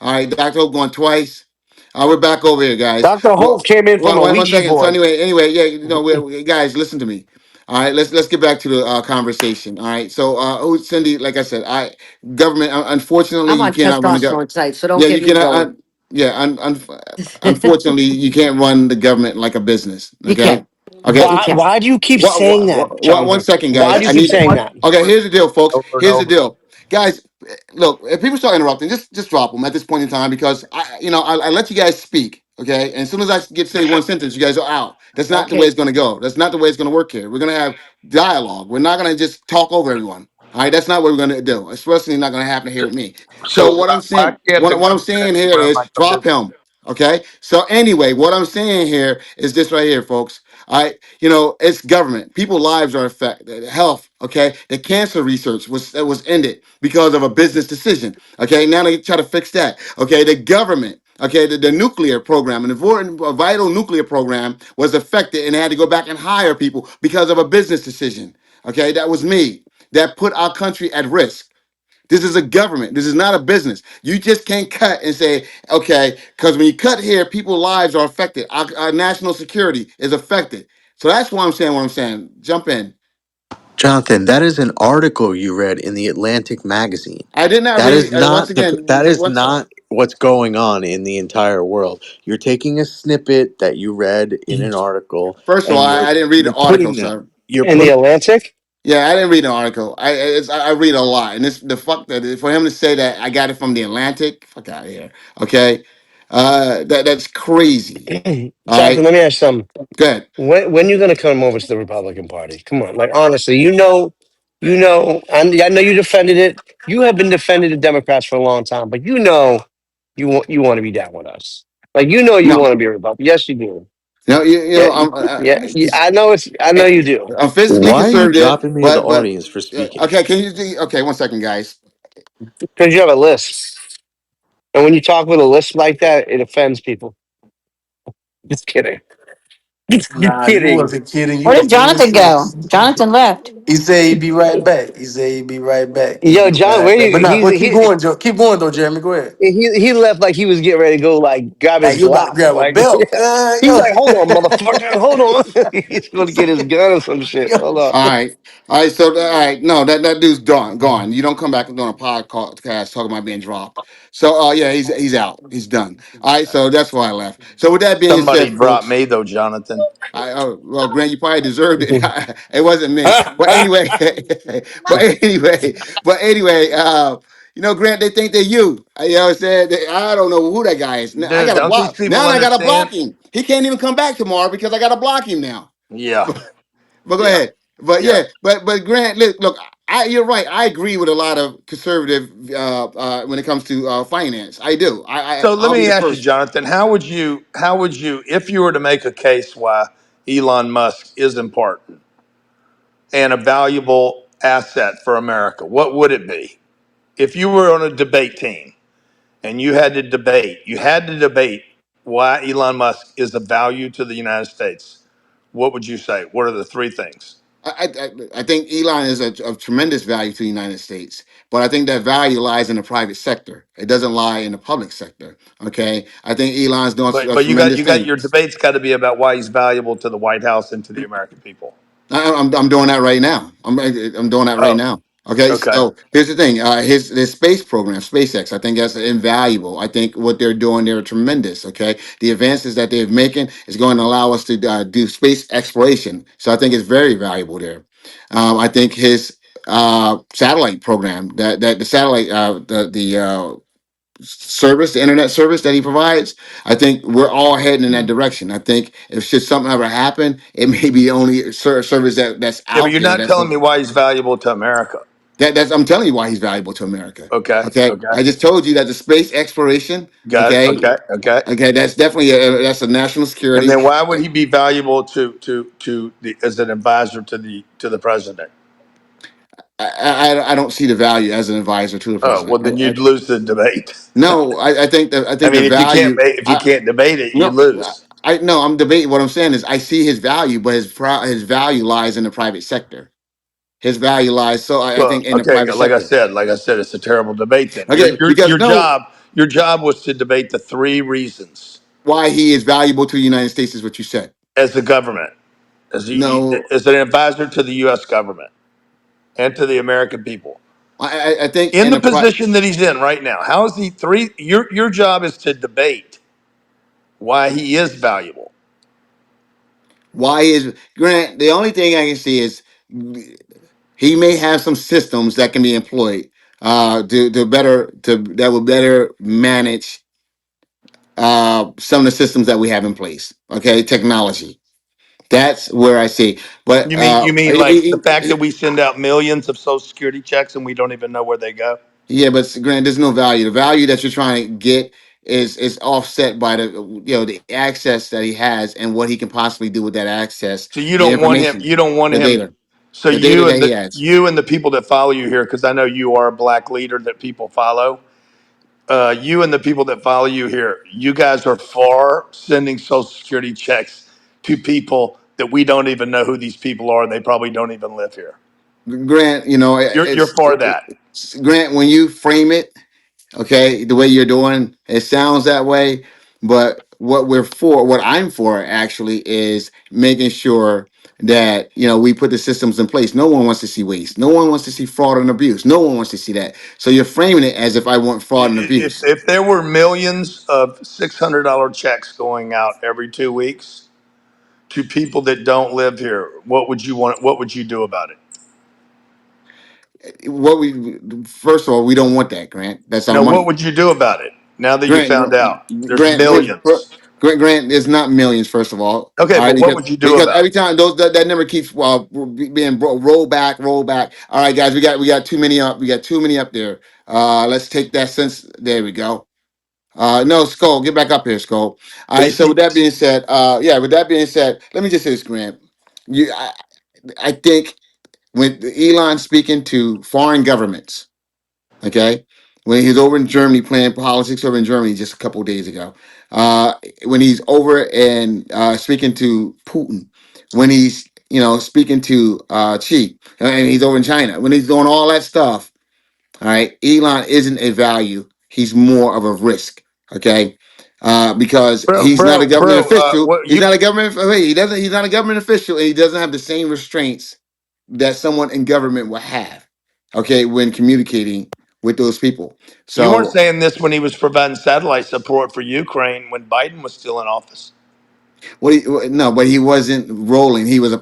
All right, Doctor Hope going twice. We're back over here, guys. Dr. Hope Well, came in from a one Ouija second. So board. anyway, yeah, guys, listen to me. All right, let's get back to the conversation. All right, so Cindy, like I said, government. Unfortunately, I'm you on cannot run the testosterone tonight, so don't Yeah, get you me cannot. going. Unfortunately, you can't run the government like a business. You Okay, can. okay. You Why? can. Why do you keep saying that, One Jonathan? second, Why guys. do you I keep need. saying that? Okay, here's the deal, folks. Over and Here's the over. deal, guys. Look, if people start interrupting, just drop them at this point in time because I let you guys speak. Okay, and as soon as I get say one sentence, you guys are out. That's not the way Okay. it's going to go. That's not the way it's going to work here. We're going to have dialogue. We're not going to just talk over everyone. All right, that's not what we're going to do. Especially not going to happen here with me. So So what I'm why saying, can't the what I'm government saying here run is like a drop business? him. Okay. So anyway, what I'm saying here is this right here, folks. All right, it's government. People's lives are affected. Health, okay. The cancer research was ended because of a business decision. Okay, now they try to fix that. Okay, the government, okay, the nuclear program, an important, vital nuclear program was affected, and they had to go back and hire people because of a business decision. Okay, that was me. That put our country at risk. This is a government. This is not a business. You just can't cut and say, okay, because when you cut here, people's lives are affected. Our national security is affected. So that's why I'm saying what I'm saying. Jump in. Jonathan, that is an article you read in the Atlantic magazine. I did not That is read. Once not again, that is not what's going on in the entire world. You're taking a snippet that you read in an article first of all, and I didn't read the you're article, putting that. sir. You're In the putting Atlantic? Yeah, I didn't read an article. I read a lot, and this the fuck that for him to say that I got it from the Atlantic. Fuck out of here. Okay, that's crazy. All Jonathan, right, let me ask you something. good. When you gonna come over to the Republican Party? Come on, like honestly, I know you defended it. You have been defending the Democrats for a long time, but you want to be down with us. Like you No, want to be a Republican. Yes, you do. no, Yeah, I know you do. I'm physically Why are you conservative, dropping me to the but audience for speaking? okay. Can you do? Okay, one second, guys. Because you have a list, and when you talk with a list like that, it offends people. Just kidding. Just Nah, you kidding. wasn't kidding. You Where was did being Jonathan go? serious. Jonathan left. He said he'd be right back. He said he'd be right back. He'd Yo, be John, right where back. you? But nah, but keep going, Joe. Keep going though, Jeremy. Go ahead. He left like he was getting ready to go like grab his Hey, you about to Glock. grab a Like belt? he's like, hold on, motherfucker, hold on. He's going to get his gun or some shit. Yo. Hold on. All right, all right. So all right, no, that dude's gone. You don't come back and do a podcast talking about being dropped. So yeah, he's out. He's done. All right, so that's why I left. So with that being Somebody said, dropped folks. me though, Jonathan. Well, Grant, you probably deserved it. It wasn't me. But anyway, but anyway, Grant, they think they're you. I said, I don't know who that guy is. Now I Dude, got to don't these block. people Now I got to block understand? him. He can't even come back tomorrow because I got to block him now. Yeah, But go yeah, ahead. But yeah. yeah, but Grant, look, you're right. I agree with a lot of conservative when it comes to finance. I do. So let I'll be me the ask you, first. Jonathan, how would you, if you were to make a case why Elon Musk is important and a valuable asset for America, what would it be? If you were on a debate team and you had to debate why Elon Musk is a value to the United States, what would you say? What are the three things? I think Elon is of tremendous value to the United States, but I think that value lies in the private sector. It doesn't lie in the public sector. Okay, I think Elon's doing But a but you got tremendous you got thing. your debates got to be about why he's valuable to the White House and to the American people. I'm doing that right now. I'm doing that right Oh, now. Okay, okay. so here's the thing. His space program, SpaceX, I think that's invaluable. I think what they're doing, they're tremendous. Okay, the advances that they're making is going to allow us to do space exploration. So I think it's very valuable there. I think his satellite program, that the satellite, the service, the internet service that he provides, I think we're all heading in that direction. I think if should something ever happen, it may be the only service that's Yeah, but out you're there not that's telling going. me why he's valuable to America. That's I'm telling you why he's valuable to America. Okay. Okay, Okay. I just told you that the space exploration. Got it. Okay, Okay. Okay. okay, that's definitely that's a national And security. then why would he be valuable to the as an advisor to the president? I don't see the value as an advisor to the Oh well, president. then you'd lose the debate. No, I I think the mean, value. if you can't debate it, you No, lose. I no, I'm debating. What I'm saying is, I see his value, but his value lies in the private sector. His value lies, so I Well, think, in the okay, private sector. like I said, it's a terrible debate. Then Okay, because no, your job was to debate the three reasons why he is valuable to the United States is what you said. as the government, No, as an advisor to the U.S. government and to the American people I think in in the the pri- position that he's in right now. How is he three? Your job is to debate why he is valuable. why is Grant? The only thing I can see is he may have some systems that can be employed to that will better manage some of the systems that we have in place. Okay, technology. That's where I see. But You mean like the fact that we send out millions of Social Security checks and we don't even know where they go? yeah, but Grant, there's no value. The value that you're trying to get is offset by the access that he has and what he can possibly do with that access, So you the don't want him. information, You don't want the him. data, So the data that he has. you and the people that follow you here, because I know you are a black leader that people follow. You and the people that follow you here, you guys are for sending Social Security checks to people that we don't even know who these people are, and they probably don't even live here. Grant, You're for that. Grant, when you frame it, okay, the way you're doing, it sounds that way. But what I'm for actually is making sure that we put the systems in place. No one wants to see waste. No one wants to see fraud and abuse. No one wants to see that. So you're framing it as if I want fraud and abuse. If there were millions of $600 checks going out every 2 weeks to people that don't live here, what would you want? What would you do about it? What we First of all, we don't want that, Grant. That's our No, what money. would you do about it now that you Grant, found out there's Grant, millions? Grant is not millions. First of all, Okay, all right, but what would you do because about every it? time that number keeps being rolled back, rolled back. All right, guys, we got too many up. We got too many up there. Let's take that sense. There we go. No, Skull, get back up here, Skull. All right. So with Basic. that being said, yeah, with that being said, let me just say this, Grant. You, I think when Elon speaking to foreign governments. Okay, when he's over in Germany playing politics over in Germany just a couple of days ago, uh, when he's over and speaking to Putin, when he's speaking to Xi, and he's over in China, when he's doing all that stuff. All right, Elon isn't a value; he's more of a risk. Okay. Because he's not a government official. What He's you not a government. He doesn't. He's not a government official, and he doesn't have the same restraints that someone in government will have, okay, when communicating with those people. you weren't So saying this when he was providing satellite support for Ukraine when Biden was still in office. no, but he wasn't rolling. He was a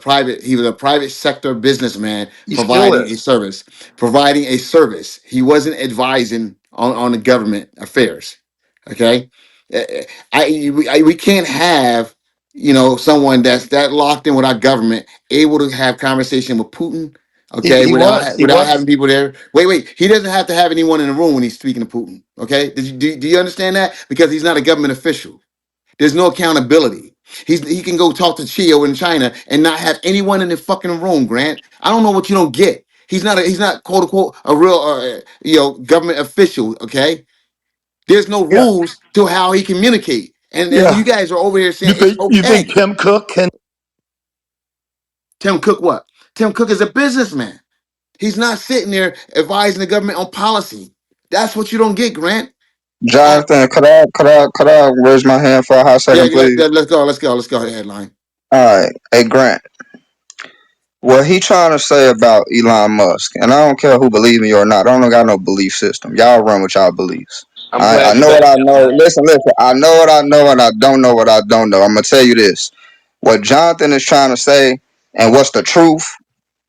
private sector businessman He still providing a is. service, providing a service. He wasn't advising on the government affairs. Okay. We can't have someone that's that locked in with our government able to have conversation with Putin. Okay, He was. He without having was. people there. Wait. He doesn't have to have anyone in the room when he's speaking to Putin. Okay, do you understand that? Because he's not a government official. There's no accountability. He can go talk to Chio in China and not have anyone in the fucking room. Grant, I don't know what you don't get. He's not quote unquote a real government official. Okay, there's no Yeah. rules to how he communicate. And you Yeah. guys are over here saying it's You think okay. Tim Cook can? Tim Cook what? Tim Cook is a businessman. He's not sitting there advising the government on policy. That's what you don't get, Grant. I, Jonathan, could I raise my hand for a hot yeah, second, please? let's go. Headline. All right. Hey, Grant, what he trying to say about Elon Musk, and I don't care who believe me or not. I don't got no belief system. Y'all run with y'all beliefs. I'm I glad you know what backed I down know. on that. Listen. I know what I know, and I don't know what I don't know. I'm gonna tell you this. What Jonathan is trying to say, and what's the truth,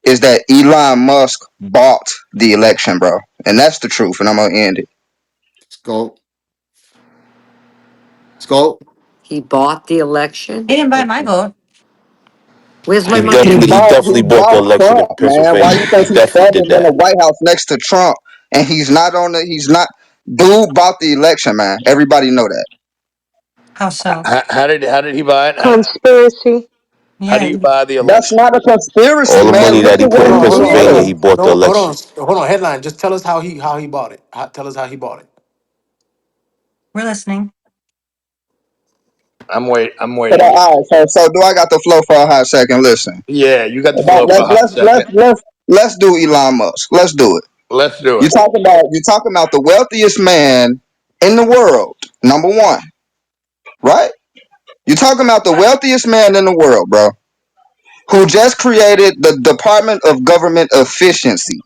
is that Elon Musk bought the election, bro, and that's the truth. And I'm gonna end it. Skull. Skull. He bought the He election. didn't buy my vote. Where's my He money? definitely, he He definitely bought the bought election in Trump, man. Why Pennsylvania. you think He he's definitely standing did in the that. White House next to Trump and he's not on the he's not dude bought the election, man. Everybody know that. How so? How did he buy it? Conspiracy. How do Yeah. you buy the That's election? not a conspiracy, All the man. money Look that he at put what in he Hold Pennsylvania, on. he did. bought the No, hold election. on. Hold on. Headline. Just tell us how he bought it. Tell us how he bought it. We're listening. I'm But, waiting. all right, so do I got the flow for a hot second? Listen, Yeah, you got the about flow for a hot second. let's do Elon Musk. Let's do it. Let's do You it. talking about the wealthiest man in the world, number one, right? You talking about the wealthiest man in the world, bro, who just created the Department of Government Efficiency.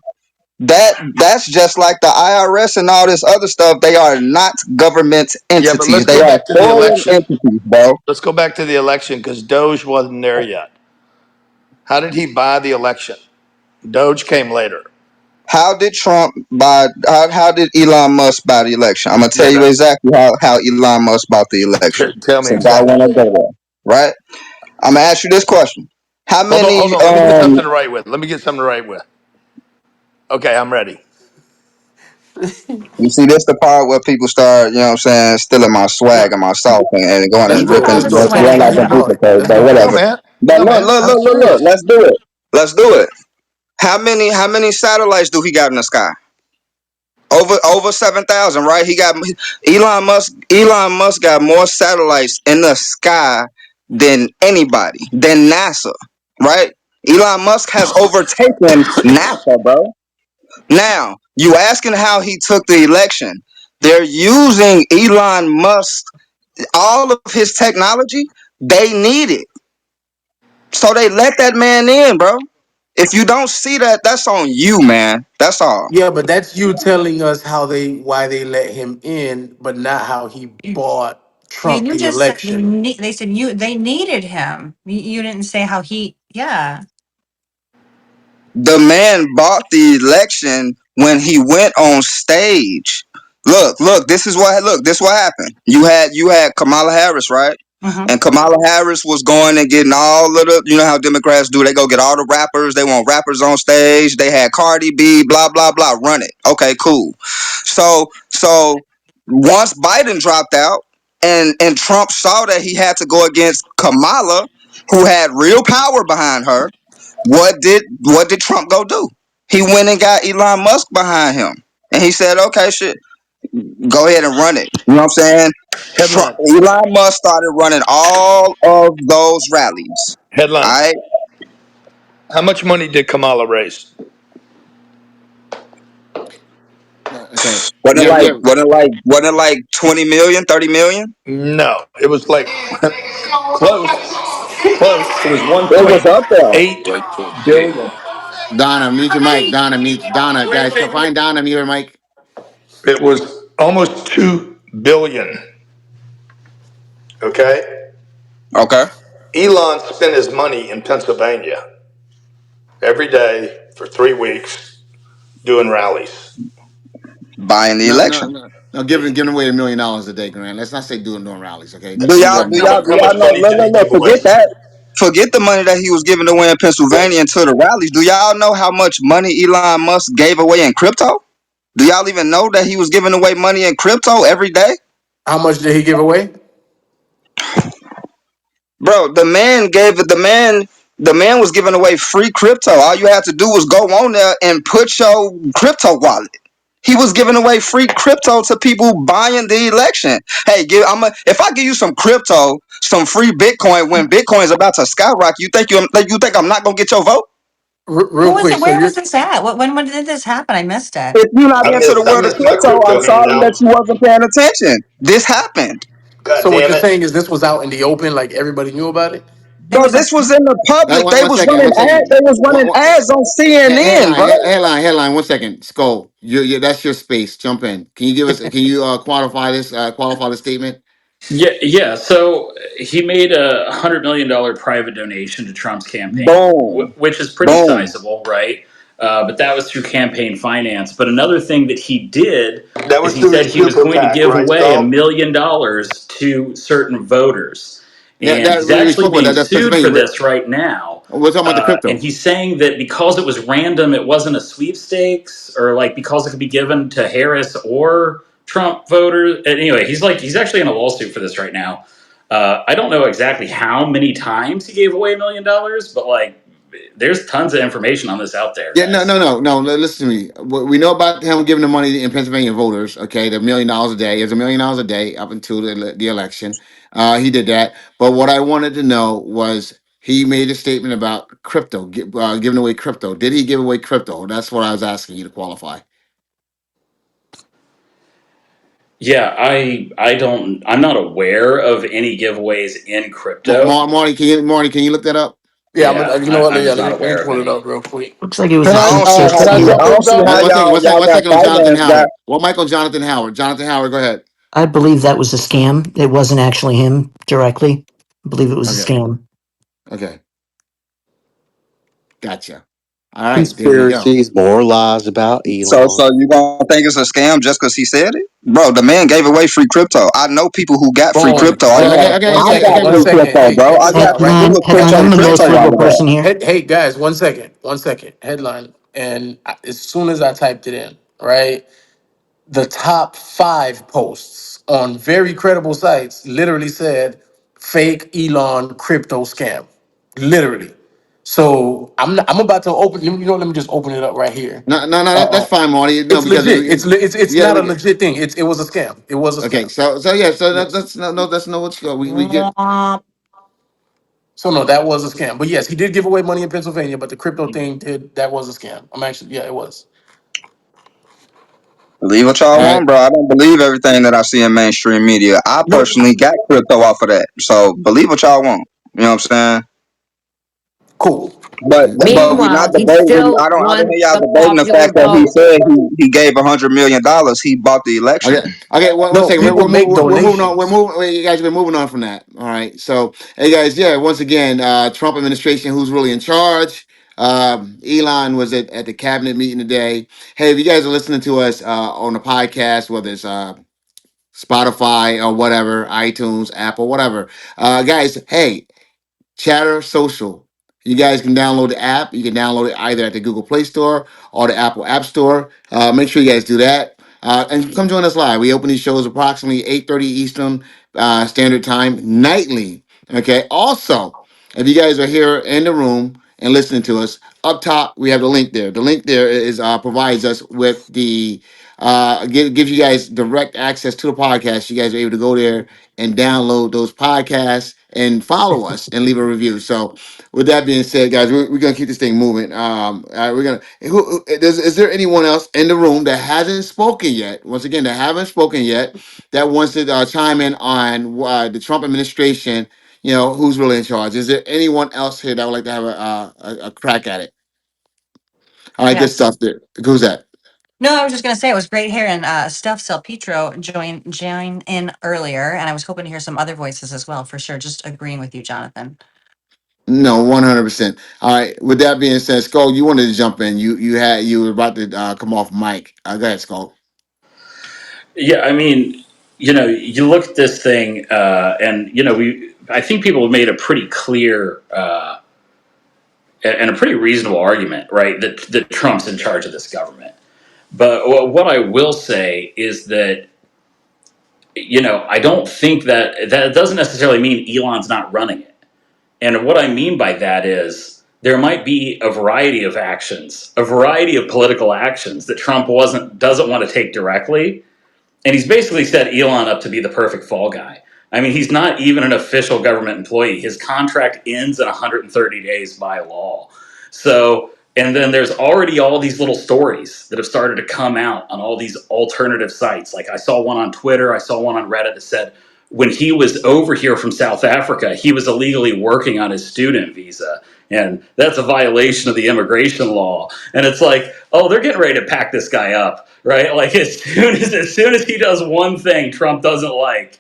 That's just like the IRS and all this other stuff. They are not government Yeah, but entities. let's They go are back to the foreign election. entities, bro. Let's go back to the election because Doge wasn't there yet. How did he buy the election? Doge came later. How did Trump buy? How did Elon Musk buy the election? I'm gonna tell Yeah, you exactly how Elon Musk bought the election. tell me Since I exactly. want to go there, right? I'm gonna ask you this question: How Hold many? on. Let me get something to write with. Let me get something to write with. Okay, I'm ready. You see, this the part where people start, you know what I'm saying, stealing my No, swag and my sauce and going let's and do it. ripping. Let's Oh, do it. But Tell us we're how not swag. he gonna bought it. duplicate, Let's but do it. No, whatever. man. But No, look, man. look, I'm look, look, look. serious. Let's do it. Let's do it. How many satellites do he got in the sky? Over 7,000, right? He got Elon Musk. Elon Musk got more satellites in the sky than anybody, than NASA, right? Elon Musk has overtaken NASA, bro. Now you asking how he took the election? They're using Elon Musk, all of his technology. They need it, so they let that man in, bro. If you don't see that, that's on you, man. That's all. Yeah, but that's you telling us why they let him in, but not how he bought Wait, Trump you the just said election. they said they needed him. You didn't say how he. Yeah. The man bought the election when he went on stage. This is what happened. You had Kamala Harris, right? Mm-hmm. And Kamala Harris was going and getting all of the, you know how Democrats do, they go get all the rappers, they want rappers on stage. They had Cardi B, blah blah blah, run it. Okay, cool. So once Biden dropped out and Trump saw that he had to go against Kamala, who had real power behind her, what did Trump go do? He went and got Elon Musk behind him. And he said, okay, shit, go ahead and run it. You know what I'm saying? Headline. Elon Musk started running all of those rallies. Headline. All right. How much money did Kamala raise? Okay. Yeah. Wasn't it like 20 million, 30 million? No, it was like close. Close. It was It was up there. 1.8 billion. Donna, mute your mic. Donna, guys, find Donna, mute her mic. It was almost 2 billion. Okay. Okay. Elon spent his money in Pennsylvania every day for 3 weeks doing rallies. Buying the No, no, election. no. No, giving away $1 million a day, Grant. Let's not say doing rallies, okay? Do We y'all got do How y'all much? do How y'all much know? money Look, did he look, look, give away? forget that. Forget the money that he was giving away in Pennsylvania and to the rallies. Do y'all know how much money Elon Musk gave away in crypto? Do y'all even know that he was giving away money in crypto every day? How much did he give away? Bro, the man was giving away free crypto. All you had to do was go on there and put your crypto wallet. He was giving away free crypto to people buying the election. Hey, if I give you some crypto, some free Bitcoin when Bitcoin is about to skyrocket, you think I'm not gonna get your vote? Real Who was quick. it? So Where you're was this at? When did this happen? I missed it. If you're not into the I world of missed my crypto, I'm crypto sorry that handout. you wasn't paying attention. This happened. God so what damn you're it. saying is this was out in the open, like everybody knew about it. There Bro, was a. this was in the public. one second, one second. They was running ads on CNN, Headline, bro. headline. 1 second. Skull, that's your space. Jump in. Can you give us? Can you quantify this? Qualify the statement? Yeah, yeah. So he made $100 million private donation to Trump's campaign, Boom. which is pretty Boom. sizable, right? But that was through campaign finance. But another thing that he did That is was he through said his he was super going to PAC, give right, away Skull? $1 million to certain voters, Yeah, and that he's we actually spoke about being that. That's sued for Pennsylvania. this right now. We're talking about the And crypto. he's saying that because it was random, it wasn't a sweepstakes, or like because it could be given to Harris or Trump voters. And anyway, he's actually in a lawsuit for this right now. I don't know exactly how many times he gave away $1 million, but like, there's tons of information on this out there, Yeah, no, guys. no, no, no. Listen to me. We know about him giving the money in Pennsylvania voters. Okay, the $1 million a day. It's $1 million a day up until the election. He did that. But what I wanted to know was he made a statement about crypto, giving away crypto. Did he give away crypto? That's what I was asking you to qualify. Yeah, I don't, I'm not aware of any giveaways in crypto. Marty, can you look that up? Yeah, Yeah, you know what? I'm Yeah, not let me aware of pull it any. up real quick. Looks like it was Can a I I don't six see can I how jump in, how Davy? y'all got One second on Jonathan finance that. Howard. One mic on Jonathan Howard. Jonathan Howard, go ahead. I believe that was a scam. It wasn't actually him directly. I believe it was a Okay, scam. okay, gotcha. All right, there you go. Conspiracies, more lies about Elon. So you gonna think it's a scam just because he said it, bro? The man gave away free crypto. I know people who got free Boom. crypto. One I second. got One free second. crypto, Hey, bro. check I this got out. Right. free Headline. crypto I'm the most crypto liberal wallet. person here. Hey, guys. 1 second. 1 second. Headline. And as soon as I typed it in, right, the top 5 posts on very credible sites literally said fake Elon crypto scam. Literally. So I'm about to open. You know, let me just open it up right here. No, no, no. That's fine, Marty. No, It's because legit. It's we got not a we get. legit thing. It was a scam. It was a Okay, scam. so yeah, so Yes. that's no, that's no what you go. We get. So no, that was a scam. But yes, he did give away money in Pennsylvania. But the crypto thing did that was a scam. I'm actually yeah, it was. Believe what All y'all right. want, bro. I don't believe everything that I see in mainstream media. I No, personally got crypto off of that. So believe what y'all want. You know what I'm saying? cool. But we not Meanwhile, he debating. still I don't won hear y'all the debating the popular fact that he vote. said he gave $100 million. He bought the election. Okay. Okay. One No, second. people make We're moving on. We're donations. moving. Wait, you guys, we're moving on from that. All right. So, hey guys, yeah. Once again, Trump administration, who's really in charge? Elon was at the cabinet meeting today. Hey, if you guys are listening to us on the podcast, whether it's Spotify or whatever, iTunes, Apple, whatever, guys. Hey, Chatter Social. You guys can download the app. You can download it either at the Google Play Store or the Apple App Store. Make sure you guys do that. And come join us live. We open these shows approximately 8:30 Eastern Standard Time nightly. Okay. Also, if you guys are here in the room and listening to us, up top we have the link there. The link there is provides us with the gives you guys direct access to the podcast. You guys are able to go there and download those podcasts and follow us and leave a review. So, with that being said, guys, we're gonna keep this thing moving. We're gonna. Is there anyone else in the room that hasn't spoken yet? Once again, that haven't spoken yet that wants to chime in on the Trump administration? You know, who's really in charge? Is there anyone else here that would like to have a crack at it? All right, good Yes. stuff. There. Who's that? No, I was just gonna say it was great hearing Steph Salpetro join in earlier, and I was hoping to hear some other voices as well, for sure. Just agreeing with you, Jonathan. No, 100%. All right. With that being said, Skull, you wanted to jump in. You were about to come off mic. Go ahead, Skull. Yeah, I mean, you look at this thing, and I think people have made a pretty clear and a pretty reasonable argument, right? That Trump's in charge of this government. But what I will say is that I don't think that doesn't necessarily mean Elon's not running it. And what I mean by that is there might be a variety of actions, a variety of political actions that Trump doesn't want to take directly, and he's basically set Elon up to be the perfect fall guy. I mean, he's not even an official government employee. His contract ends in 130 days by law. So, and then there's already all these little stories that have started to come out on all these alternative sites. Like I saw one on Twitter, I saw one on Reddit that said when he was over here from South Africa, he was illegally working on his student visa. And that's a violation of the immigration law. And it's like, oh, they're getting ready to pack this guy up, right? Like as soon as he does one thing Trump doesn't like,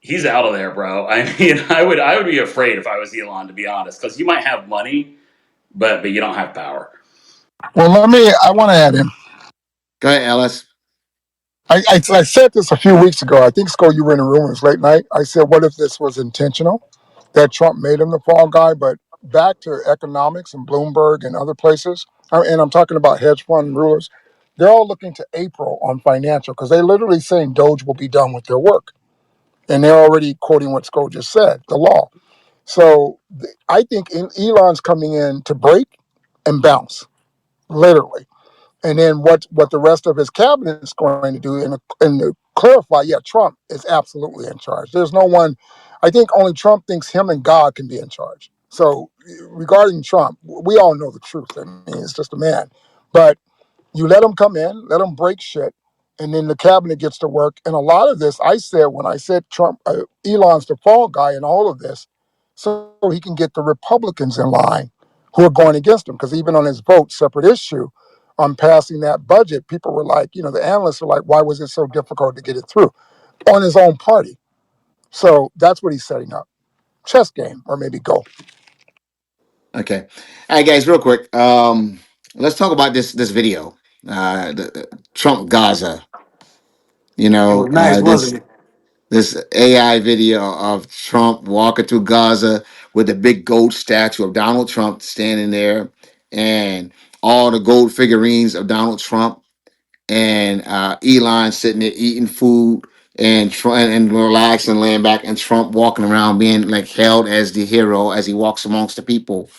he's out of there, bro. I mean, I would be afraid if I was Elon, to be honest, because you might have money, but you don't have power. Well, I want to add in. Go ahead, Alice. I said this a few weeks ago. I think, Sco, you were in the room. It was late night. I said, what if this was intentional, that Trump made him the fall guy? But back to economics and Bloomberg and other places, and I'm talking about hedge fund rulers, they're all looking to April on financial because they literally saying Doge will be done with their work. And they're already quoting what Skald just said, the law. So I think Elon's coming in to break and bounce, literally. And then what the rest of his cabinet is going to do and to clarify, yeah, Trump is absolutely in charge. There's no one, I think only Trump thinks him and God can be in charge. So regarding Trump, we all know the truth. I mean, it's just a man. But you let them come in, let them break shit, and then the cabinet gets to work. And a lot of this, I said when I said Trump, Elon's the fall guy in all of this, so he can get the Republicans in line who are going against him. Because even on his vote, separate issue, on passing that budget, people were like, the analysts were like, why was it so difficult to get it through on his own party? So that's what he's setting up. Chess game, or maybe go. Okay. All right, guys, real quick. Let's talk about this video. Trump Gaza. It was nice, This wasn't it? this AI video of Trump walking through Gaza with the big gold statue of Donald Trump standing there, and all the gold figurines of Donald Trump, and Elon sitting there eating food and and relaxing, laying back, and Trump walking around being like held as the hero as he walks amongst the people.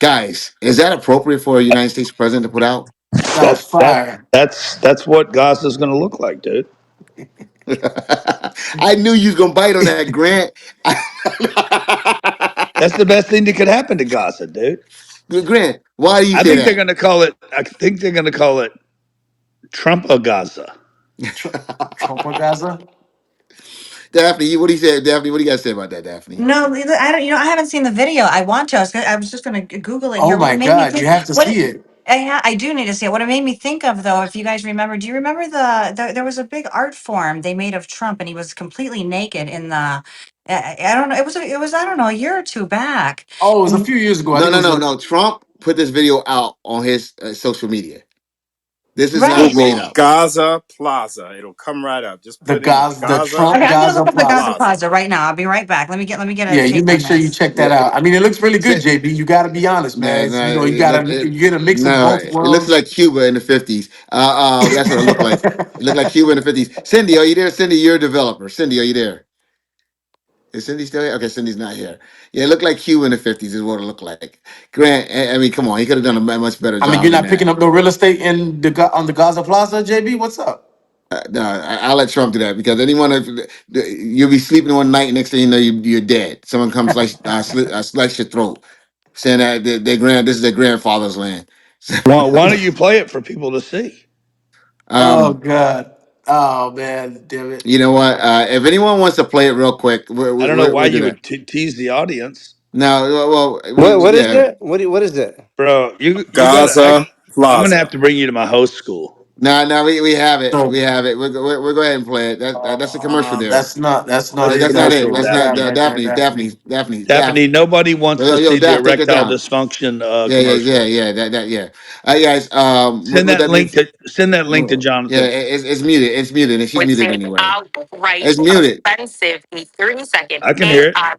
Guys, is that appropriate for a United States president to put out? That was That that fire. that's what Gaza's going to look like, dude. I knew you was gonna bite on that, Grant. That's the best thing that could happen to Gaza, dude. Grant, why do you I say think they're that? going to call it. I think they're going to call it Trump of Gaza. Trump, Trump or Gaza? Daphne, what do you say? Daphne, what do you guys say about that, Daphne? No, I don't. I haven't seen the video. I want to. I was just going to Google it Oh here. What my it made me God, you think. have to see it. I do need to see it. What it made me think of, though, if you guys remember, do you remember there was a big art form they made of Trump, and he was completely naked in the. I don't know. It was I don't know, a year or two back. Oh, it was a And few years ago. I No, think it no, was no, a no. Trump put this video out on his social media. This is not right. made Google up. Gaza Plaza. It'll come right up. Just the put in Gaza, the Gaza Okay, Trump I'm gonna Gaza look up the Gaza Plaza. Plaza. Plaza right now. I'll be right back. Let me get a Yeah, you take make on sure you this. check that Yeah, out. I mean, it looks really good, sit- JB. You got to be honest, man. no, no, You it gotta look it, you get a mix of no. both It looks worlds. like Cuba in the 50s. That's what it looked like. It looked like Cuba in the 50s. Cindy, are you there? Cindy, you're a developer. Cindy, are you there? Is Cindy still here? Okay, Cindy's not here. Yeah, it looked like Cuba in the 50s is what it looked like. Grant, I mean, come on, he could have done a much better I mean, job you're than not picking that. up no real estate in on the Gaza Plaza, JB. What's up? No, I'll let Trump do that because anyone you'll be sleeping one night, next thing you know, you're dead. Someone comes slice your throat, saying that this is their grandfather's land. Why don't you play it for people to see? Oh um, God. Oh man, damn it. you know what? If anyone wants to play it real quick, I don't know why we'll do you that. would tease the audience, No, well, What is yeah. it? What is it? bro. You got to. Gaza I'm going to have Plaza. to bring you to my host school. No, no, we have it. We So have it. We'll go ahead and play it. That's a commercial there. that's not What's it. That's You not gotta it. commercial, slow That's it not down Daphne? right there, Daphne. Daphne, nobody wants to Yo, see the Take it erectile down. dysfunction Yeah, commercial. yeah. Yeah. All right, guys. Send With that that being link to send that link to yeah, Jonathan. it's muted. It's muted, and she's Would muted say anyway. outright It's muted. offensive, a 30-second I can hear it. AI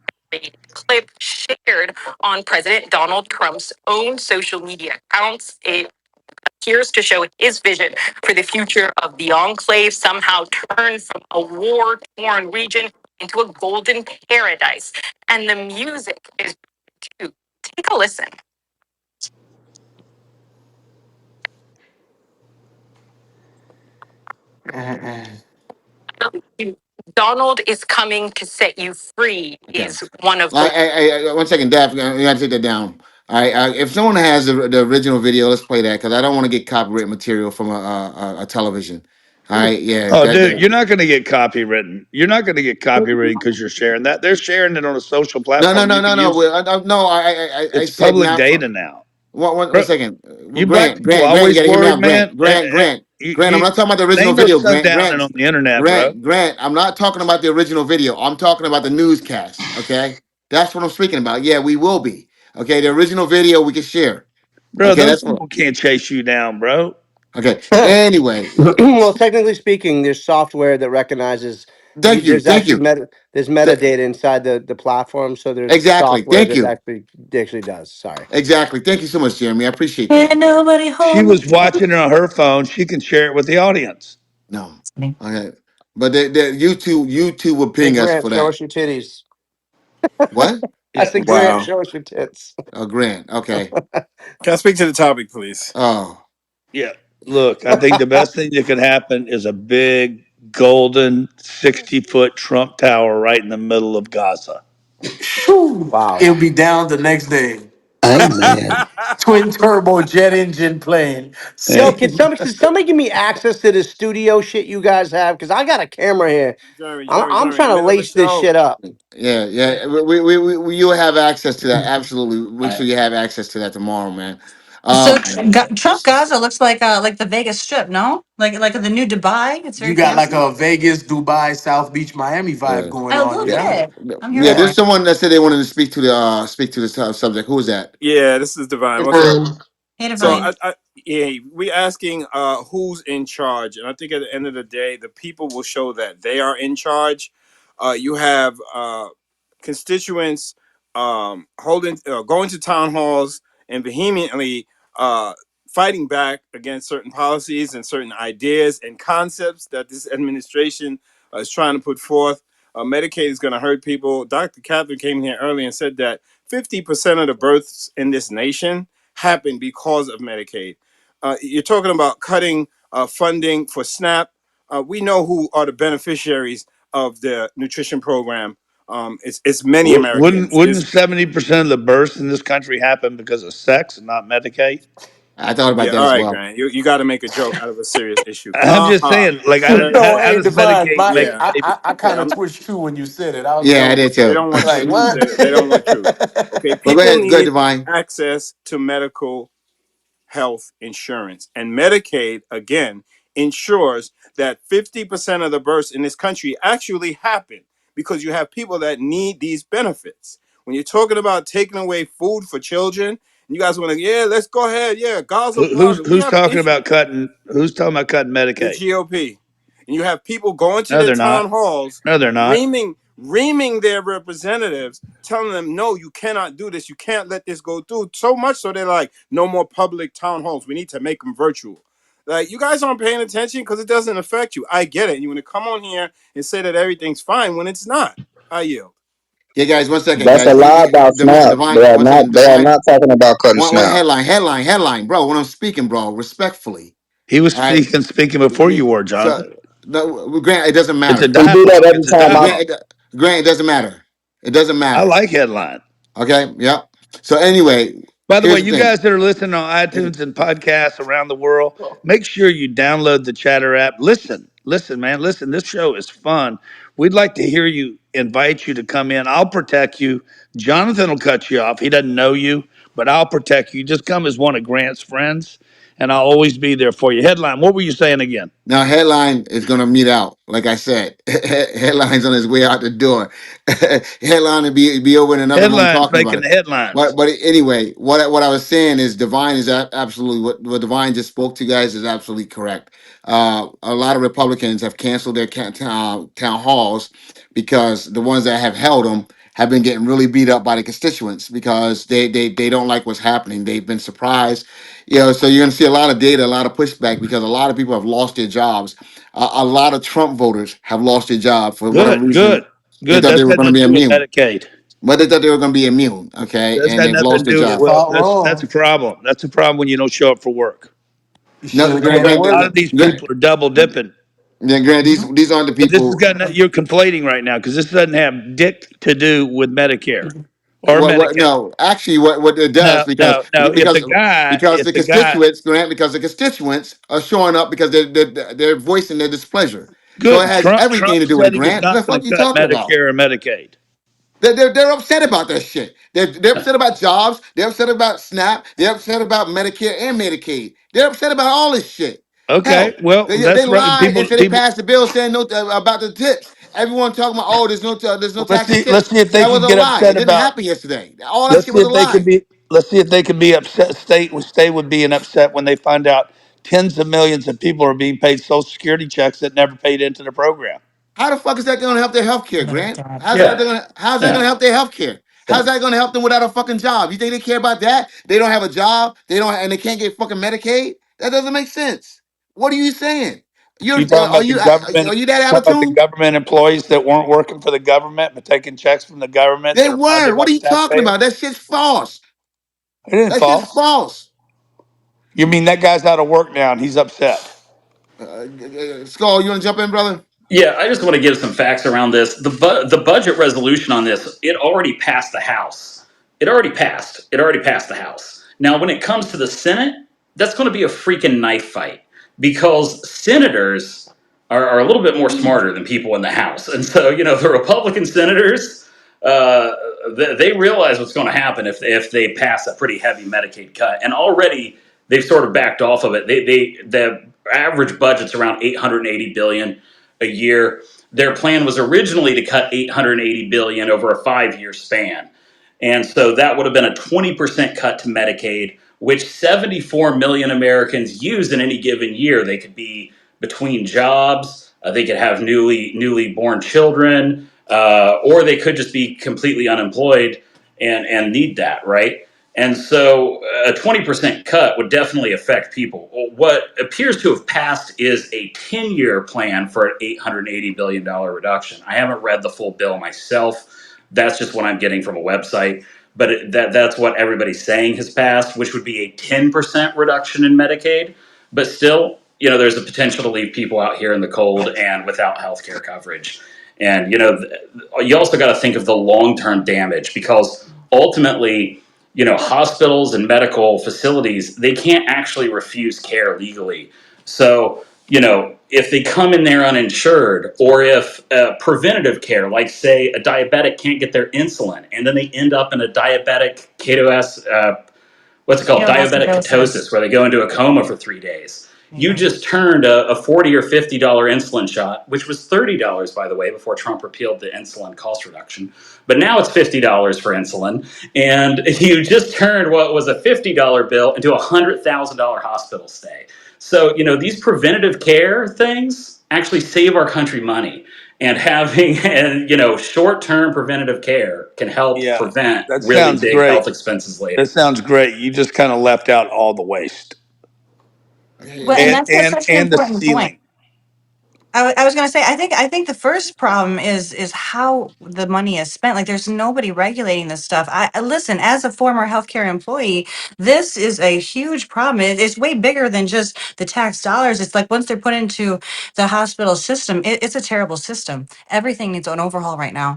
clip shared on President Donald Trump's own social media accounts. It appears to show his vision for the future of the enclave, somehow turned from a war-torn region into a golden paradise. And the music is too. Take a listen. Uh-uh. Donald is coming to set you free Okay. is one of the 1 second, Daph. You gotta take that down. All right. If someone has the original video, let's play that because I don't want to get copyright material from a television. All right. Yeah. Oh, dude, you're not going to get copywritten. You're not going to get copywritten because you're sharing that. They're sharing it on a social No, no, platform. no, You no, can no. use it. No. I It's said public not for data now, one bro. second. You black Grant, people Grant, Grant. You always gotta hear me worried, out. man. Grant. I'm not talking about the It original ain't no video. Grant, sundowning Grant, on the internet, bro. Grant. I'm not talking about the original video. I'm talking about the newscast. Okay, that's what I'm speaking about. Yeah, we will be. Okay, the original video we can share. Bro, Okay, those that's what. people can't chase you down, bro. Okay. Anyway, Well, technically speaking, there's software that recognizes Thank you, There's thank actually you. there's Th- metadata inside the platform, so there's exactly, software thank that you. actually does. Sorry. Exactly. Thank you so much, Jeremy. I appreciate that. Can nobody She hold was watching it on her phone. She can share it with the audience. No. me? Okay. But YouTube will Hey ping us Grant, for show that. us your titties. What? I Yeah. said, Grant, Wow. show us your tits. Oh, Grant. Okay. Can I speak to the topic, please? Oh. Yeah. Look, I think the best thing that could happen is a big golden 60-foot Trump tower right in the middle of Gaza. Phew, Wow. it'll be down the next day. Amen. Twin turbo jet engine plane. Yo, Hey, can somebody give me access to this studio shit you guys have? Because I got a camera here. I'm Jeremy, in trying the to middle of the lace this show. shit up. Yeah, yeah. You'll have access to that. Absolutely. Make sure you have access to that tomorrow, man. So Um, Trump Gaza looks like the Vegas Strip, no? Like the new Dubai. It's You very got like fancy. a Vegas, Dubai, South Beach, Miami vibe yeah. going A on, little Yeah. yeah? bit. I'm here Yeah, for there's it. someone that said they wanted to speak to this subject. Who was that? Yeah, this is Divine. What's up? Hey, So Divine. yeah, we asking who's in charge, and I think at the end of the day, the people will show that they are in charge. You have constituents holding, going to town halls and vehemently fighting back against certain policies and certain ideas and concepts that this administration is trying to put forth. Medicaid is going to hurt people. Dr. Catherine came here early and said that 50% of the births in this nation happen because of Medicaid. You're talking about cutting funding for SNAP. We know who are the beneficiaries of the nutrition program. It's many wouldn't Americans. wouldn't There's 70% of the births in this country happen because of sex and not Medicaid? I thought about yeah, that all as right, well. Grant. You got to make a joke out of a serious issue. I'm Ha just ha. saying, like, That, No, how hey, does Divine, Medicaid make yeah, I kind yeah. of twitched too when you said it. I was Yeah, I like, did They too. don't want like truth. what? They don't want truth. Okay, But go people ahead, good need divine. access to medical health insurance. And Medicaid, again, ensures that 50% of the births in this country actually happen because you have people that need these benefits. When you're talking about taking away food for children, and you guys want to, yeah, let's go ahead. Yeah, Gaza Plaza. We Who's have talking issues. about cutting? Who's talking about cutting The Medicaid? GOP. And you have people going to No, their they're not. town halls, No, they're not. reaming their representatives, telling them, no, you cannot do this. You can't let this go through. So much so they're like, no more public town halls. We need to make them virtual. Like, you guys aren't paying attention because it doesn't affect you. I get it. You want to come on here and say that everything's fine when it's not. I yield. Yeah, guys, 1 second, That's a guys. lie about SNAP. Divine, They are 1 second, not. They are divine. not talking about cutting One SNAP. headline, bro. When I'm speaking, bro, respectfully. He was All right. speaking before you were, Jonathan. So, no, Grant, it doesn't It's a matter. He do that dialogue. every It's a time. Grant, dialogue. Grant, it doesn't matter. It doesn't I matter. like headline. Okay. Yep. So anyway, By the way, here's the you thing. guys that are listening on iTunes and podcasts around the world, make sure you download the Chatter app. Listen, man, listen. This show is fun. We'd like to hear you, invite you to come in. I'll protect you. Jonathan will cut you off. He doesn't know you, but I'll protect you. Just come as one of Grant's friends, and I'll always be there for you. Headline, what were you saying again? Now, headline is going to meet out. Like I said, headline's on his way out the door. Headline will be over in another room Headlines talking about making it. the headlines. But anyway, what I was saying is Divine is absolutely what Divine just spoke to you guys is absolutely correct. A lot of Republicans have canceled their town halls because the ones that have held them have been getting really beat up by the constituents because they don't like what's happening. They've been surprised, so you're going to see a lot of data, a lot of pushback because a lot of people have lost their jobs. A lot of Trump voters have lost their job for whatever Good, reason. good, They good. thought they That's were got going to nothing be to do with immune, Medicaid. but they thought they were going to be immune. Okay, That's and got they've nothing to lost their do You with, job. well, thought that's a wrong. problem. That's a problem when you don't show up for work. You should No, have came to A work. lot of these people are double dipping. Yeah, Grant, these aren't the But this has people. got you're conflating right now because this doesn't have dick to do with Medicare or What? Medicaid. No, actually, what it does No, no, no. because If the guy, because the constituents are showing up because they're voicing their displeasure. So it good. has everything Trump to do with it. said he was Grant, what the not fuck going are to you cut talking about? Medicare or Medicaid. They're upset about that shit. They're upset about jobs. They're upset about SNAP. They're upset about Medicare and Medicaid. They're upset about all this shit. Okay, Hell, well they that's right. lied and said they People. passed the bill saying no about the tips. Everyone talking about there's no Well, tax and let's tips. see if they That was can a get lie. It upset didn't about. happen yesterday. All that Let's shit see was a if they can lie. be. Let's see if they can be upset. State would be an upset when they find out tens of millions of people are being paid Social Security checks that never paid into the program. How the fuck is that going to help their health care, My Grant? God. Yeah, How's that going yeah. to help their health care? Yeah. How's that going to help them without a fucking job? You think they care about that? They don't have a job. They don't, and they can't get fucking Medicaid. That doesn't make sense. What are you saying? You talking about the Are government? you that Talking about the attitude? government employees that weren't working for the government but taking checks from the government They that are funded weren't. by What are the you talking taxpayer? about? That shit's false. It didn't That shit's fall. false. You mean that guy's out of work now and he's upset? Skull, you want to jump in, brother? Yeah, I just want to give some facts around this. The budget resolution on this, it already passed the House. It already passed. It already passed the House. Now, when it comes to the Senate, that's going to be a freaking knife fight because senators are a little bit more smarter than people in the House, and so the Republican senators, uh, they realize what's going to happen if they pass a pretty heavy Medicaid cut, and already they've sort of backed off of it. The average budget's around 880 billion a year. Their plan was originally to cut 880 billion over a 5-year span. And so that would have been a 20% cut to Medicaid, which 74 million Americans use in any given year. They could be between jobs, they could have newly born children, or they could just be completely unemployed and need that, right? And so a 20% cut would definitely affect people. Well, what appears to have passed is a 10-year plan for an $880 billion reduction. I haven't read the full bill myself. That's just what I'm getting from a website. But that's what everybody's saying has passed, which would be a 10% reduction in Medicaid. But still, there's a potential to leave people out here in the cold and without health care coverage. And, you also got to think of the long term damage because ultimately, hospitals and medical facilities, they can't actually refuse care legally. So, if they come in there uninsured, or if preventative care, like say a diabetic can't get their insulin, and then they end up in a diabetic what's it called? Diabetic Ketoacidosis. ketosis, where they go into a coma for 3 days. You Yeah. just turned a $40 or $50 insulin shot, which was $30, by the way, before Trump repealed the insulin cost reduction. But now it's $50 for insulin. And you just turned what was a $50 bill into a $100,000 hospital stay. So, these preventative care things actually save our country money. And having short-term preventative care can help Yeah, prevent that really sounds big great. health expenses That later. sounds great. You just kind of left out all the waste Well, and Hey, that's such an and the important point. ceiling. I was going to say, I think the first problem is how the money is spent. Like, there's nobody regulating this stuff. Listen, as a former healthcare employee, this is a huge problem. It's way bigger than just the tax dollars. It's like once they're put into the hospital system, it's a terrible system. Everything needs an overhaul right now.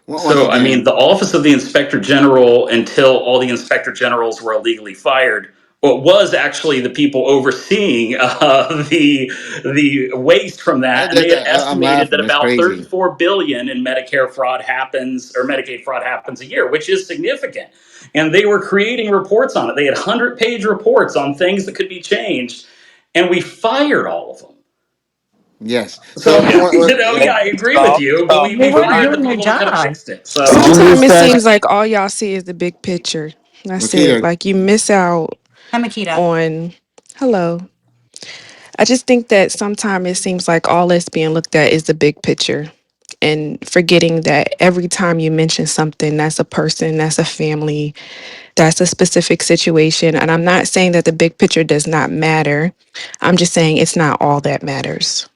once So, I mean, again, the Office of the Inspector General, until all the Inspector Generals were illegally fired, what was actually the people overseeing the waste from that, and they had I'm estimated that laughing. That's about crazy. 34 billion in Medicare fraud happens or Medicaid fraud happens a year, which is significant. And they were creating reports on it. They had 100-page reports on things that could be changed, and we fired all of them. Yes. So, So, yeah, yeah. I agree with Stop, you, but stop, we They weren't stop. fired the doing their people that could have job. fixed it. Did So. you move Sometimes it past seems like all y'all see is the big picture. That's it. Makeda? Like you miss out Hi, Makita. on, hello. I just think that sometimes it seems like all that's being looked at is the big picture and forgetting that every time you mention something, that's a person, that's a family, that's a specific situation. And I'm not saying that the big picture does not matter. I'm just saying it's not all that matters.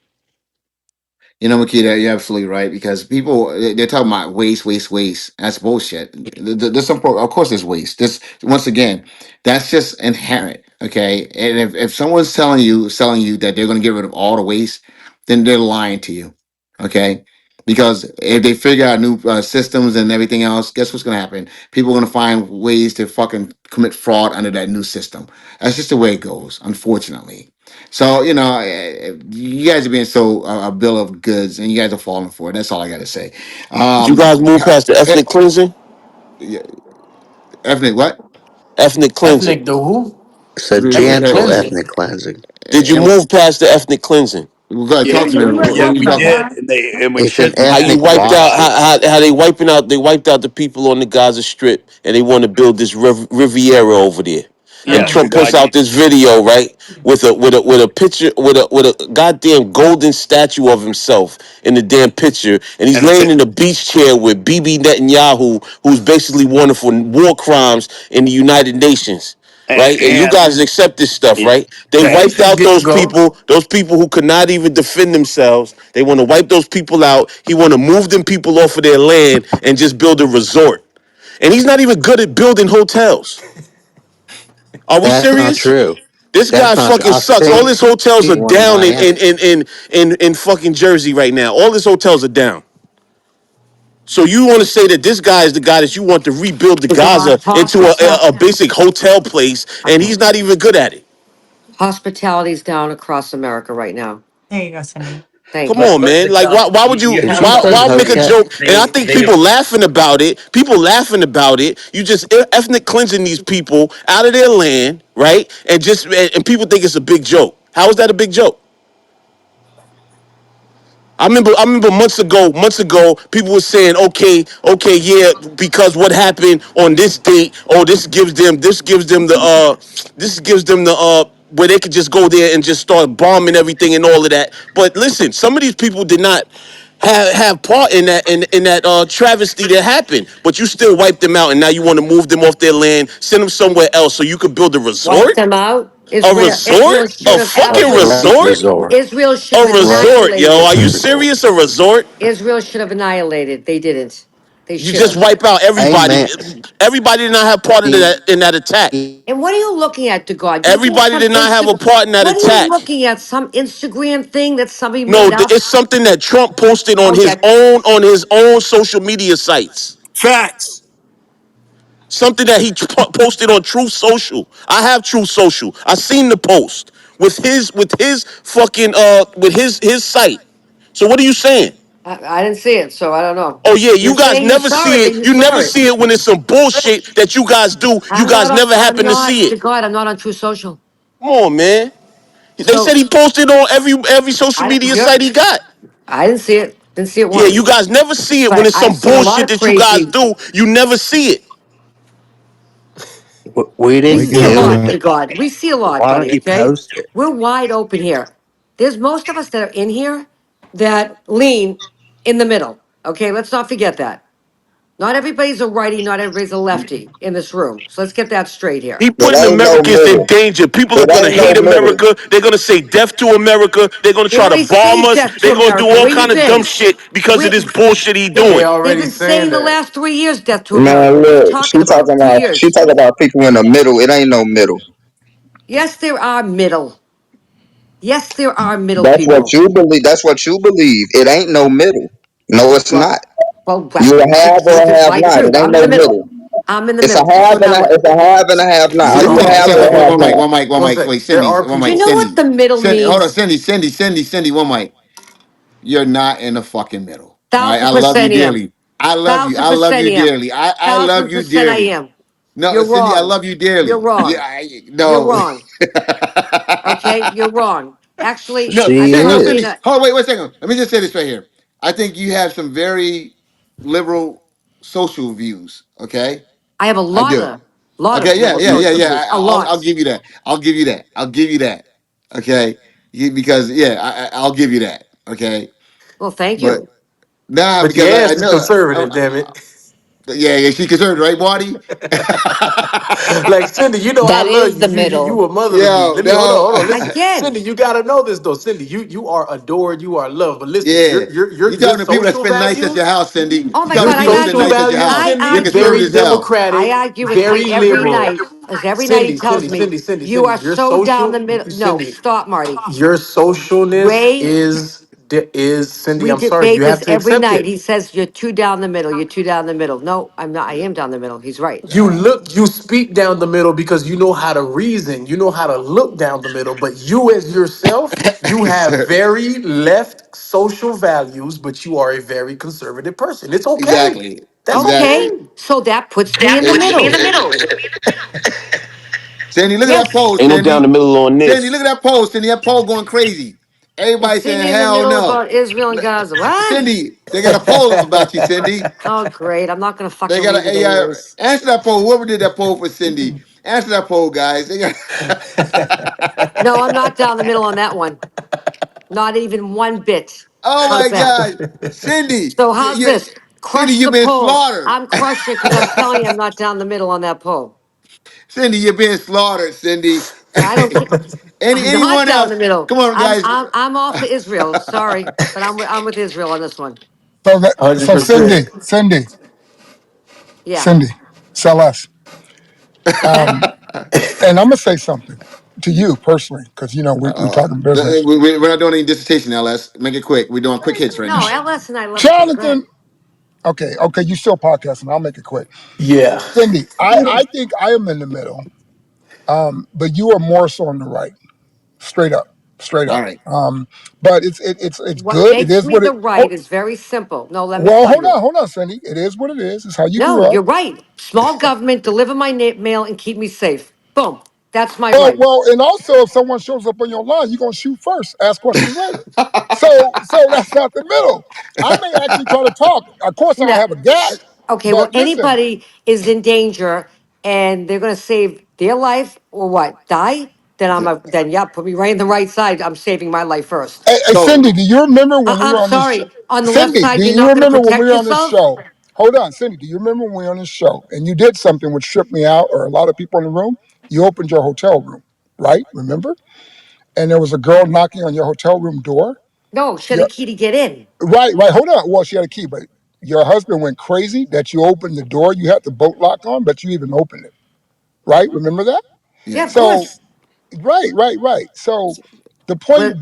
Makita, you're absolutely right because people they're talking about waste, waste, waste. That's bullshit. There's some, of course, there's waste. This once again, that's just inherent. Okay, and if someone's selling you that they're going to get rid of all the waste, then they're lying to you. Okay, because if they figure out new systems and everything else, guess what's going to happen? People are going to find ways to fucking commit fraud under that new system. That's just the way it goes, unfortunately. So you guys are being so a bill of goods, and you guys are falling for it. That's all I got to say. Did you guys move past the ethnic cleansing? Yeah, ethnic what? Ethnic cleansing. Ethnic the who? It's a Ethnic gentle cleansing. ethnic cleansing. Did you And move past the ethnic cleansing? we got to Yeah, talk to Yeah, me. we went yeah, What are past we we that talking did, about? one. and we It's an shouldn't How you ethnic have. wiped out process. how they wiped out the people on the Gaza Strip and they want to build this Riviera over there. and Yes, Trump puts God. out this video, right, with a picture with a goddamn golden statue of himself in the damn picture, and he's And it's laying a, in a beach chair with Bibi Netanyahu, who's basically wanted for war crimes in the United Nations. Right, and you and guys accept this stuff, it, right? They that wiped Nations out get to those go. people, who could not even defend themselves. They want to wipe those people out. He want to move them people off of their land and just build a resort. And he's not even good at building hotels. Are we That's not serious? true. This guy That's not true. fucking I'll sucks. say All his hotels are one in down Miami. in fucking Jersey right now. All his hotels are down. So you want to say that this guy is the guy that you want to rebuild the Gaza DaGod, into a basic hotel place, and he's not even good at it. hospitality's down across America right now. There you go, Cindy. Thank Come you. on, man. Like, why would you you have why a why make a hotel. joke? And I think people laughing about it. People laughing about it. You just ethnic cleansing these people out of their land, right? And people think it's a big joke. How is that a big joke? I remember months ago, people were saying, okay, yeah, because what happened on this date, oh, this gives them the where they could just go there and just start bombing everything and all of that. But listen, some of these people did not have part in that travesty that happened, but you still wiped them out, and now you want to move them off their land, send them somewhere else so you could build a Wipe resort, them out. a Israel resort, should a have A fucking absolutely. great resort. resort. Israel should A have Great resort, yo. Are annihilated. you resort. serious? A resort? Israel should have annihilated. They didn't. They You should just have. wipe out everybody. Amen. Everybody did not have part of that in that attack. And what are you looking at, DaGod? You're doing Everybody some did not have a Instagram. part in that What are you attack. looking at? Some Instagram thing that somebody No, made up? it's something that Trump posted on his Okay. own social media sites. Facts. Something that he posted on Truth Social. I have Truth Social. I seen the post with his fucking with his site. So what are you saying? I didn't see it, so I don't know. Oh yeah, You're you guys saying you never saw see it, then it. you You saw never it. see it when it's some bullshit that you guys do. You guys never I'm happen to not, see it. DaGod, I'm not on True Social. Come on, man. They So said he posted on every social I didn't, media yep, site he got. I didn't see it. Didn't see it Yeah, you once. guys never see it when But it's I've some seen a lot bullshit of that you guys crazy. do. You never see it. We We didn't see a do lot, it. DaGod. We see a lot, Why don't buddy, you okay? post it? We're wide open here. There's most of us that are in here that lean in the middle. Okay, let's not forget that. Not everybody's a righty, not everybody's a lefty in this room. So let's get that straight here. He It putting ain't no Americans in middle. danger. People are It gonna ain't no hate middle. America. They're gonna say death to America. They're gonna They try to already bomb say us. death to They're gonna do America. all Where you kind of dumb been? shit because of Where, this bullshit he they, They doing. they've already been saying saying the that. last 3 years death to Man, America. What are you look, talking about? 2 years. she talk about people in the middle. It ain't no middle. Yes, there are middle. Yes, there are middle That's what people. you believe. That's what you believe. It ain't no middle. No, it's Well, not. well, You a have or which a is have my not. It truth. ain't I'm in no the middle. middle. I'm in the It's a middle. So have and now what? it's a have and a have not. Are you Hold a on, have Cindy. or a have One mic. not? One mic. One One mic. sec. Wait, There Cindy. are One Do you mic. people. know what Cindy. the middle Cindy. Hold on, means? Cindy. One mic. You're not in the fucking middle. All right. Thousand I love you percent am. dearly. I love you. Thousand I love percent you am. dearly. I love Thousand you percent I dearly. am. No, You're Cindy, I wrong. love you You're dearly. Yeah, wrong. You're no. wrong. Okay, you're wrong. Actually, No, I've She no, never Cindy. been is. a. Hold on, wait 1 second. Let me just say this right here. I think you have some very liberal social views. Okay, I have a I do. lot of Okay, yeah, liberal yeah, yeah, social yeah. views. A I'll lot. give you that. I'll give you that. I'll give you that. Okay, because yeah, I'll give you that. Okay, Well, thank but you. nah, But your because I ass is know. conservative, damn it. Yeah, yeah, she concerned, right, Marty? Like Cindy, you know I That love is you. the You middle. a mother to me. Yo, Let me hold on, no. hold on. Listen, Again, Cindy, you gotta know this though. Cindy, you are adored, you are loved. But listen, Yeah, you your talking to people that social spend nights at your values, house, Cindy. oh You my talking your to God, people that spend social nights at your values, house. I You're Cindy, argue. conservative very as hell. I democratic, argue with Mike very every liberal. night because every night he tells me, you are Your so down social, the middle. No, Cindy, stop, Marty. your socialness Ray, is Cindy. we I'm sorry, debate you have this to every accept night. it. He says, you're too down the middle. You're too down the middle. No, I'm not. I am down the middle. He's right. You speak down the middle because you know how to reason, you know how to look down the middle, but you as yourself, you have Sir, very left social values, but you are a very conservative person. It's okay. exactly, That's Okay, exactly. okay. so that puts me That in the puts me in middle. the middle. Sandy, look at that Yes, poll, Ain't no down the Sandy. middle on Sandy, this. look at that poll, Sandy. That poll going crazy. Everybody is saying Cindy in the hell middle no. about Israel and Gaza? What? Cindy, they got a poll up about you, Cindy. Oh, great. I'm not going to They fucking got read a it AI. anyways. Answer that poll. Whoever did that poll for Cindy. Answer that poll, guys. No, I'm not down the middle on that one. Not even one bit. Oh How's my that? God, Cindy, So how's this? Cindy, Crush you've the been poll. slaughtered. I'm crushing it because I'm telling you I'm not down the middle on that poll. Cindy, you're being slaughtered, Cindy. I don't care. I'm not Anyone down else? the middle. Come on, I'm guys. I'm I'm off to Israel. Sorry, but I'm with Israel on this one. So Cindy, 100%. Yeah. Cindy, Celeste, and I'm gonna say something to you personally because you know we talking business. We're not doing any dissertation now. Let's make it quick. We're doing quick hits right No, now. LS and I love each other. Go ahead. Jonathan, okay, you still podcasting? I'll make it quick. Yeah. Cindy, I think I am in the middle, but you are more so on the right, straight up, straight All up. right. But it's What good. It makes is me what the it. right is very simple. No, let me Well, tell you. hold on, Cindy. It is what it is. It's how you grew No, up. you're right. Small government, deliver my mail and keep me safe. Boom. That's my Oh right. well, and also if someone shows up on your line, you're gonna shoot first, ask questions later. So that's not the middle. I may actually try to talk. Of course, I'll No. have a gap. Okay, well, But listen, anybody is in danger and they're going to save their life or what? Die? Then yeah, put me right in the right side. I'm saving my life first. hey, So Cindy, do you remember when we I'm were on this show? sorry. On the left Cindy, do side, you're you not going to remember when we protect were on this yourself? show? Hold on, Cindy, do you remember when we were on this show and you did something which tripped me out or a lot of people in the room? You opened your hotel room, right? Remember? And there was a girl knocking on your hotel room door. No, she had Yeah, a key to get in. right. Hold on. Well, she had a key, but your husband went crazy that you opened the door. You had the boat lock on, but you even opened it, right? Remember that? Yeah, of yes. So, course. right. So, But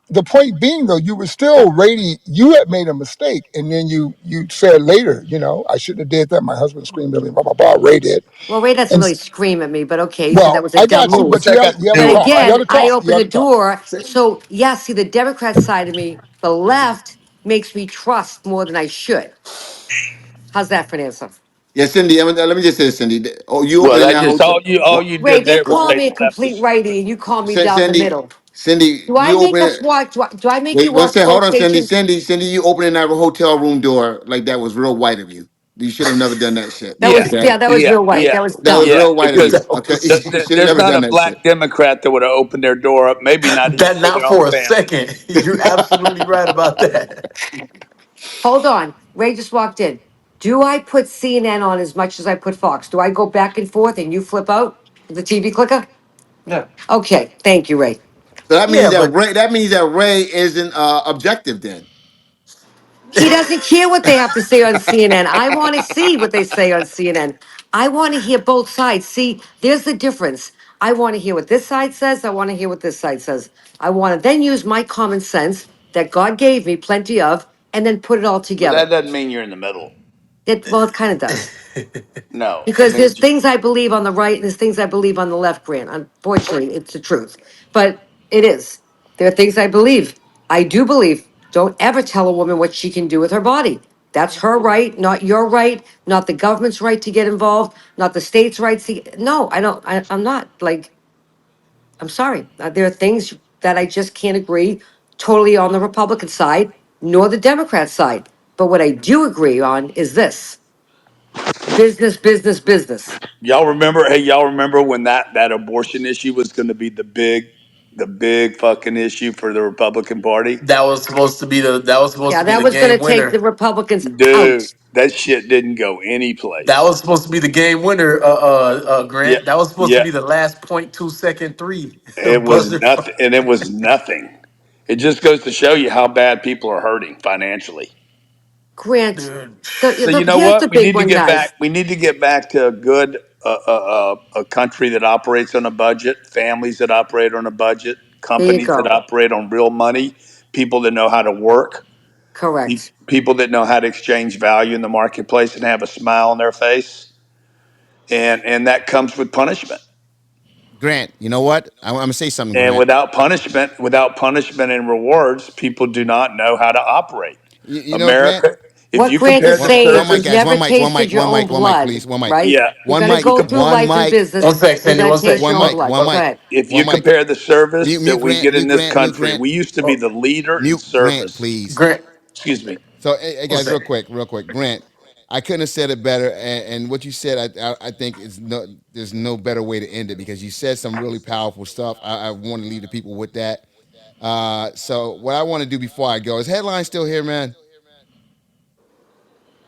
the point being, though, you were still ready. You had made a mistake, and then you said later, I shouldn't have did that. My husband screamed at me, blah blah blah. Ray did, well, Ray doesn't and really scream at me, but okay, he said that well, was a I dumb got you, move. but What's that got to you have to But do with talk. You got again, to I talk. You opened got the to talk. door. So, yeah, see, the Democrat side of me, the left makes me trust more than I should. How's that for an answer? Yeah, Cindy. Let me just say, this, Cindy. Oh, you Well, opening that that just hotel? all you Ray, did they there was call say me a the left complete was. righty and you call me down the Cindy. middle. Cindy, Do I you make open us it. watch? Do I make you Wait, one watch second. Hold both on, Cindy. stations? Cindy, you opening that hotel room door like that was real white of you. You should have never done that shit. Yeah, Okay, Yeah, that was yeah, real white. yeah, That was that was dumb. yeah. real white of Because you. That Okay, was you should have there's never not done a that shit. black Democrat that would have opened their door up. Maybe not even that for not their own for a family. second. You're absolutely right about that. Hold on. Ray just walked in. Do I put CNN on as much as I put Fox? Do I go back and forth and you flip out with the TV clicker? Yeah. Okay. Thank you, Ray. So that means Yeah, that but Ray isn't objective then. He doesn't care what they have to say on CNN. I want to see what they say on CNN. I want to hear both sides. See, there's the difference. I want to hear what this side says. I want to hear what this side says. I want to then use my common sense that God gave me plenty of and then put it all But together. that doesn't mean you're in the middle. Well, it kind of does. No, that Because there's means things I believe on the right and there's things I believe on the left, Grant. Unfortunately, it's the truth. But it is. There are things I believe. I do believe. Don't ever tell a woman what she can do with her body. That's her right, not your right, not the government's right to get involved, not the state's right to. No, I don't. I'm not. Like, I'm sorry. There are things that I just can't agree totally on the Republican side, nor the Democrat side. But what I do agree on is this: business, business, business. y'all remember. Hey, y'all remember when that abortion issue was going to be the big fucking issue for the Republican Party? that was supposed Yeah, to be that the was going to game take the winner. Republicans Dude, out. that shit didn't go That anyplace. was supposed to be the game winner, Yeah, Grant. That was supposed to yeah. be the last .2 second three It was buzzer. nothing, and it was nothing. It just goes to show you how bad people are hurting financially. Grant, Dude. So you know here's the what? We big need to one, get back. guys. We need to get back to a good a country that operates on a budget, families that operate on a budget, There you companies that go. operate on real money, people that know how to work, Correct. people that know how to exchange value in the marketplace and have a smile on their face, and that comes with punishment. Grant, you know what? I'm gonna say something, And Grant. without punishment and rewards, people do not know how to operate. You know, Grant. America, if What you Grant is compare the saying One is mic, you've guys. service, never One mic. One tasted mic. your One own mic. One mic, blood, please. One mic. right? yeah, You're One going to if mic. you go com- through One life in mic. One business. sec, You're Sandy. going One to taste sec. your One own mic. blood. One Go mic. ahead. if you One mic. compare the service Mute that we Grant. get in Mute this Grant. Mute country, Grant. we used to be Oh, the leader in Mute Grant, service. please. Grant. Excuse me. So, hey, One guys, sec. real quick. Grant, I couldn't have said it better. And what you said, I think is no, there's no better way to end it because you said some really powerful stuff. I want to leave the people with that. So what I want to do before I go is headline still here, man.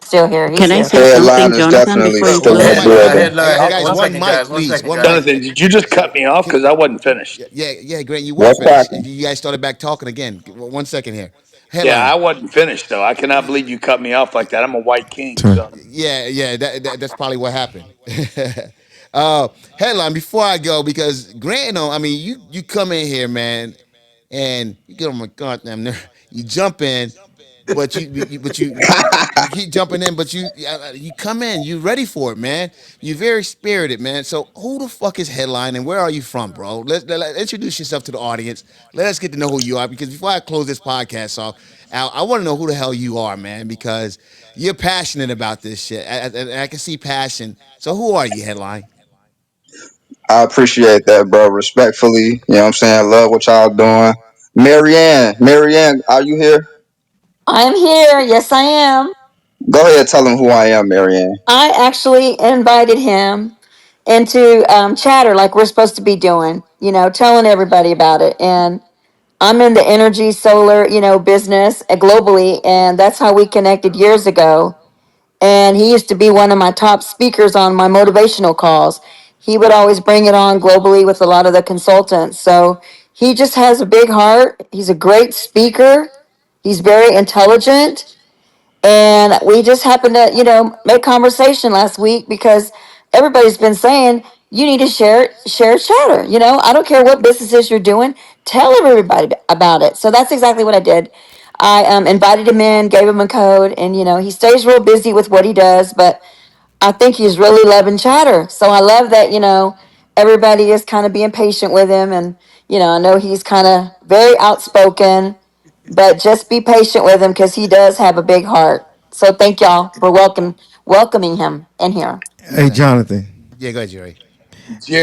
Still here. He's Can I here. say something, Headline is Jonathan, definitely before you still One in the close? mic, Go building. ahead, hey, hey line. guys, One one second, mic, guys. One please, second, one mic. guys. Jonathan, did you just cut me off? Because I wasn't finished. Yeah, Grant, you were What's finished. cracking? You guys started back talking again. 1 second here. Yeah, I Headline. wasn't finished though. I cannot believe you cut me off like that. I'm a white king, Turn. son. Yeah, that's probably what happened. Headline before I go because Grant, I mean, you come in here, man, and you get on my goddamn nerve. You jump in, but you keep jumping in, but you come in, you ready for it, man. You very spirited, man. So who the fuck is Headline and where are you from, bro? Let introduce yourself to the audience. Let us get to know who you are because before I close this podcast off, Al, I want to know who the hell you are, man, because you're passionate about this shit. I can see passion. So who are you, Headline? I appreciate that, bro. Respectfully, you know what I'm saying? I love what y'all doing. Marianne, are you here? I'm here. Yes, I am. Go ahead, tell him who I am, Marianne. I actually invited him into chatter like we're supposed to be doing, telling everybody about it. And I'm in the energy, solar, business globally. And that's how we connected years ago. And he used to be one of my top speakers on my motivational calls. He would always bring it on globally with a lot of the consultants. So he just has a big heart. He's a great speaker. He's very intelligent. And we just happened to, make conversation last week because everybody's been saying you need to share chatter. I don't care what businesses you're doing, tell everybody about it. So that's exactly what I did. I invited him in, gave him a code, and he stays real busy with what he does, but I think he's really loving chatter. So I love that, everybody is kind of being patient with him. And, I know he's kind of very outspoken, but just be patient with him because he does have a big heart. So thank y'all for welcoming him in here. Hey, Jonathan. Yeah, go ahead, Jerry.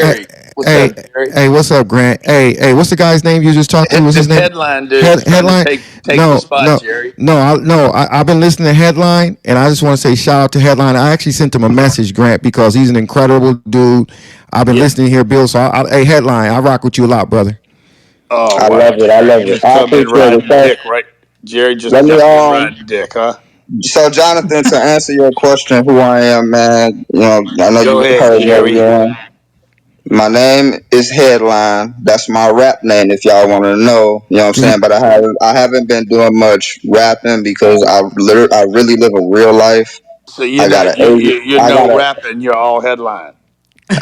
Hey, Jerry, what's hey, up, Jerry? hey, what's up, Grant? Hey, what's the guy's name you just talked to? What's his This name? headline dude is trying to Headline? take the No, spot, no, Jerry. no, I've been listening to Headline, and I just want to say shout out to Headline. I actually sent him a message, Grant, because he's an incredible dude. I've been Yeah. listening here, Bill. So, hey, Headline, I rock with you a lot, brother. Oh I love wow, it. I Jerry, love you it. just I come in appreciate it. riding So dick, right? Jerry let just me jumped in riding dick, huh? so Jonathan, to answer your question, who I am, man, I know Go you ahead, heard Jerry. Marianne. My name is Headline. That's my rap name if y'all want to know. You know what I'm Can you? saying? But I haven't been doing much rapping because I really live a real life. So you're I got not a you're I got no a rapping. You're all headline.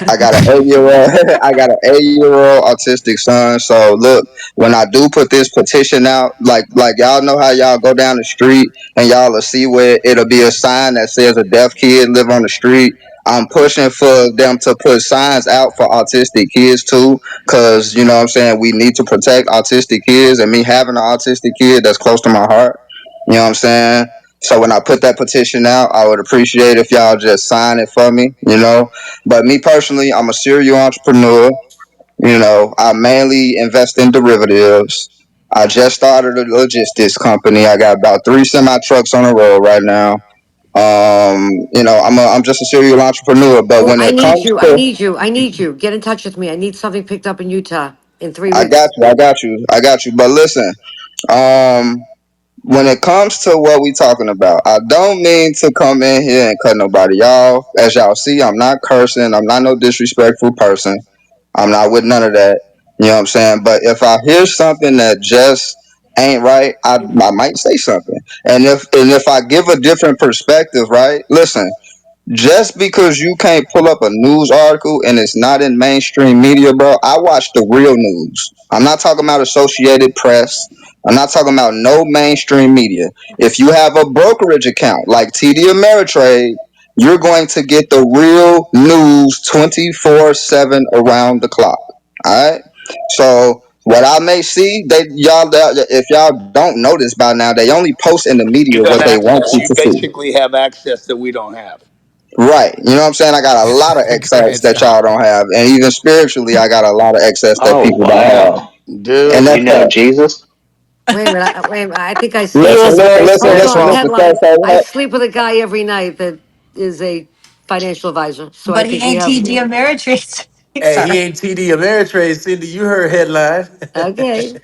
I got an 8 year old. I got an 8 year old autistic son. So look, when I do put this petition out, like y'all know how y'all go down the street and y'all will see where it'll be a sign that says a deaf kid live on the street. I'm pushing for them to put signs out for autistic kids too, cause you know what I'm saying we need to protect autistic kids, and me having an autistic kid that's close to my heart. You know what I'm saying? So when I put that petition out, I would appreciate if y'all just sign it for me. But me personally, I'm a serial entrepreneur. I mainly invest in derivatives. I just started a logistics company. I got about three semi trucks on the road right now. I'm just a serial entrepreneur. But Oh, when I it need comes you. I to, need you. I need you. Get in touch with me. I need something picked up in Utah in three I got weeks. you, I got you, I got you. But listen, um, when it comes to what we talking about, I don't mean to come in here and cut nobody off. As y'all see, I'm not cursing. I'm not no disrespectful person. I'm not with none of that. You know what I'm saying? But if I hear something that just ain't right, I might say something. And if I give a different perspective, right? Listen, just because you can't pull up a news article and it's not in mainstream media, bro, I watch the real news. I'm not talking about Associated Press. I'm not talking about no mainstream media. If you have a brokerage account like TD Ameritrade, you're going to get the real news 24/7 around the clock. All right? So what I may see, if y'all don't notice by now, they only post in the media You what got they want access. you You to see. basically have access that we don't have. Right. You know what I'm saying? I got a lot of excess Grant, that stop. y'all don't have. And even spiritually, I got a lot of excess that Oh people don't have. wow. And You that's know that. Jesus? Wait a minute. Wait a minute. I think I. He Listen, is listen, very listen, Hold listen, on. spiritual. listen. So, Headline. so, I sleep with a guy every night that is a financial advisor. So I But he think we ain't have TD Ameritrade. Hey, he Sorry. ain't TD Ameritrade, Cindy. You heard headline. okay.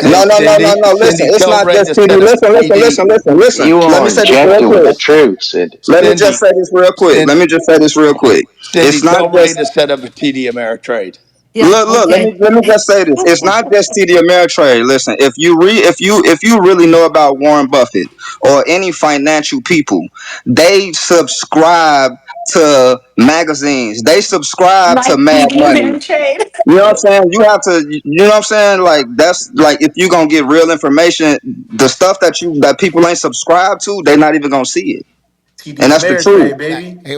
No, Hey, no, no, no, Cindy, no. Listen, Cindy, it's tell not Bryd just to TD. set up a Listen, listen, TD. listen, listen, listen. You Let me are say this real injected with the quick. truth, Sid. Let me just Cindy, say this real quick. Let Cindy, me just say this real quick. Cindy, It's not tell Ray just to set up a TD Ameritrade. Yeah. look. Okay. Let me just say this. It's not just TD Ameritrade. Listen, if you really know about Warren Buffett or any financial people, they subscribe to magazines. They subscribe to Like Mad TD Money. Ameritrade. You know what I'm saying? You have to. You know what I'm saying? Like that's like if you gonna get real information, the stuff that people ain't subscribed to, they not even gonna see it, TD and that's the truth. Ameritrade, baby. Hey,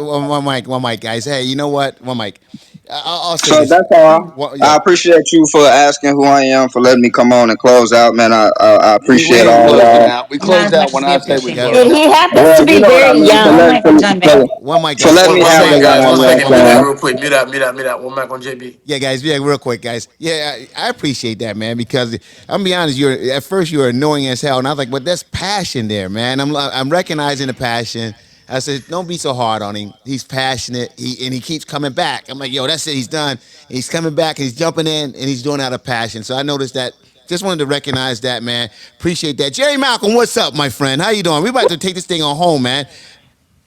one mic, guys. Hey, you know what? One mic. I'll say So this. that's all. Well, I yeah, appreciate you for asking who I am, for letting me come on and close out, man. I We appreciate ain't all closing y'all. out. We Not close as out much when as we I say we appreciate yeah. you. close And out. he happens Well, to you be know what I very mean. So One let young. mic on John Bay. One mic, so guys. let One, me one have second, it, guys. y'all. One You know second. what Mute I'm out saying? real quick. Mute out. One mic on JB. Yeah, guys. Yeah, real quick, guys. Yeah, I appreciate that, man. Because I'm gonna be honest, you're at first you were annoying as hell, and I was like, "But there's passion there, man." I'm recognizing the passion. I said, "Don't be so hard on him. He's passionate. He keeps coming back." I'm like, "Yo, that's it. He's done. He's coming back. He's jumping in, and he's doing it out of passion." So I noticed that. Just wanted to recognize that, man. Appreciate that. Jerry Malcolm, what's up, my friend? How you doing? We about to take this thing on home, man.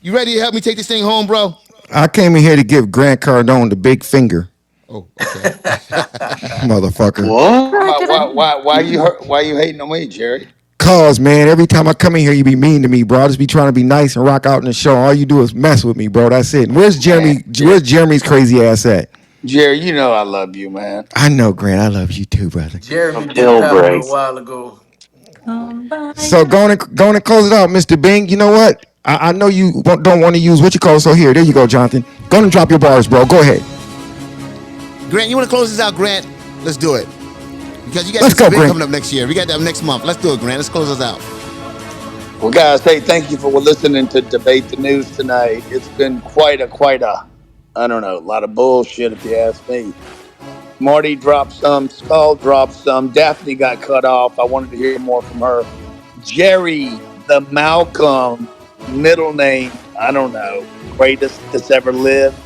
You ready to help me take this thing home, bro? I came in here to give Grant Cardone the big finger, Oh, okay. motherfucker. Why, What? why, why, why you hurt, why you hating on me, Jerry? Cause man, every time I come in here, you be mean to me, bro. I just be trying to be nice and rock out in the show. All you do is mess with me, bro. That's it. Where's Man, Jeremy? Where's Jeremy's crazy ass at? Jerry, you know I love you, man. I know, Grant. I love you too, brother. Jeremy From dipped out a Tilbury. little while ago. So go on and close it out, Mr. Bing. You know what? I know you don't want to use what you call. So here, there you go, Jonathan. Go on and drop your bars, bro. Go ahead. Grant, you want to close this out, Grant? Let's do it. Because you got Let's this go, event Grant. coming up next year. We got that next month. Let's do it, Grant. Let's close this out. Well, guys, hey, thank you for listening to Debate the News tonight. It's been I don't know, a lot of bullshit if you ask me. Marty dropped some, Skald dropped some, Daphne got cut off. I wanted to hear more from her. Jerry, the Malcolm, middle name, I don't know, greatest that's ever lived.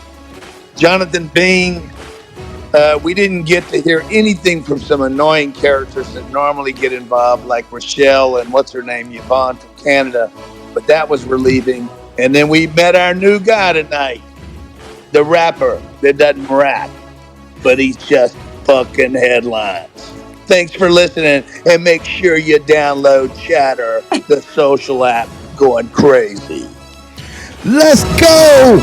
Jonathan Bing, we didn't get to hear anything from some annoying characters that normally get involved, like Rochelle and what's her name, Yvonne from Canada, but that was relieving. And then we met our new guy tonight, the rapper that doesn't rap, but he's just fucking headlines. Thanks for listening, and make sure you download Chatter, the social app going crazy. Let's go.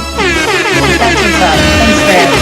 That's what's up. Thanks, Grant.